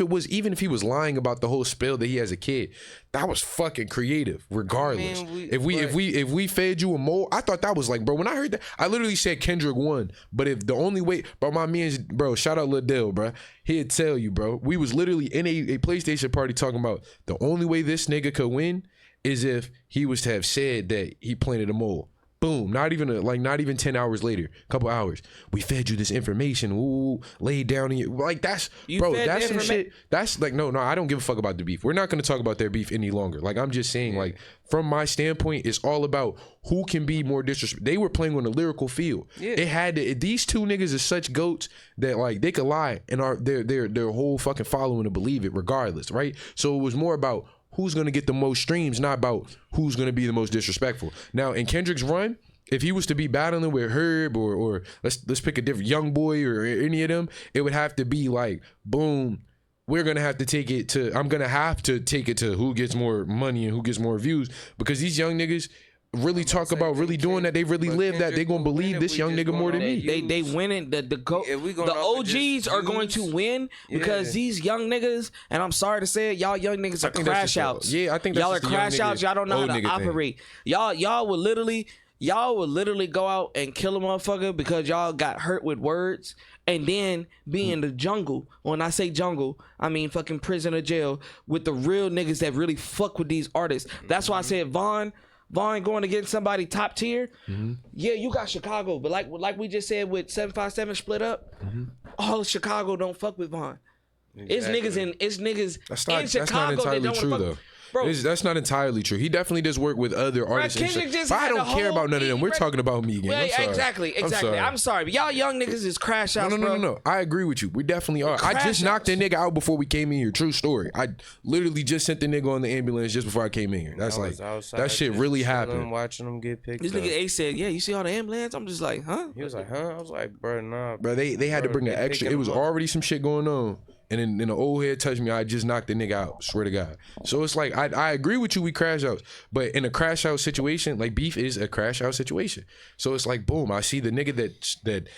he was lying about the whole spill that he has a kid, that was fucking creative. Regardless, if we fed you a mole, I thought that was like, bro. When I heard that, I literally said Kendrick won. But if the only way, bro, my man's, bro, shout out Liddell, bro. He'd tell you, bro. We was literally in a PlayStation party talking about the only way this nigga could win is if he was to have said that he planted a mole. Boom. Not even 10 hours later, a couple hours. We fed you this information. Ooh, laid down in you. Like that's that's some shit. That's like no, I don't give a fuck about the beef. We're not gonna talk about their beef any longer. Like I'm just saying, like from my standpoint, it's all about who can be more disrespectful. They were playing on a lyrical field. Yeah. It had to, these two niggas are such goats that like they could lie and their whole fucking following to believe it regardless, right? So it was more about who's going to get the most streams, not about who's going to be the most disrespectful. Now, in Kendrick's run, if he was to be battling with Herb or let's pick a different Young Boy or any of them, it would have to be like, boom, I'm going to have to take it to who gets more money and who gets more views, because these young niggas really talk about really doing that. They really live that. They gonna believe this young nigga more than me. They winning. The OGs are going to win because these young niggas, and I'm sorry to say it, y'all young niggas are crash outs. Yeah, I think that's y'all are crash outs. Y'all don't know how to operate. Y'all would literally go out and kill a motherfucker because y'all got hurt with words, and then be in the jungle. When I say jungle, I mean fucking prison or jail with the real niggas that really fuck with these artists. That's why I said Vaughn going against somebody top tier. Yeah, you got Chicago, but like we just said with 757 split up, all of Chicago don't fuck with Vaughn. Exactly. It's niggas in Chicago that don't true, fuck. though. Bro, that's not entirely true. He definitely does work with other artists. But I don't care about none of them. We're talking about me again. Yeah, exactly. I'm sorry, but y'all young niggas is crash outs. No. I agree with you. We definitely are. I just knocked the nigga out before we came in here. True story. I literally just sent the nigga on the ambulance just before I came in here. That's like that shit really happened. Watching them get picked this up. Nigga A said, "Yeah, you see all the ambulance?" I'm just like, "Huh?" He was like, "Huh?" I was like, "Bro, nah." Bro, they had to bring an extra. It was already some shit going on. And then the old head touched me. I just knocked the nigga out. Swear to God. So it's like I agree with you. We crash outs, but in a crash out situation, like beef is a crash out situation. So it's like boom. I see the nigga that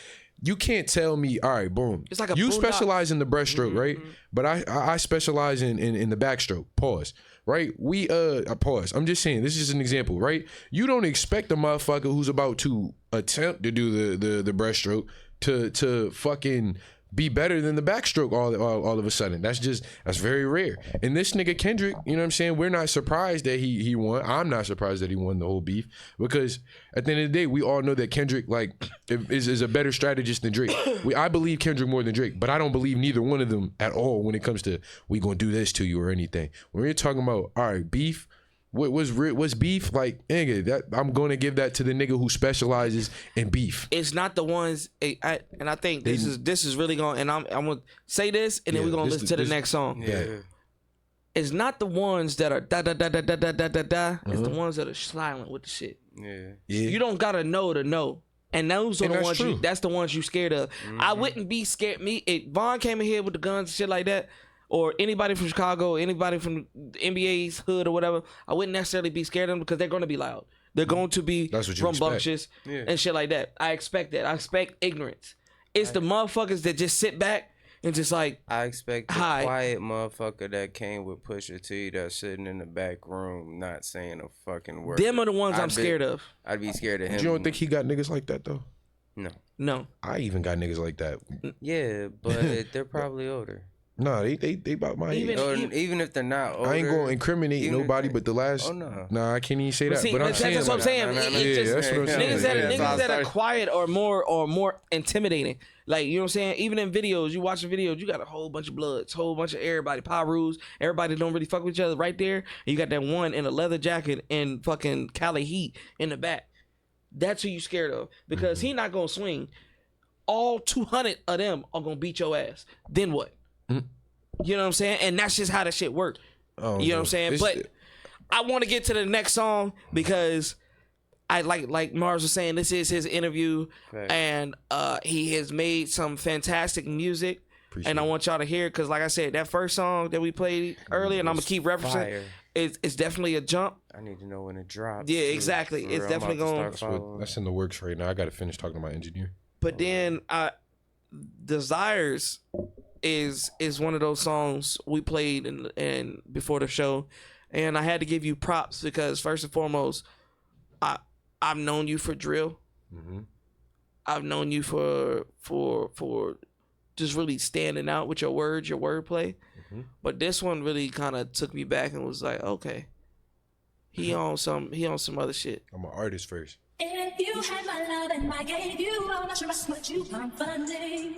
you can't tell me. All right, boom. It's like you specialize in the breaststroke, right? But I specialize in the backstroke. Pause. Right? We pause. I'm just saying. This is an example, right? You don't expect a motherfucker who's about to attempt to do the breaststroke to fucking be better than the backstroke all of a sudden. That's very rare. And this nigga Kendrick, you know what I'm saying? We're not surprised that he won. I'm not surprised that he won the whole beef, because at the end of the day, we all know that Kendrick is a better strategist than Drake. I believe Kendrick more than Drake, but I don't believe neither one of them at all when it comes to we gonna do this to you or anything. When we're talking about all right, beef. What's beef? Like, nigga, that I'm going to give that to the nigga who specializes in beef. It's not the ones, and I think this is really going. And I'm gonna say this, and then we're gonna listen to the next song. Yeah. It's not the ones that are da da da da da da da da da. It's the ones that are silent with the shit. Yeah. You don't gotta know to know. And those are the ones that's the ones you scared of. I wouldn't be scared. If Vaughn came in here with the guns and shit like that, or anybody from Chicago, anybody from the NBA's hood or whatever, I wouldn't necessarily be scared of them because they're going to be loud. They're going to be rambunctious and shit like that. I expect that. I expect ignorance. It's the motherfuckers that just sit back and just like, I expect the quiet motherfucker that came with Pusha T that's sitting in the back room not saying a fucking word. Them are the ones I'm scared of. I'd be scared of him. You don't think he got niggas like that though? No. I even got niggas like that. Yeah, but they're probably older. No, they about my age. Even if they're not older. I ain't gonna incriminate nobody, but the last. Oh no. Nah, I can't even say that. See, but I'm saying that's what I'm saying. That's what I'm saying. Niggas that are quiet or more intimidating. Like, you know what I'm saying? Even in videos, you watching videos, you got a whole bunch of bloods, whole bunch of everybody, Pyrus, everybody don't really fuck with each other right there. And you got that one in a leather jacket and fucking Cali Heat in the back. That's who you scared of, because he not gonna swing all 200 of them are gonna beat your ass. Then what? You know what I'm saying? And that's just how that shit works. Oh, You know what I'm saying? But I want to get to the next song because I like Mars was saying, this is his interview, and he has made some fantastic music. And I want y'all to hear it because, like I said, that first song that we played earlier, and I'm gonna keep referencing, it's definitely a jump. I need to know when it drops. Yeah, exactly. It's definitely going. That's in the works right now. I got to finish talking to my engineer. But then, Desires is one of those songs we played and before the show, and I had to give you props because first and foremost, I've known you for drill. Mm-hmm. I've known you for just really standing out with your words, your wordplay. Mm-hmm. But this one really kind of took me back and was like, okay, he on some other shit. I'm an artist first. If you had my love and I gave you all, not sure what you want funding.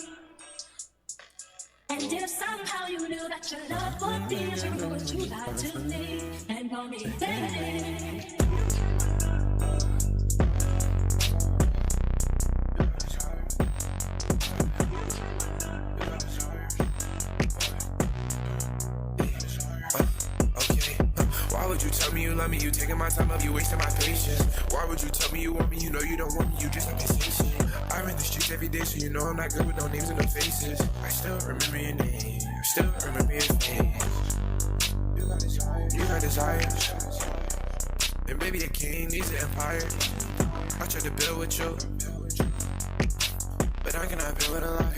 And if somehow you knew that your love would be true, would you lie to me and call me daddy? Why would you tell me you love me? You taking my time up, you wasting my patience. Why would you tell me you want me? You know you don't want me, you just not patient. I'm in the streets every day, so you know I'm not good with no names and no faces. I still remember your name, I still remember your face. You got desires, and baby a king needs an empire. I tried to build with you, but I cannot build with a liar.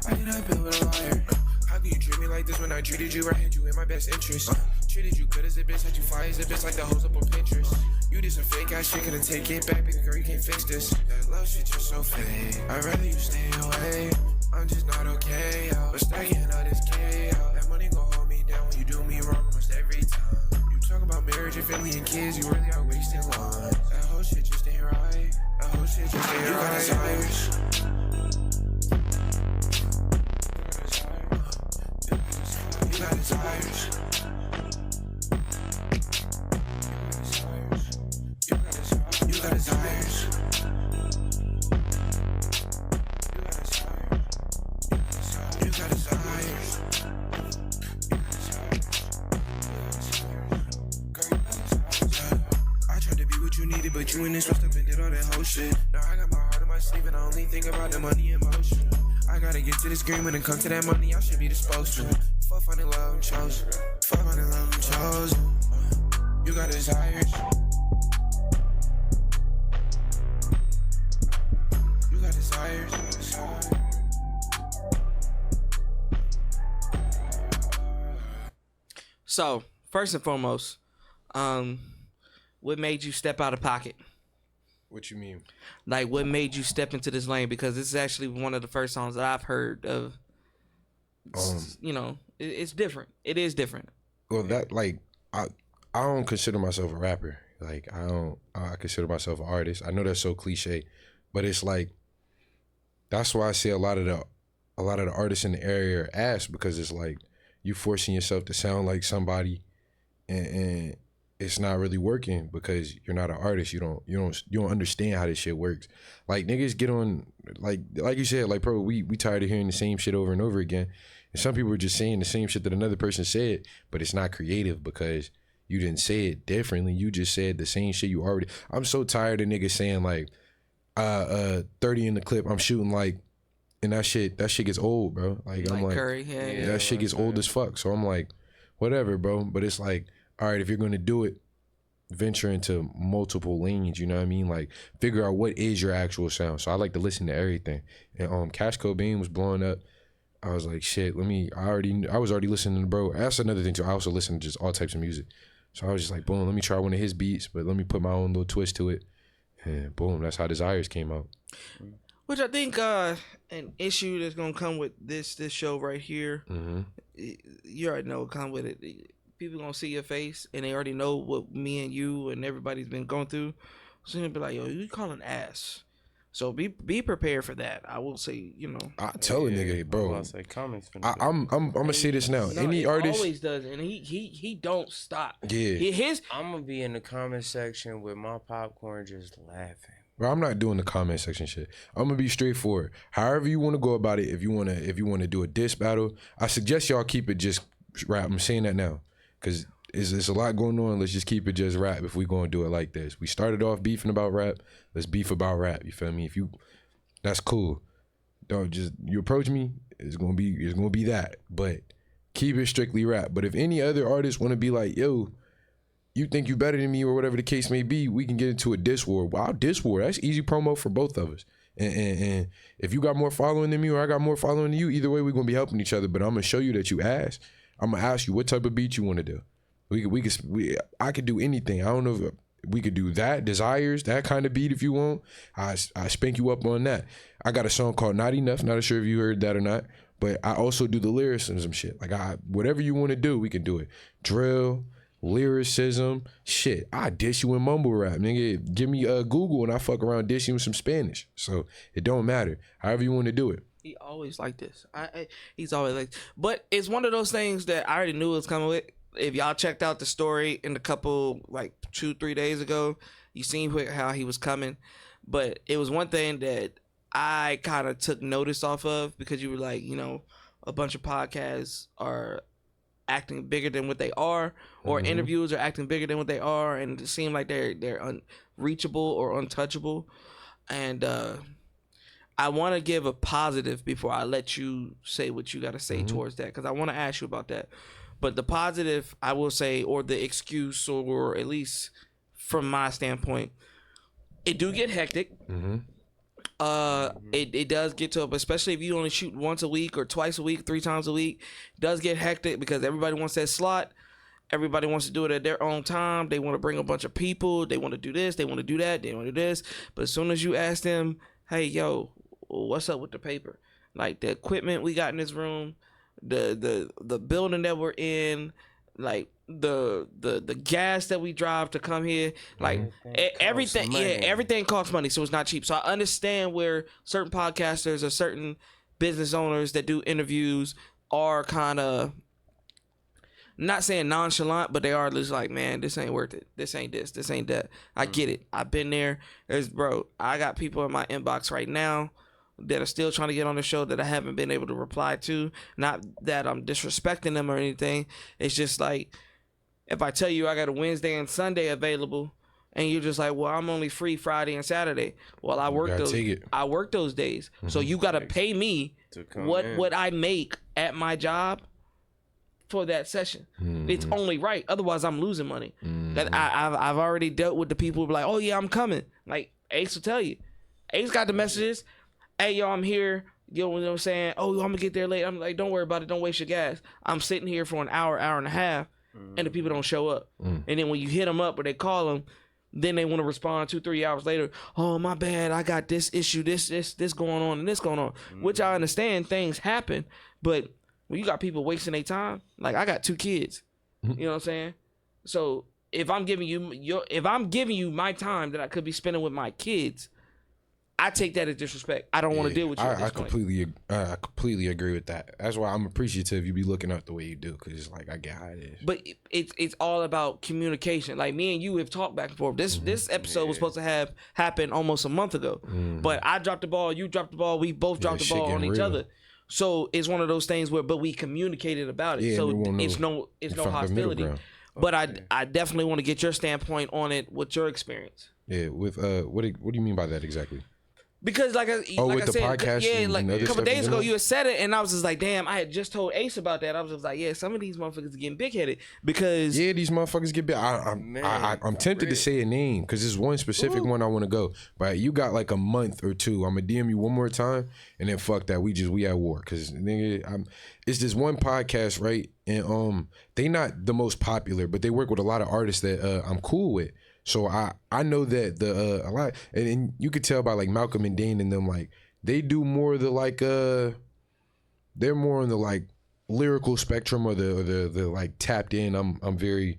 I cannot build with a liar. How can you treat me like this when I treated you? I had you in my best interest. Treated you good as a bitch, had you fly as a bitch like the hoes up on Pinterest. You did some fake ass shit, couldn't take it back, baby girl, you can't fix this. That love shit just so fake. I'd rather you stay away. I'm just not okay, yo. But stacking all this chaos. That money gon' hold me down when you do me wrong almost every time. You talk about marriage and family and kids, you really are wasting one. That whole shit just ain't right. That whole shit just ain't right. You got desires. You got desires. You got desires. You got desires. I tried to be what you needed, but you and this swept up and did all that whole shit. Now I got my heart on my sleeve and I only think about the money and motion. I gotta get to this green when it comes to that money, I should be disposed to. Fuck finding love and chosen. Fuck finding love and chosen. You got desires. You got desires. So first and foremost, what made you step out of pocket? What you mean? Like, what made you step into this lane? Because this is actually one of the first songs that I've heard of. You know, it's different. It is different. Well, that like I don't consider myself a rapper. Like I consider myself an artist. I know that's so cliche, but it's like that's why I see a lot of the artists in the area are ass, because it's like you forcing yourself to sound like somebody, and it's not really working because you're not an artist. You don't understand how this shit works. Like niggas get on like you said, like bro, we tired of hearing the same shit over and over again. And some people are just saying the same shit that another person said, but it's not creative because you didn't say it differently. You just said the same shit you already. I'm so tired of niggas saying like 30 in the clip, I'm shooting like, and that shit gets old, bro. Like I'm like Curry, yeah. That shit gets old as fuck. So I'm like, whatever, bro. But it's like, all right, if you're gonna do it, venture into multiple lanes, you know what I mean? Like figure out what is your actual sound. So I like to listen to everything. And Cash Cobain was blowing up. I was like, shit, I was already listening to bro. That's another thing too. I also listen to just all types of music. So I was just like, boom, let me try one of his beats, but let me put my own little twist to it. And boom, that's how Desires came out. Which I think an issue that's gonna come with this show right here. Mm-hmm. You already know what come with it. People gonna see your face and they already know what me and you and everybody's been going through. So they'll be like, yo, you calling ass. So be prepared for that. I will say, you know. I tell a nigga, bro. I'm gonna say this now. No, Any it artist always does, and he don't stop. Yeah. His I'm gonna be in the comment section with my popcorn just laughing. Well, I'm not doing the comment section shit. I'm gonna be straightforward. However you want to go about it. If you wanna do a diss battle, I suggest y'all keep it just rap. I'm saying that now because there's a lot going on. Let's just keep it just rap. If we gonna do it like this, we started off beefing about rap. Let's beef about rap. You feel me? That's cool. Don't just you approach me. It's gonna be that. But keep it strictly rap. But if any other artists want to be like, yo, you think you better than me or whatever the case may be, we can get into a diss war. Wow, diss war. That's easy promo for both of us. And if you got more following than me or I got more following than you, either way we're gonna be helping each other. But I'm gonna show you that you asked. I'm gonna ask you what type of beat you want to do. I could do anything. I don't know if we could do that, Desires, that kind of beat if you want. I spank you up on that. I got a song called Not Enough. Not sure if you heard that or not. But I also do the lyricism shit. Like whatever you want to do, we can do it. Drill, lyricism, shit. I dish you in mumble rap, nigga. Give me Google and I fuck around dish you in some Spanish. So it don't matter. However you want to do it. He always like this. He's always like, but it's one of those things that I already knew it was coming with. If y'all checked out the story in the couple like 2-3 days ago, you seen how he was coming. But it was one thing that I kind of took notice off of because you were like, you know, a bunch of podcasts are acting bigger than what they are, or interviews are acting bigger than what they are, and it seemed like they're unreachable or untouchable. And I want to give a positive before I let you say what you got to say towards that, because I want to ask you about that. But the positive, I will say, or the excuse, or at least from my standpoint, it do get hectic. It does get to, especially if you only shoot once a week or twice a week, 3 times a week, it does get hectic because everybody wants that slot. Everybody wants to do it at their own time. They want to bring a bunch of people. They want to do this. They want to do that. They want to do this. But as soon as you ask them, hey, yo, what's up with the paper? Like the equipment we got in this room, the building that we're in, like the gas that we drive to come here, like everything everything costs money, so it's not cheap. So I understand where certain podcasters or certain business owners that do interviews are kind of, not saying nonchalant, but they are just like, man, this ain't worth it. This ain't that. I get it. I've been there. I got people in my inbox right now that are still trying to get on the show that I haven't been able to reply to. Not that I'm disrespecting them or anything. It's just like, if I tell you I got a Wednesday and Sunday available, and you're just like, well, I'm only free Friday and Saturday. Well, I work those days. So you got to pay me what I make at my job for that session. It's only right. Otherwise, I'm losing money. That I've already dealt with the people who be like, oh yeah, I'm coming. Like Ace will tell you. Ace got the messages. Hey, yo, I'm here. You know what I'm saying? Oh, I'm going to get there late. I'm like, don't worry about it. Don't waste your gas. I'm sitting here for an hour and a half, and the people don't show up. And then when you hit them up or they call them, then they want to respond 2-3 hours later. Oh, my bad. I got this issue, this going on, and this going on. Which I understand things happen, but when you got people wasting their time, like I got 2 kids. You know what I'm saying? So if I'm giving you my time that I could be spending with my kids, I take that as disrespect. I don't want to deal with you at this point. I completely agree with that. That's why I'm appreciative you be looking up the way you do, because it's like I get how it is. But it's all about communication. Like me and you have talked back and forth. This episode was supposed to have happened almost a month ago, but I dropped the ball, you dropped the ball, we both dropped the ball on each other. So it's one of those things where, but we communicated about it. Yeah, so it's no hostility. But I definitely want to get your standpoint on it. What's your experience? Yeah, with what do you mean by that exactly? Because like I said, podcast, yeah, like a couple days ago, you you had said it, and I was just like, damn, I had just told Ace about that. I was just like, yeah, some of these motherfuckers are getting big headed because these motherfuckers get big. I'm tempted to say a name because there's one specific one I want to go, but you got like a month or 2. I'm gonna DM you one more time, and then fuck that, we at war because nigga, it's this one podcast, right? And they not the most popular, but they work with a lot of artists that I'm cool with. So I know that a lot, and you could tell by like Malcolm and Dane and them, like they do more of the like they're more on the like lyrical spectrum or the like tapped in. I'm very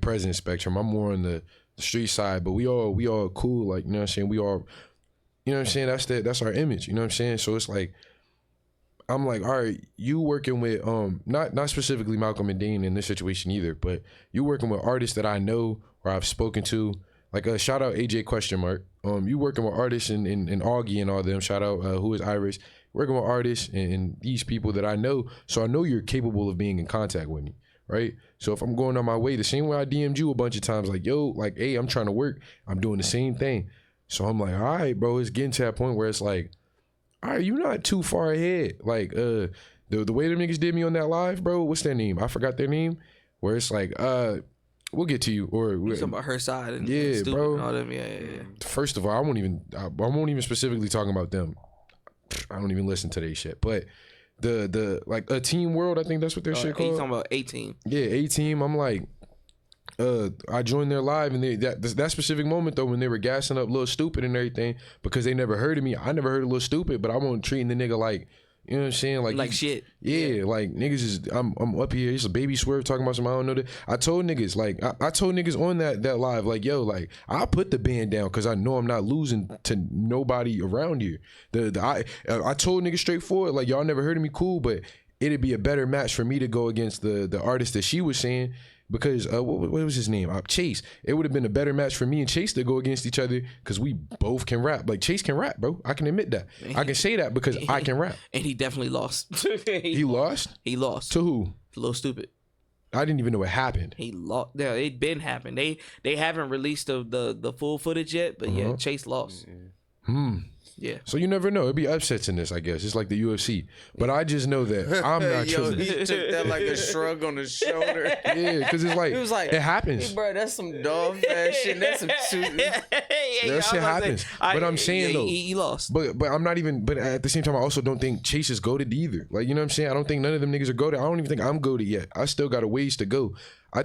present spectrum. I'm more on the street side, but we all cool, like, you know what I'm saying? We all, you know what I'm saying? That's our image, you know what I'm saying? So it's like, I'm like, all right, you working with not specifically Malcolm and Dean in this situation either, but you working with artists that I know or I've spoken to Like shout out AJ question mark. You working with artists and Augie and all them. Shout out who is Iris. Working with artists and these people that I know, so I know you're capable of being in contact with me, right? So if I'm going on my way, the same way I DM'd you a bunch of times, like, yo, like, hey, I'm trying to work. I'm doing the same thing. So I'm like, all right, bro, it's getting to that point where it's like, all right, you're not too far ahead. Like, the way them niggas did me on that live, bro, what's their name? I forgot their name. Where it's like, we'll get to you. Or You talking about her side and yeah, stupid bro. and all them. Yeah. First of all, I won't even specifically talking about them. I don't even listen to their shit. But the like a Team World, I think that's what their shit called. You talking about 18? Yeah, 18. I'm like, I joined their live and that specific moment though when they were gassing up Lil Stupid and everything because they never heard of me. I never heard of Lil Stupid, but I wasn't treating the nigga like. You know what I'm saying? Like shit. Yeah, like niggas is I'm up here. It's a baby swerve talking about some I don't know that. I told niggas like I told niggas on that live like yo like I'll put the band down because I know I'm not losing to nobody around here. I told niggas straightforward like y'all never heard of me, cool, but it'd be a better match for me to go against the artist that she was saying. Because what was his name? Chase. It would have been a better match for me and Chase to go against each other because we both can rap. Like Chase can rap, bro. I can admit that. I can say that because I can rap. And he definitely lost. He lost? He lost. To who? Lil Stupid. I didn't even know what happened. He lost. Yeah, it been happened. They haven't released the full footage yet, but yeah, Chase lost. Yeah. So you never know. It'd be upsets in this, I guess. It's like the UFC. But I just know that I'm not Yo, tripping. he took that like a shrug on his shoulder. Yeah, because it's like, He was like, it happens. hey, bro, that's some dog ass shit. That's some That shit happens. But I'm saying though, he lost. But I'm not even. But at the same time, I also don't think Chase is goated either. Like you know what I'm saying? I don't think none of them niggas are goated. I don't even think I'm goated yet. I still got a ways to go. I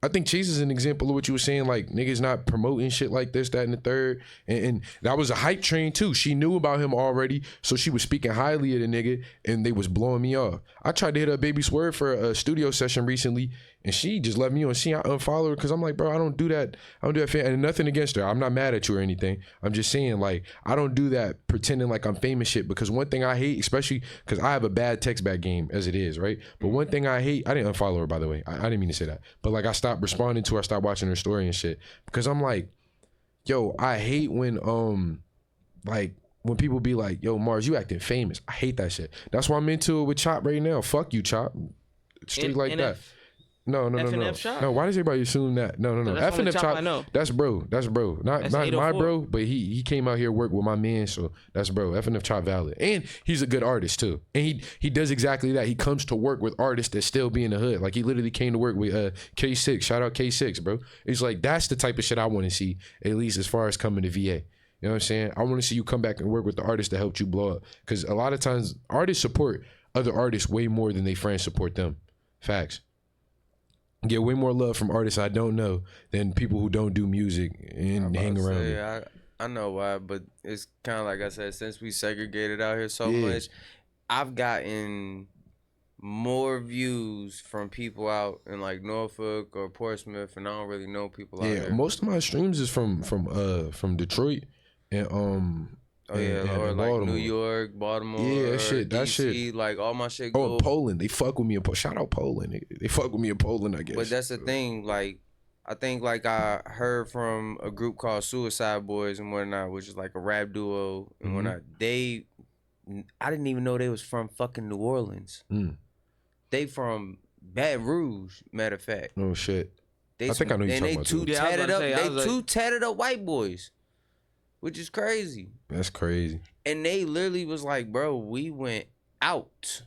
think Chase is an example of what you were saying, like niggas not promoting shit like this, that, and the third. And that was a hype train too. She knew about him already, so she was speaking highly of the nigga, and they was blowing me off. I tried to hit up Baby Swerve for a studio session recently, and she just left me on. I unfollowed her because I'm like, bro, I don't do that. I don't do that. And nothing against her. I'm not mad at you or anything. I'm just saying, like, I don't do that pretending like I'm famous shit. Because one thing I hate, especially because I have a bad text back game as it is, right? But one thing I hate, I didn't unfollow her, by the way. I didn't mean to say that. But like, I stopped responding to her. I stopped watching her story and shit because I'm like, yo, I hate when when people be like, yo, Mars, you acting famous. I hate that shit. That's why I'm into it with Chop right now. Fuck you, Chop. Straight like that. No. No, why does everybody assume that? No. That's F&F Chop I know. That's bro. Not my 804. bro, but he came out here work with my man, so that's bro. F&F Chop valid. And he's a good artist too. And he does exactly that. He comes to work with artists that still be in the hood. Like he literally came to work with K6. Shout out K6, bro. It's like that's the type of shit I want to see, at least as far as coming to VA. You know what I'm saying? I want to see you come back and work with the artists that helped you blow up. Because a lot of times artists support other artists way more than they friends support them. Facts. Get way more love from artists I don't know than people who don't do music and hang around me. I know why, but it's kind of like I said, since we segregated out here so much, I've gotten more views from people out in like Norfolk or Portsmouth, and I don't really know people out here. Most of my streams is from Detroit and or like Baltimore. New York, Baltimore, that DC, shit. like all my shit. Oh, Poland, they fuck with me in Poland. Shout out Poland, they fuck with me in Poland, I guess. But that's the thing, like I think like I heard from a group called Suicide Boys and whatnot, which is like a rap duo and whatnot. I didn't even know they was from fucking New Orleans. They from Baton Rouge, matter of fact. Oh shit. I think I know you're talking about two tatted up. They two tatted up white boys, which is crazy. That's crazy. And they literally was like, bro, we went out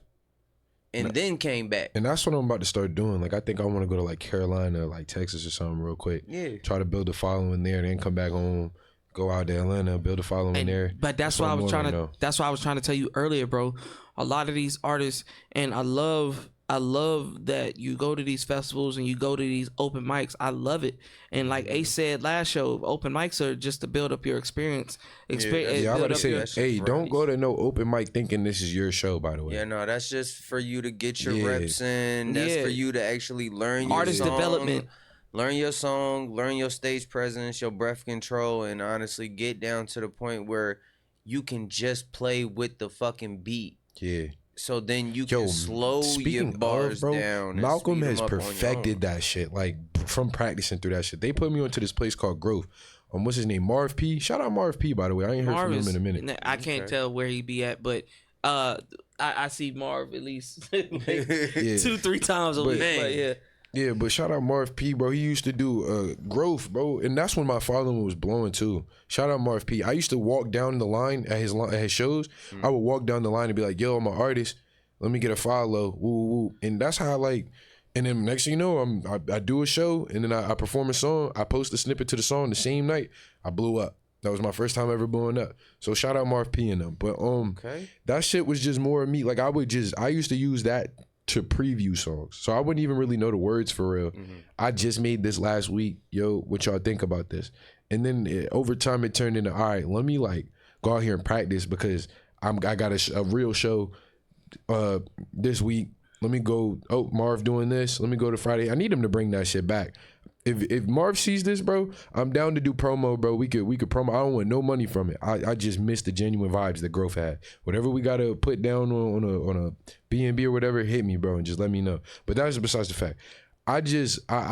and then came back. And that's what I'm about to start doing. Like, I think I want to go to like Carolina, like Texas or something real quick. Yeah. Try to build a following there, then come back home, go out to Atlanta, build a following there. But that's why I was trying to. That's why I was trying to tell you earlier, bro. A lot of these artists, and I love that you go to these festivals and you go to these open mics. I love it. And like Ace said last show, open mics are just to build up your experience. I'm about to say, hey, don't go to no open mic thinking this is your show, by the way. Yeah, no, that's just for you to get your reps in. That's for you to actually learn your artist song, development. Learn your song, learn your stage presence, your breath control, and honestly get down to the point where you can just play with the fucking beat. Yeah. So then you Yo, can slow your speaking bars of, bro, down. And Malcolm speed 'em has up on your perfected own. that shit. Like from practicing through that shit. They put me onto this place called Growth. What's his name? Marv P. Shout out Marv P. By the way, I ain't heard from him in a minute. I can't tell where he be at, but I see Marv at least like 2-3 times a week. But yeah. Yeah, but shout out Marv P, bro. He used to do Growth, bro, and that's when my following was blowing too. Shout out Marv P. I used to walk down the line at his shows. I would walk down the line and be like, "Yo, I'm an artist. Let me get a follow." Woo woo. And that's how and then next thing you know, I do a show and then I perform a song. I post a snippet to the song the same night. I blew up. That was my first time ever blowing up. So shout out Marv P and them. But that shit was just more of me. Like I used to use that to preview songs. So I wouldn't even really know the words for real. I just made this last week. Yo, what y'all think about this? And then over time it turned into, all right, let me like go out here and practice because I got a real show this week. Let me go, Marv doing this. Let me go to Friday. I need him to bring that shit back. If Marv sees this, bro, I'm down to do promo, bro. We could promo. I don't want no money from it. I just miss the genuine vibes that Growth had. Whatever we gotta put down on a B&B or whatever, hit me, bro, and just let me know. But that's besides the fact. I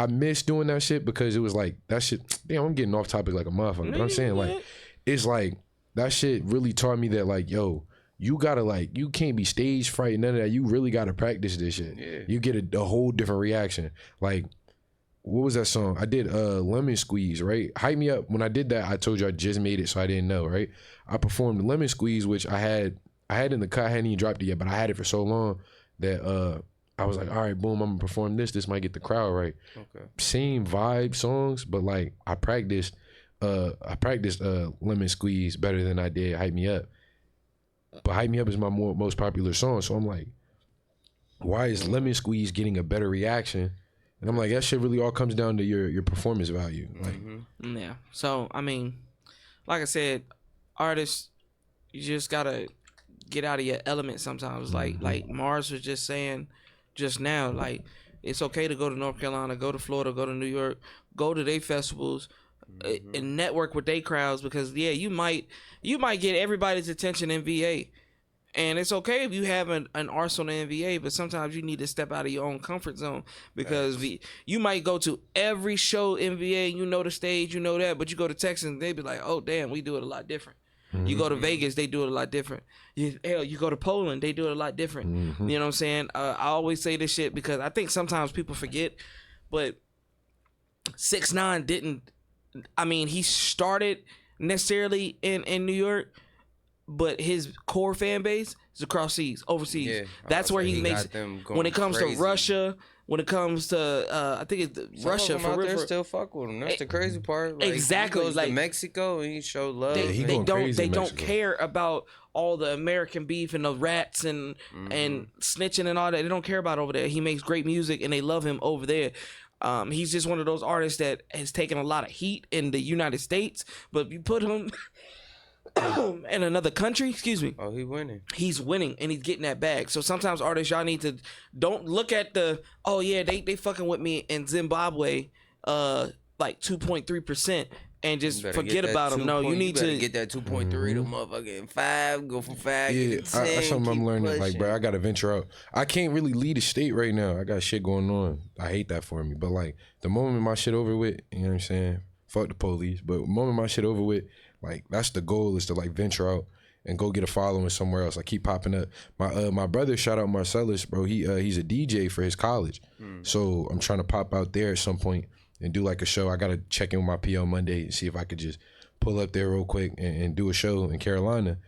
miss doing that shit because it was like that shit. Damn, I'm getting off topic like a motherfucker. But I'm saying like it's like that shit really taught me that like, yo, you gotta like, you can't be stage fright, none of that. You really gotta practice this shit. Yeah. You get a whole different reaction. Like, what was that song? I did Lemon Squeeze, right? Hype Me Up. When I did that, I told you I just made it, so I didn't know, right? I performed Lemon Squeeze, which I had in the cut. I hadn't even dropped it yet, but I had it for so long that I was like, all right, boom, I'm gonna perform this. This might get the crowd right. Okay. Same vibe songs, but like I practiced Lemon Squeeze better than I did Hype Me Up. But Hype Me Up is my most popular song, so I'm like, why is Lemon Squeeze getting a better reaction? And I'm like, that shit really all comes down to your performance value. Like, yeah. So I mean, like I said, artists, you just gotta get out of your element sometimes. Like Mars was just saying just now, like it's okay to go to North Carolina, go to Florida, go to New York, go to their festivals, and network with their crowds because you might get everybody's attention in VA. And it's okay if you have an arsenal in VA, but sometimes you need to step out of your own comfort zone because you might go to every show in VA, you know the stage, you know that, but you go to Texas and they be like, oh, damn, we do it a lot different. You go to Vegas, they do it a lot different. You go to Poland, they do it a lot different. You know what I'm saying? I always say this shit because I think sometimes people forget, but 6ix9ine didn't, I mean, he started necessarily in New York, but his core fan base is across seas, overseas. Yeah, that's where he makes. When it comes to Russia, when it comes to, I think it's Russia for real. Still fuck with him. That's the crazy part. Like, exactly. He goes to Mexico and he showed love. They don't care about all the American beef and the rats and snitching and all that. They don't care about over there. He makes great music and they love him over there. He's just one of those artists that has taken a lot of heat in the United States, but if you put him in another country, excuse me. Oh, he's winning and he's getting that bag. So sometimes artists, y'all need to don't look at they fucking with me in Zimbabwe, like 2.3%. And just forget about them. No, you need to get that 2.3 to motherfucking 5. Go from 5. Yeah, get to 10, that's something I'm learning. Pushing. Like, bro, I gotta venture out. I can't really lead a state right now. I got shit going on. I hate that for me. But like, the moment my shit over with, you know what I'm saying? Fuck the police. But the moment my shit over with, like, that's the goal, is to like venture out and go get a following somewhere else. I keep popping up. My brother, shout out Marcellus, bro. He's a DJ for his college. So I'm trying to pop out there at some point and do like a show. I gotta check in with my PO Monday and see if I could just pull up there real quick and do a show in Carolina.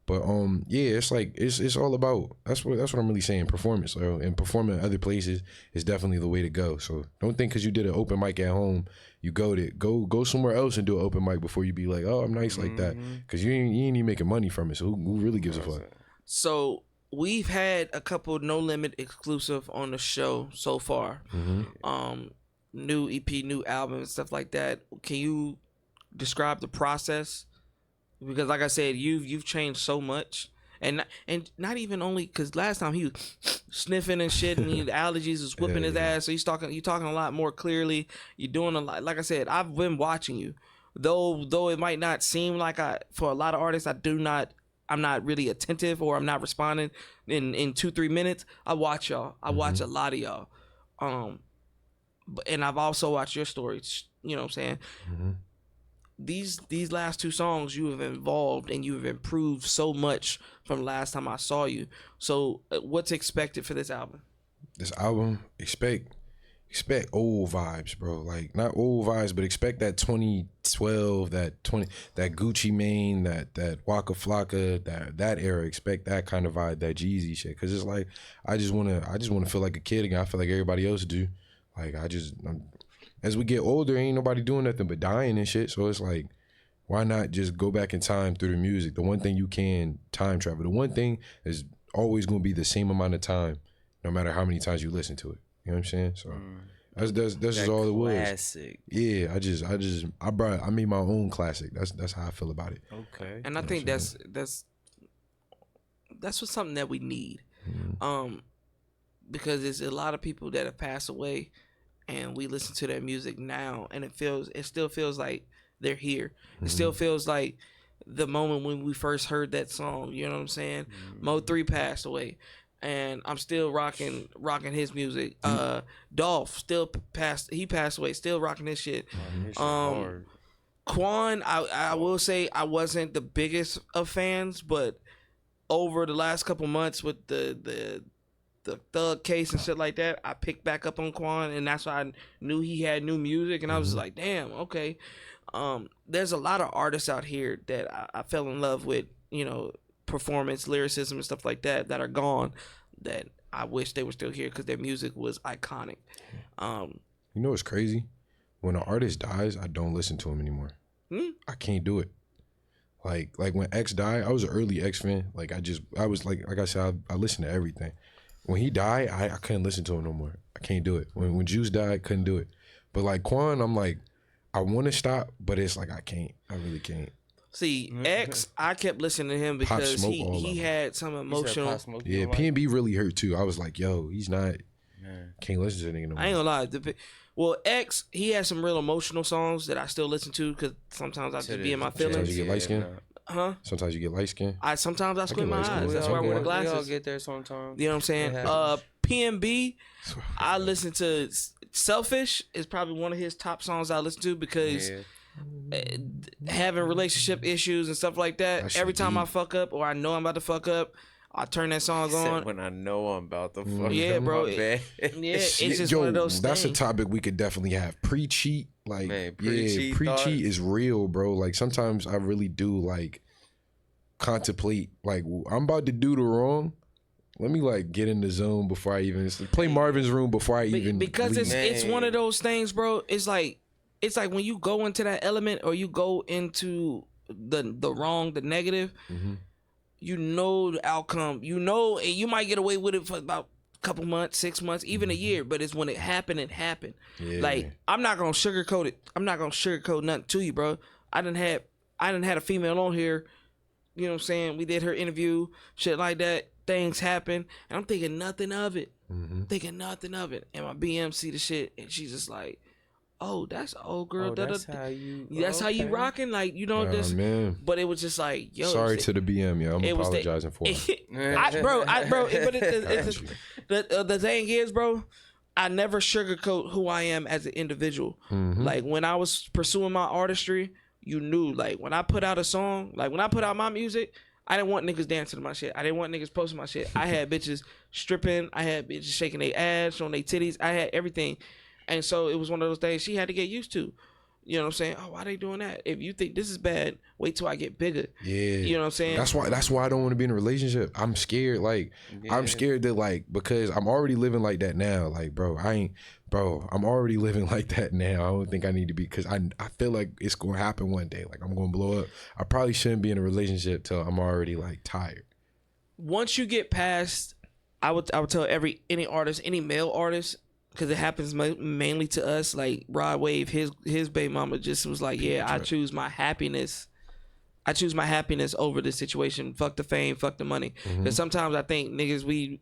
But yeah, it's like it's all about, that's what I'm really saying, performance. And performing other places is definitely the way to go. So don't think because you did an open mic at home, you go somewhere else and do an open mic before you be like, oh, I'm nice like that, because you ain't even making money from it. So who really gives a fuck? So we've had a couple No Limit exclusive on the show so far. New EP, new album, and stuff like that. Can you describe the process? Because like I said, you've changed so much, and not even only because last time he was sniffing and shit, and allergies was whipping his ass. So you're talking a lot more clearly. You're doing a lot. Like I said, I've been watching you, though it might not seem like for a lot of artists, I do not I'm not really attentive or I'm not responding in 2-3 minutes, I watch y'all. I watch a lot of y'all. And I've also watched your stories. You know what I'm saying? These last 2 songs, you have evolved and you have improved so much from last time I saw you. So what's expected for this album? This album, expect old vibes, bro. Like not old vibes, but expect that 2012, that Gucci Mane, that Waka Flocka, that era. Expect that kind of vibe, that Jeezy shit. Cause it's like I just wanna feel like a kid again. I feel like everybody else do. Like as we get older, ain't nobody doing nothing but dying and shit. So it's like, why not just go back in time through the music? The one thing you can time travel. The one thing is always gonna be the same amount of time, no matter how many times you listen to it. You know what I'm saying? So that's just all it was. Classic. Yeah, I made my own classic. That's how I feel about it. Okay. And I think that's what's something that we need. Because there's a lot of people that have passed away and we listen to their music now and it still feels like they're here. It still feels like the moment when we first heard that song, you know what I'm saying? Mo3 passed away and I'm still rocking his music. Dolph still passed away, still rocking his shit. Quan, I will say I wasn't the biggest of fans, but over the last couple months with the Thug case and shit like that, I picked back up on Quan, and that's why I knew he had new music, and I was like, damn, okay. There's a lot of artists out here that I fell in love with, you know, performance, lyricism, and stuff like that are gone, that I wish they were still here because their music was iconic. You know what's crazy? When an artist dies, I don't listen to him anymore. I can't do it. Like when X died, I was an early X fan. Like I was like I said, I listened to everything. When he died, I couldn't listen to him no more. I can't do it. When Juice died, I couldn't do it. But like Quan, I'm like, I want to stop, but it's like I can't. I really can't. See, X, I kept listening to him because he had some emotional. Yeah, P&B really hurt too. I was like, yo, he's not. Can't listen to the nigga no more. I ain't gonna lie. Well, X, he has some real emotional songs that I still listen to because sometimes I just be in my feelings. Sometimes you get light skin. Huh? Sometimes you get light skin. Sometimes I squint my eyes. That's why I wear the glasses. We all get there sometimes. You know what I'm saying? P&B, I listen to Selfish is probably one of his top songs I listen to because having relationship issues and stuff like that, every time I fuck up or I know I'm about to fuck up, I turn that song on. When I know I'm about to fuck up, bro. It's just one of those that's things. a topic we could definitely have. Pre-cheat, like pre-cheat is real, bro. Like sometimes I really do like contemplate, like I'm about to do the wrong. Let me like get in the zone before I even play Marvin's Room before I even because leave. it's one of those things, bro. It's like when you go into that element or you go into the wrong, the negative. You know the outcome. You know you might get away with it for about a couple months, 6 months, even a year. But it's when it happened, it happened. Yeah. Like I'm not gonna sugarcoat it. I'm not gonna sugarcoat nothing to you, bro. I done had a female on here. You know what I'm saying? We did her interview, shit like that. Things happen, and I'm thinking nothing of it. Thinking nothing of it. And my BM see the shit, and she's just like, "Oh, that's old girl. That's how you. That's how you rocking, like you know this." Man. But it was just like, yo. Sorry to the BM, yo. I'm apologizing for it. But the thing is, bro, I never sugarcoat who I am as an individual. Like when I was pursuing my artistry, you knew. Like when I put out a song, like when I put out my music, I didn't want niggas dancing to my shit. I didn't want niggas posting my shit. I had bitches stripping. I had bitches shaking their ass, showing their titties. I had everything. And so it was one of those things she had to get used to. You know what I'm saying? Oh, why they doing that? If you think this is bad, wait till I get bigger. Yeah. You know what I'm saying? That's why I don't want to be in a relationship. I'm scared. Like, I'm scared that, like, because I'm already living like that now. Like, I'm already living like that now. I don't think I need to be, because I feel like it's going to happen one day. Like, I'm going to blow up. I probably shouldn't be in a relationship till I'm already, like, tired. Once you get past, I would tell any artist, any male artist, because it happens mainly to us. Like Rod Wave, his baby mama just was like, yeah, I choose my happiness. I choose my happiness over this situation. Fuck the fame, fuck the money. Because sometimes I think niggas,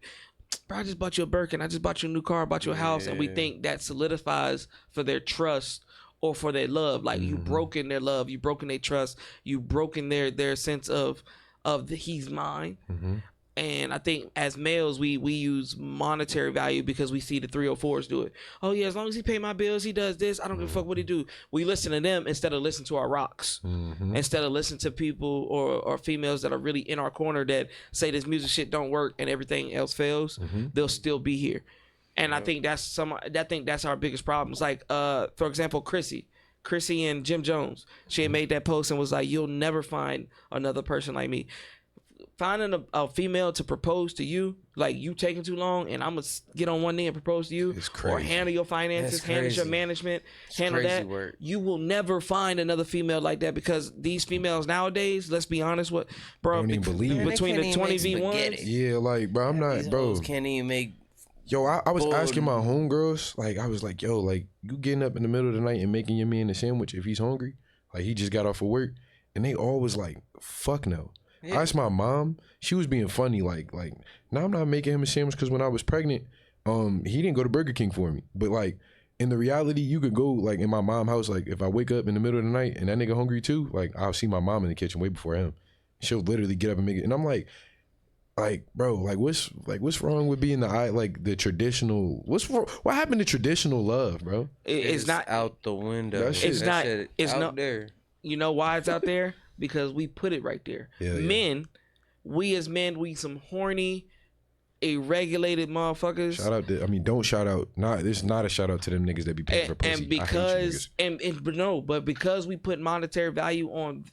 bro, I just bought you a Birkin, I just bought you a new car, I bought you a house, and we think that solidifies for their trust or for their love. Like you broken their love, you broken their trust, you broken their sense of of he's mine. Mm-hmm. And I think as males, we use monetary value because we see the 304s do it. Oh yeah, as long as he pay my bills, he does this. I don't give a fuck what he do. We listen to them instead of listening to our rocks. Mm-hmm. Instead of listening to people or females that are really in our corner that say this music shit don't work and everything else fails, they'll still be here. And I think that's our biggest problem. It's like, for example, Chrissy and Jim Jones. She had made that post and was like, "You'll never find another person like me." Finding a female to propose to you, like you taking too long, and I'm gonna get on one knee and propose to you, or handle your finances, handle your management, handle that. Work. You will never find another female like that because these females nowadays, let's be honest, bro, Don't even believe it. between the 20v1s, Yeah, like, bro, I'm not, These bro. hoes can't even make. Yo, I was asking my homegirls, like, I was like, yo, like, you getting up in the middle of the night and making your man a sandwich if he's hungry? Like, he just got off of work. And they all was like, fuck no. I asked my mom, she was being funny, like, now I'm not making him a sandwich because when I was pregnant, he didn't go to Burger King for me. But, like, in the reality, you could go, like, in my mom's house, like, if I wake up in the middle of the night and that nigga hungry too, like, I'll see my mom in the kitchen way before him. She'll literally get up and make it. And I'm like, bro, what's wrong with being the traditional? What happened to traditional love, bro? it's not out the window. That shit- it's out not there. You know why it's out there? Because we put it right there. Yeah, yeah. Men, we some horny, irregulated motherfuckers. Shout out to, don't shout out. This is not a shout out to them niggas that be paying for pussy. And because but because we put monetary value on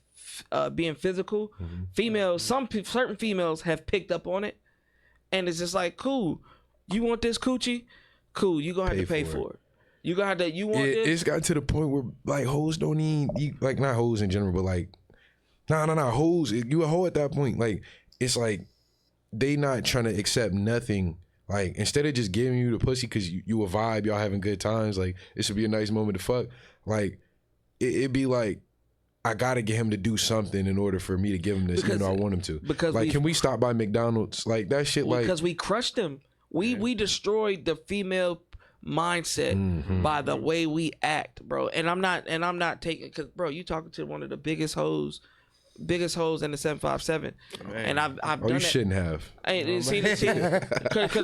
being physical, females, certain females have picked up on it, and it's just like, cool. You want this coochie? Cool. You gonna have to pay for it. You gonna have to. You want this? It's got to the point where like hoes don't even like, not hoes in general, but like nah hoes. You a hoe at that point. Like it's like they not trying to accept nothing. Like instead of just giving you the pussy because you a vibe, y'all having good times. Like this would be a nice moment to fuck. Like it'd be like, I gotta get him to do something in order for me to give him this, even though I want him to. Because like, can we stop by McDonald's? Like that shit. Like because we crushed them. We destroyed the female mindset by the way we act, bro. And I'm not taking, because bro, you talking to one of the biggest hoes in the 757, and I've done you it. shouldn't have. Because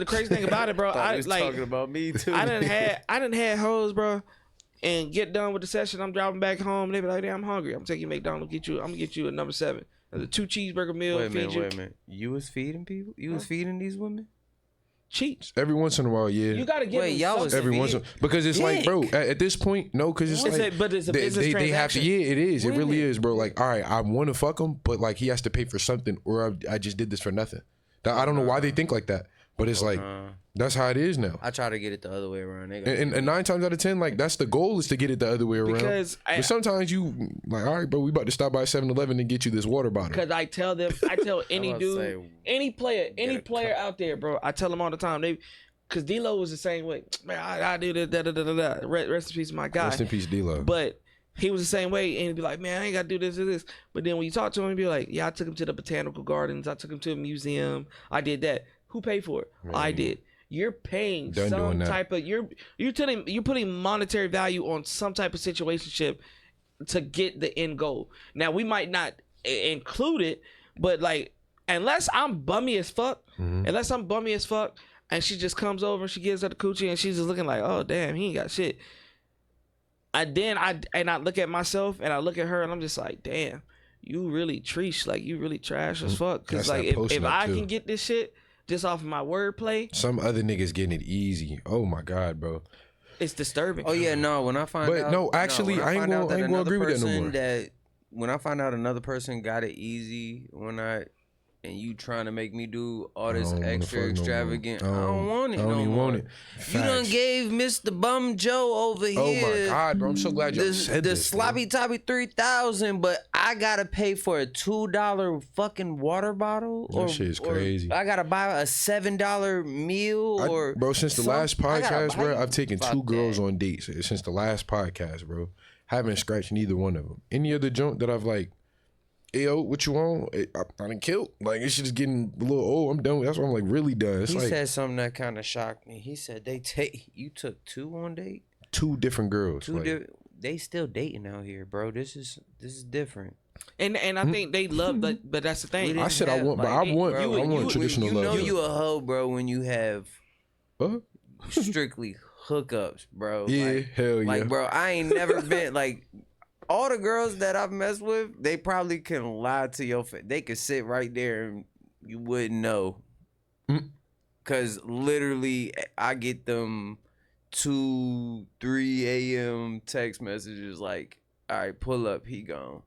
the crazy thing about it, bro, I was like talking about me too. I done had hoes, bro, and get done with the session. I'm driving back home. And they be like, "Damn, I'm hungry. I'm taking you to McDonald's. I'm gonna get you a number 7, a 2 cheeseburger meal. Wait a feed you." minute. You was feeding people? You was feeding these women? Cheats. Every once in a while, yeah. You gotta give them y'all was something. Every once in because it's like, bro, at this point, no, because it's like, but it's a business they have to. transaction. Yeah, it is. It What do you really mean? is, bro. Like, all right, I want to fuck him, but like he has to pay for something, or I just did this for nothing. I don't know why they think like that, but it's like that's how it is now. I try to get it the other way around. And 9 times out of 10, like that's the goal, is to get it the other way around. But sometimes you like, all right, bro, we about to stop by 7-Eleven and get you this water bottle. Because I tell any dude, any player out there, bro, I tell them all the time. Because D-Lo was the same way. Man, I do this, da. Rest in peace, my guy. Rest in peace, D-Lo. But he was the same way, and he'd be like, man, I ain't got to do this or this. But then when you talk to him, he'd be like, yeah, I took him to the botanical gardens. I took him to a museum. I did that. Who paid for it? Man. I did. You're paying Done some doing that. type of, you're putting monetary value on some type of situationship to get the end goal. Now, we might not include it, but like, unless I'm bummy as fuck, and she just comes over and she gives her the coochie and she's just looking like, oh damn, he ain't got shit. I look at myself and I look at her and I'm just like, damn, you really treesh, like you really trash as fuck. Cause That's like that if posting up, I too. can get this shit just off of my wordplay, Some other niggas getting it easy. Oh my god, bro. it's disturbing. Oh yeah, no. When I find But out, no, actually, when I ain't find out gonna another agree with that no more. person when I find out another person got it easy, and you trying to make me do all this I don't wanna extra fuck no more. extravagant, I don't want it I don't no even more. want it. You done Facts. gave Mr. Bum Joe over Oh here. my god, bro. I'm so glad y'all said the this. sloppy toppy 3,000, but I gotta pay for a $2 fucking water bottle. That shit is crazy. I gotta buy a $7 meal Bro, since the last I gotta podcast, bro, buy- I've taken Fuck 2 girls that. on dates since the last podcast, bro. Haven't scratched neither one of them. Any other joint that I've like, hey, yo, what you want? I done killed. Like, it's just getting a little old. I'm done with. That's why I'm like really done. It's He like said something that kind of shocked me. He said you took 2 on date. 2 different girls. 2 like, different. They still dating out here, bro. This is different. And I think they love that, but that's the thing. I said I want, but I want traditional you love. know you a hoe, bro, when you have Huh? strictly hookups, bro. Yeah, hell yeah. Like, bro, I ain't never been like all the girls that I've messed with. They probably can lie to your face. They could sit right there and you wouldn't know. Cause literally, I get them 2, 3 a.m. text messages like, "All right, pull up, he gone."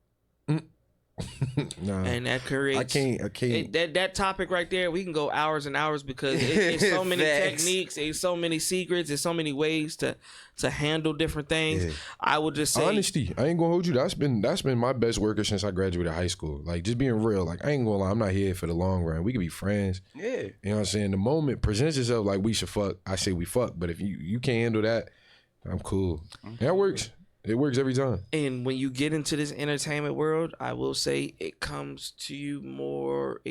Nah, And that creates. I can't. That topic right there, we can go hours and hours because it's so many Facts. techniques, it's so many secrets, there's so many ways to handle different things. Yeah. I would just say Honesty, I ain't gonna hold you. That's been my best worker since I graduated high school. Like, just being real. Like, I ain't gonna lie, I'm not here for the long run. We could be friends. Yeah. You know what I'm saying? The moment presents itself like we should fuck, I say we fuck. But if you can't handle that, I'm cool. That works. It works every time. And when you get into this entertainment world, I will say it comes to you more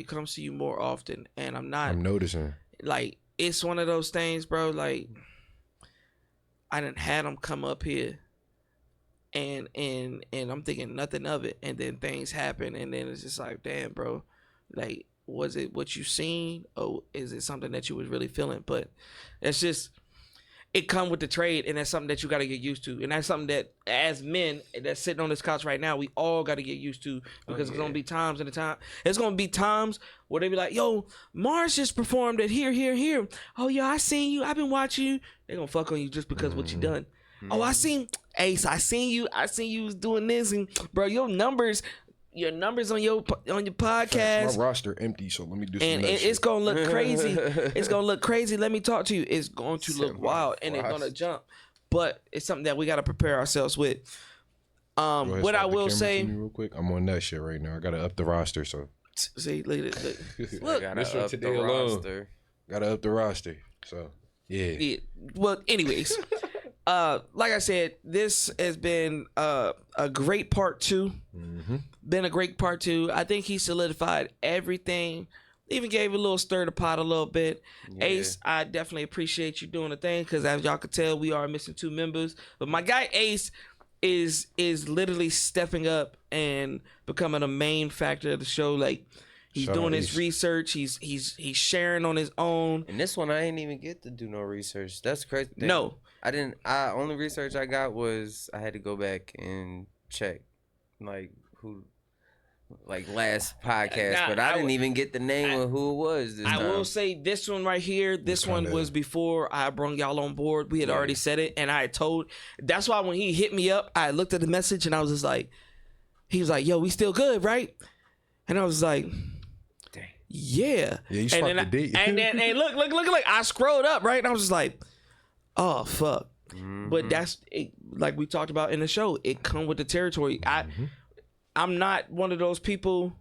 often. And I'm noticing. like, it's one of those things, bro. Like, I done had them come up here, and I'm thinking nothing of it, and then things happen, and then it's just like, damn, bro. Like, was it what you seen, or is it something that you was really feeling? But it's just, it come with the trade, and that's something that you got to get used to, and that's something that as men that's sitting on this couch right now, we all got to get used to, because it's gonna be times it's gonna be times where they be like, yo, Mars just performed at here. Oh yeah, I seen you, I've been watching you. They gonna fuck on you just because what you done. Oh, I seen Ace, I seen you was doing this, and bro, your numbers on your podcast. My roster empty, so let me do some And next it's shit. gonna look crazy. It's gonna look crazy. Let me talk to you. It's going to look wild, and it's gonna jump. But it's something that we gotta prepare ourselves with. Go ahead, What I start the will camera say, to me real quick. I'm on that shit right now. I gotta up the roster, so see, look at it. I gotta this one up today the alone. roster. gotta up the roster. So yeah. Well, anyways, like I said, this has been a great part 2. Been a great part 2. I think he solidified everything. Even gave a little stir the pot a little bit. Yeah. Ace, I definitely appreciate you doing the thing, because as y'all could tell, we are missing 2 members. But my guy Ace is literally stepping up and becoming a main factor of the show. Like, he's Shout doing out his Ace. research. He's sharing on his own. And this one, I ain't even get to do no research. That's crazy. No. I didn't. Only research I got was I had to go back and check, like last podcast, Nah, but I didn't I- even get the name of who it was this I time. will say this one right here. This one was before I brought y'all on board. We had already said it, and I had told. That's why when he hit me up, I looked at the message and I was just like, he was like, "Yo, we still good, right?" And I was like, "Yeah." Yeah, you and swapped then the date. and then look. I scrolled up, right, and I was just like, "Oh fuck." But that's it, like we talked about in the show. It come with the territory. I'm not one of those people,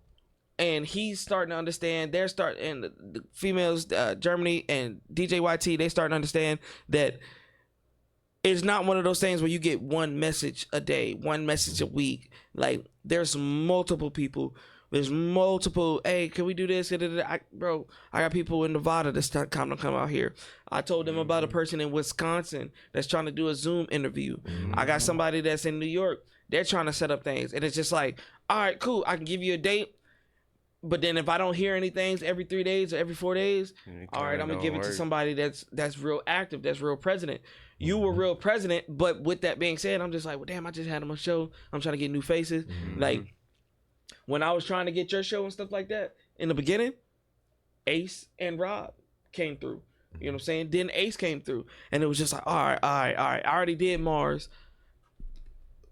and he's starting to understand. They're starting, and the females, Germany and DJ YT, they starting to understand that it's not one of those things where you get one message a day, one message a week. Like, there's multiple people. There's multiple, hey, can we do this? I got people in Nevada that's come out here. I told them about a person in Wisconsin that's trying to do a Zoom interview. I got somebody that's in New York. They're trying to set up things. And it's just like, all right, cool. I can give you a date. But then if I don't hear anything every 3 days or every 4 days, all right, I'm going to give it to somebody that's real active, that's real president. You were real president, but with that being said, I'm just like, well, damn, I just had him on show. I'm trying to get new faces. Like, when I was trying to get your show and stuff like that, in the beginning, Ace and Rob came through. You know what I'm saying? Then Ace came through. And it was just like, all right. I already did Mars.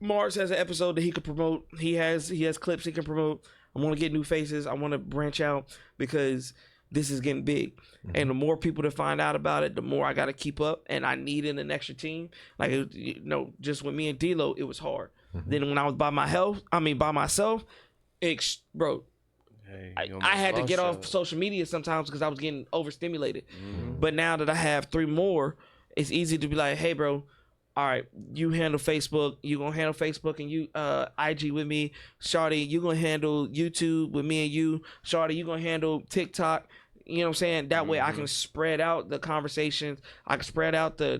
Mars has an episode that he could promote. He has clips he can promote. I want to get new faces. I want to branch out because this is getting big. And the more people that find out about it, the more I got to keep up. And I needed an extra team. Like, just with me and D-Lo, it was hard. Then when I was by myself, bro, I had to get off social media sometimes because I was getting overstimulated. But now that I have 3 more, it's easy to be like, hey, bro, all right, you handle Facebook. You gonna handle Facebook and you IG with me. Shawty, you gonna handle YouTube with me and you. Shawty, you gonna handle TikTok. You know what I'm saying? That way I can spread out the conversations. I can spread out the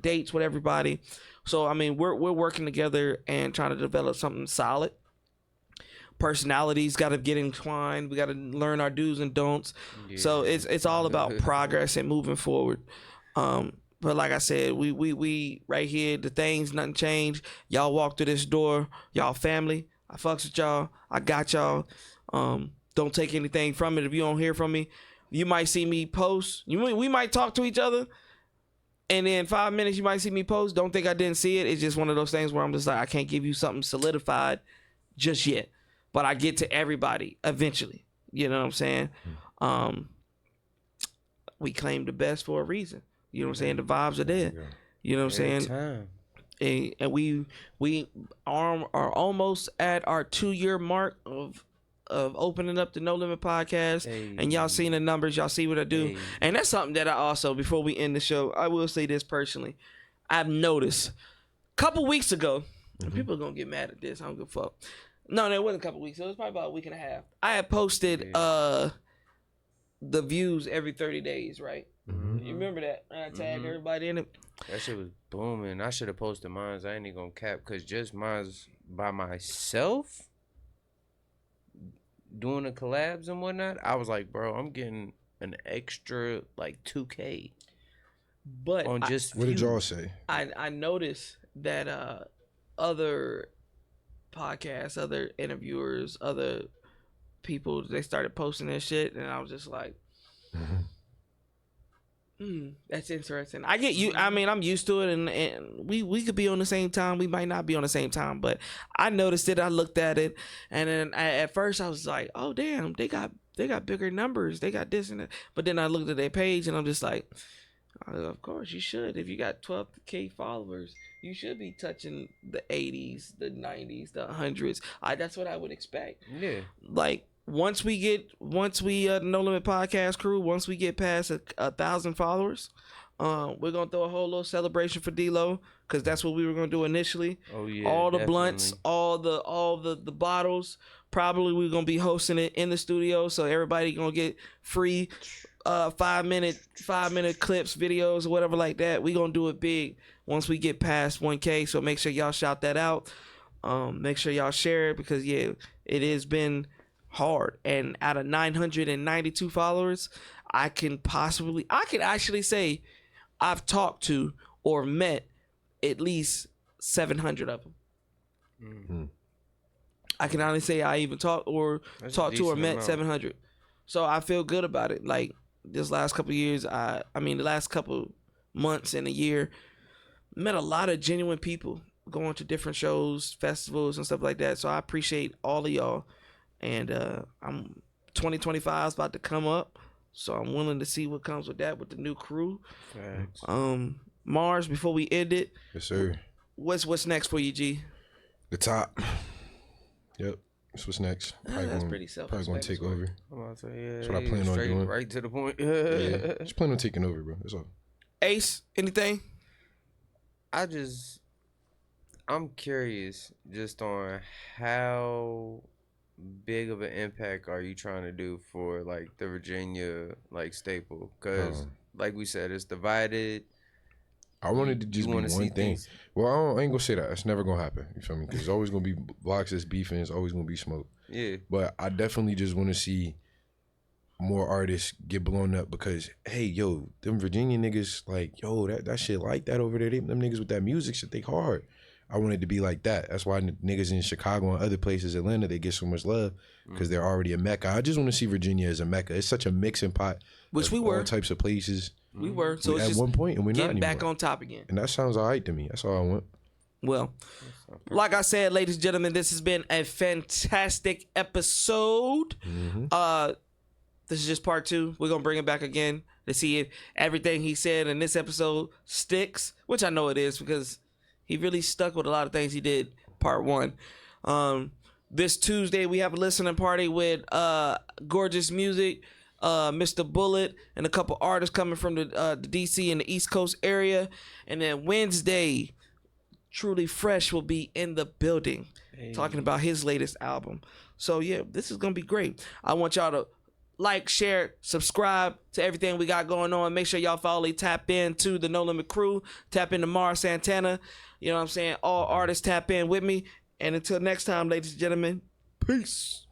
dates with everybody. So I mean, we're working together and trying to develop something solid. personalities got to get entwined. We got to learn our do's and don'ts. So it's all about progress and moving forward. But like I said, we right here, the things, nothing changed. Y'all walk through this door, y'all family. I fucks with y'all. I got y'all. Don't take anything from it. If you don't hear from me, you might see me post. We might talk to each other, and in 5 minutes you might see me post. Don't think I didn't see it. It's just one of those things where I'm just like, I can't give you something solidified just yet, but I get to everybody eventually. You know what I'm saying? We claim the best for a reason. You know what I'm saying? The vibes are there. You know what I'm saying? And we are almost at our 2-year mark of opening up the No Limit podcast. And y'all seen the numbers. Y'all see what I do. And that's something that I also, before we end the show, I will say this personally. I've noticed a couple weeks ago, and people are going to get mad at this. I don't give a fuck. No, it wasn't a couple weeks. It was probably about a week and a half. I had posted the views every 30 days, right? You remember that? And I tagged everybody in it. That shit was booming. I should have posted mine. I ain't even gonna cap, because just mine by myself doing the collabs and whatnot, I was like, bro, I'm getting an extra like 2K. But on just what did y'all say? I noticed that other podcasts, other interviewers, other people, they started posting their shit, and I was just like, that's interesting. I get you. I mean, I'm used to it, and we could be on the same time. We might not be on the same time, but I noticed it. I looked at it, and then at first I was like, oh damn, they got bigger numbers. They got this and that. But then I looked at their page, and I'm just like, of course you should. If you got 12K followers, you should be touching the 80s, the 90s, the 100s. That's what I would expect. Yeah. Like, once we No Limit Podcast crew, once we get past 1,000 followers, we're gonna throw a whole little celebration for D-Lo, because that's what we were gonna do initially. Oh yeah. All the blunts, all the bottles. Probably we're gonna be hosting it in the studio, so everybody gonna get free 5-minute clips, videos, or whatever like that. We gonna do it big once we get past 1K. So make sure y'all shout that out. Make sure y'all share it, because it has been hard. And out of 992 followers, I can actually say I've talked to or met at least 700 of them. I can honestly say I even talked to or met amount. 700. So I feel good about it. Like, this last couple of years, the last couple months and a year, met a lot of genuine people going to different shows, festivals, and stuff like that. So I appreciate all of y'all. And 2025 is about to come up, so I'm willing to see what comes with that, with the new crew. Thanks. Mars, before we end it, Yes, sir. What's next for you, G? The top. Yep. That's what's next. That's pretty Probably gonna take over. I'm about to say, That's what I plan on doing. Right to the point. Yeah. Just plan on taking over, bro. That's all. Ace, anything? I'm curious just on how big of an impact are you trying to do for like the Virginia like staple, because like we said, it's divided. I wanted to just be one thing. Things. Well, I ain't gonna say that. It's never gonna happen. You feel me? Because there's always gonna be blocks that's beefing. It's always gonna be smoke. Yeah. But I definitely just want to see more artists get blown up, because hey, yo, them Virginia niggas, like, yo, that shit like that over there. Them niggas with that music shit, they hard. I want it to be like that. That's why niggas in Chicago and other places, Atlanta, they get so much love, because they're already a mecca. I just want to see Virginia as a mecca. It's such a mixing pot, which we were. All types of places. We were. So it's at just one point, and we're not getting anymore. back on top again. And that sounds all right to me. That's all I want. Well, like I said, ladies and gentlemen, this has been a fantastic episode. This is just part 2. We're gonna bring it back again to see if everything he said in this episode sticks, which I know it is, because he really stuck with a lot of things he did part 1. This Tuesday, we have a listening party with Gorgeous Music, Mr. Bullet, and a couple artists coming from the DC and the East Coast area. And then Wednesday, Truly Fresh will be in the building talking about his latest album. So, yeah, this is going to be great. I want y'all to like, share, subscribe to everything we got going on. Make sure y'all follow, tap into the No Limit crew, tap into Marzxantanna. You know what I'm saying? All artists tap in with me. And until next time, ladies and gentlemen, peace. Peace.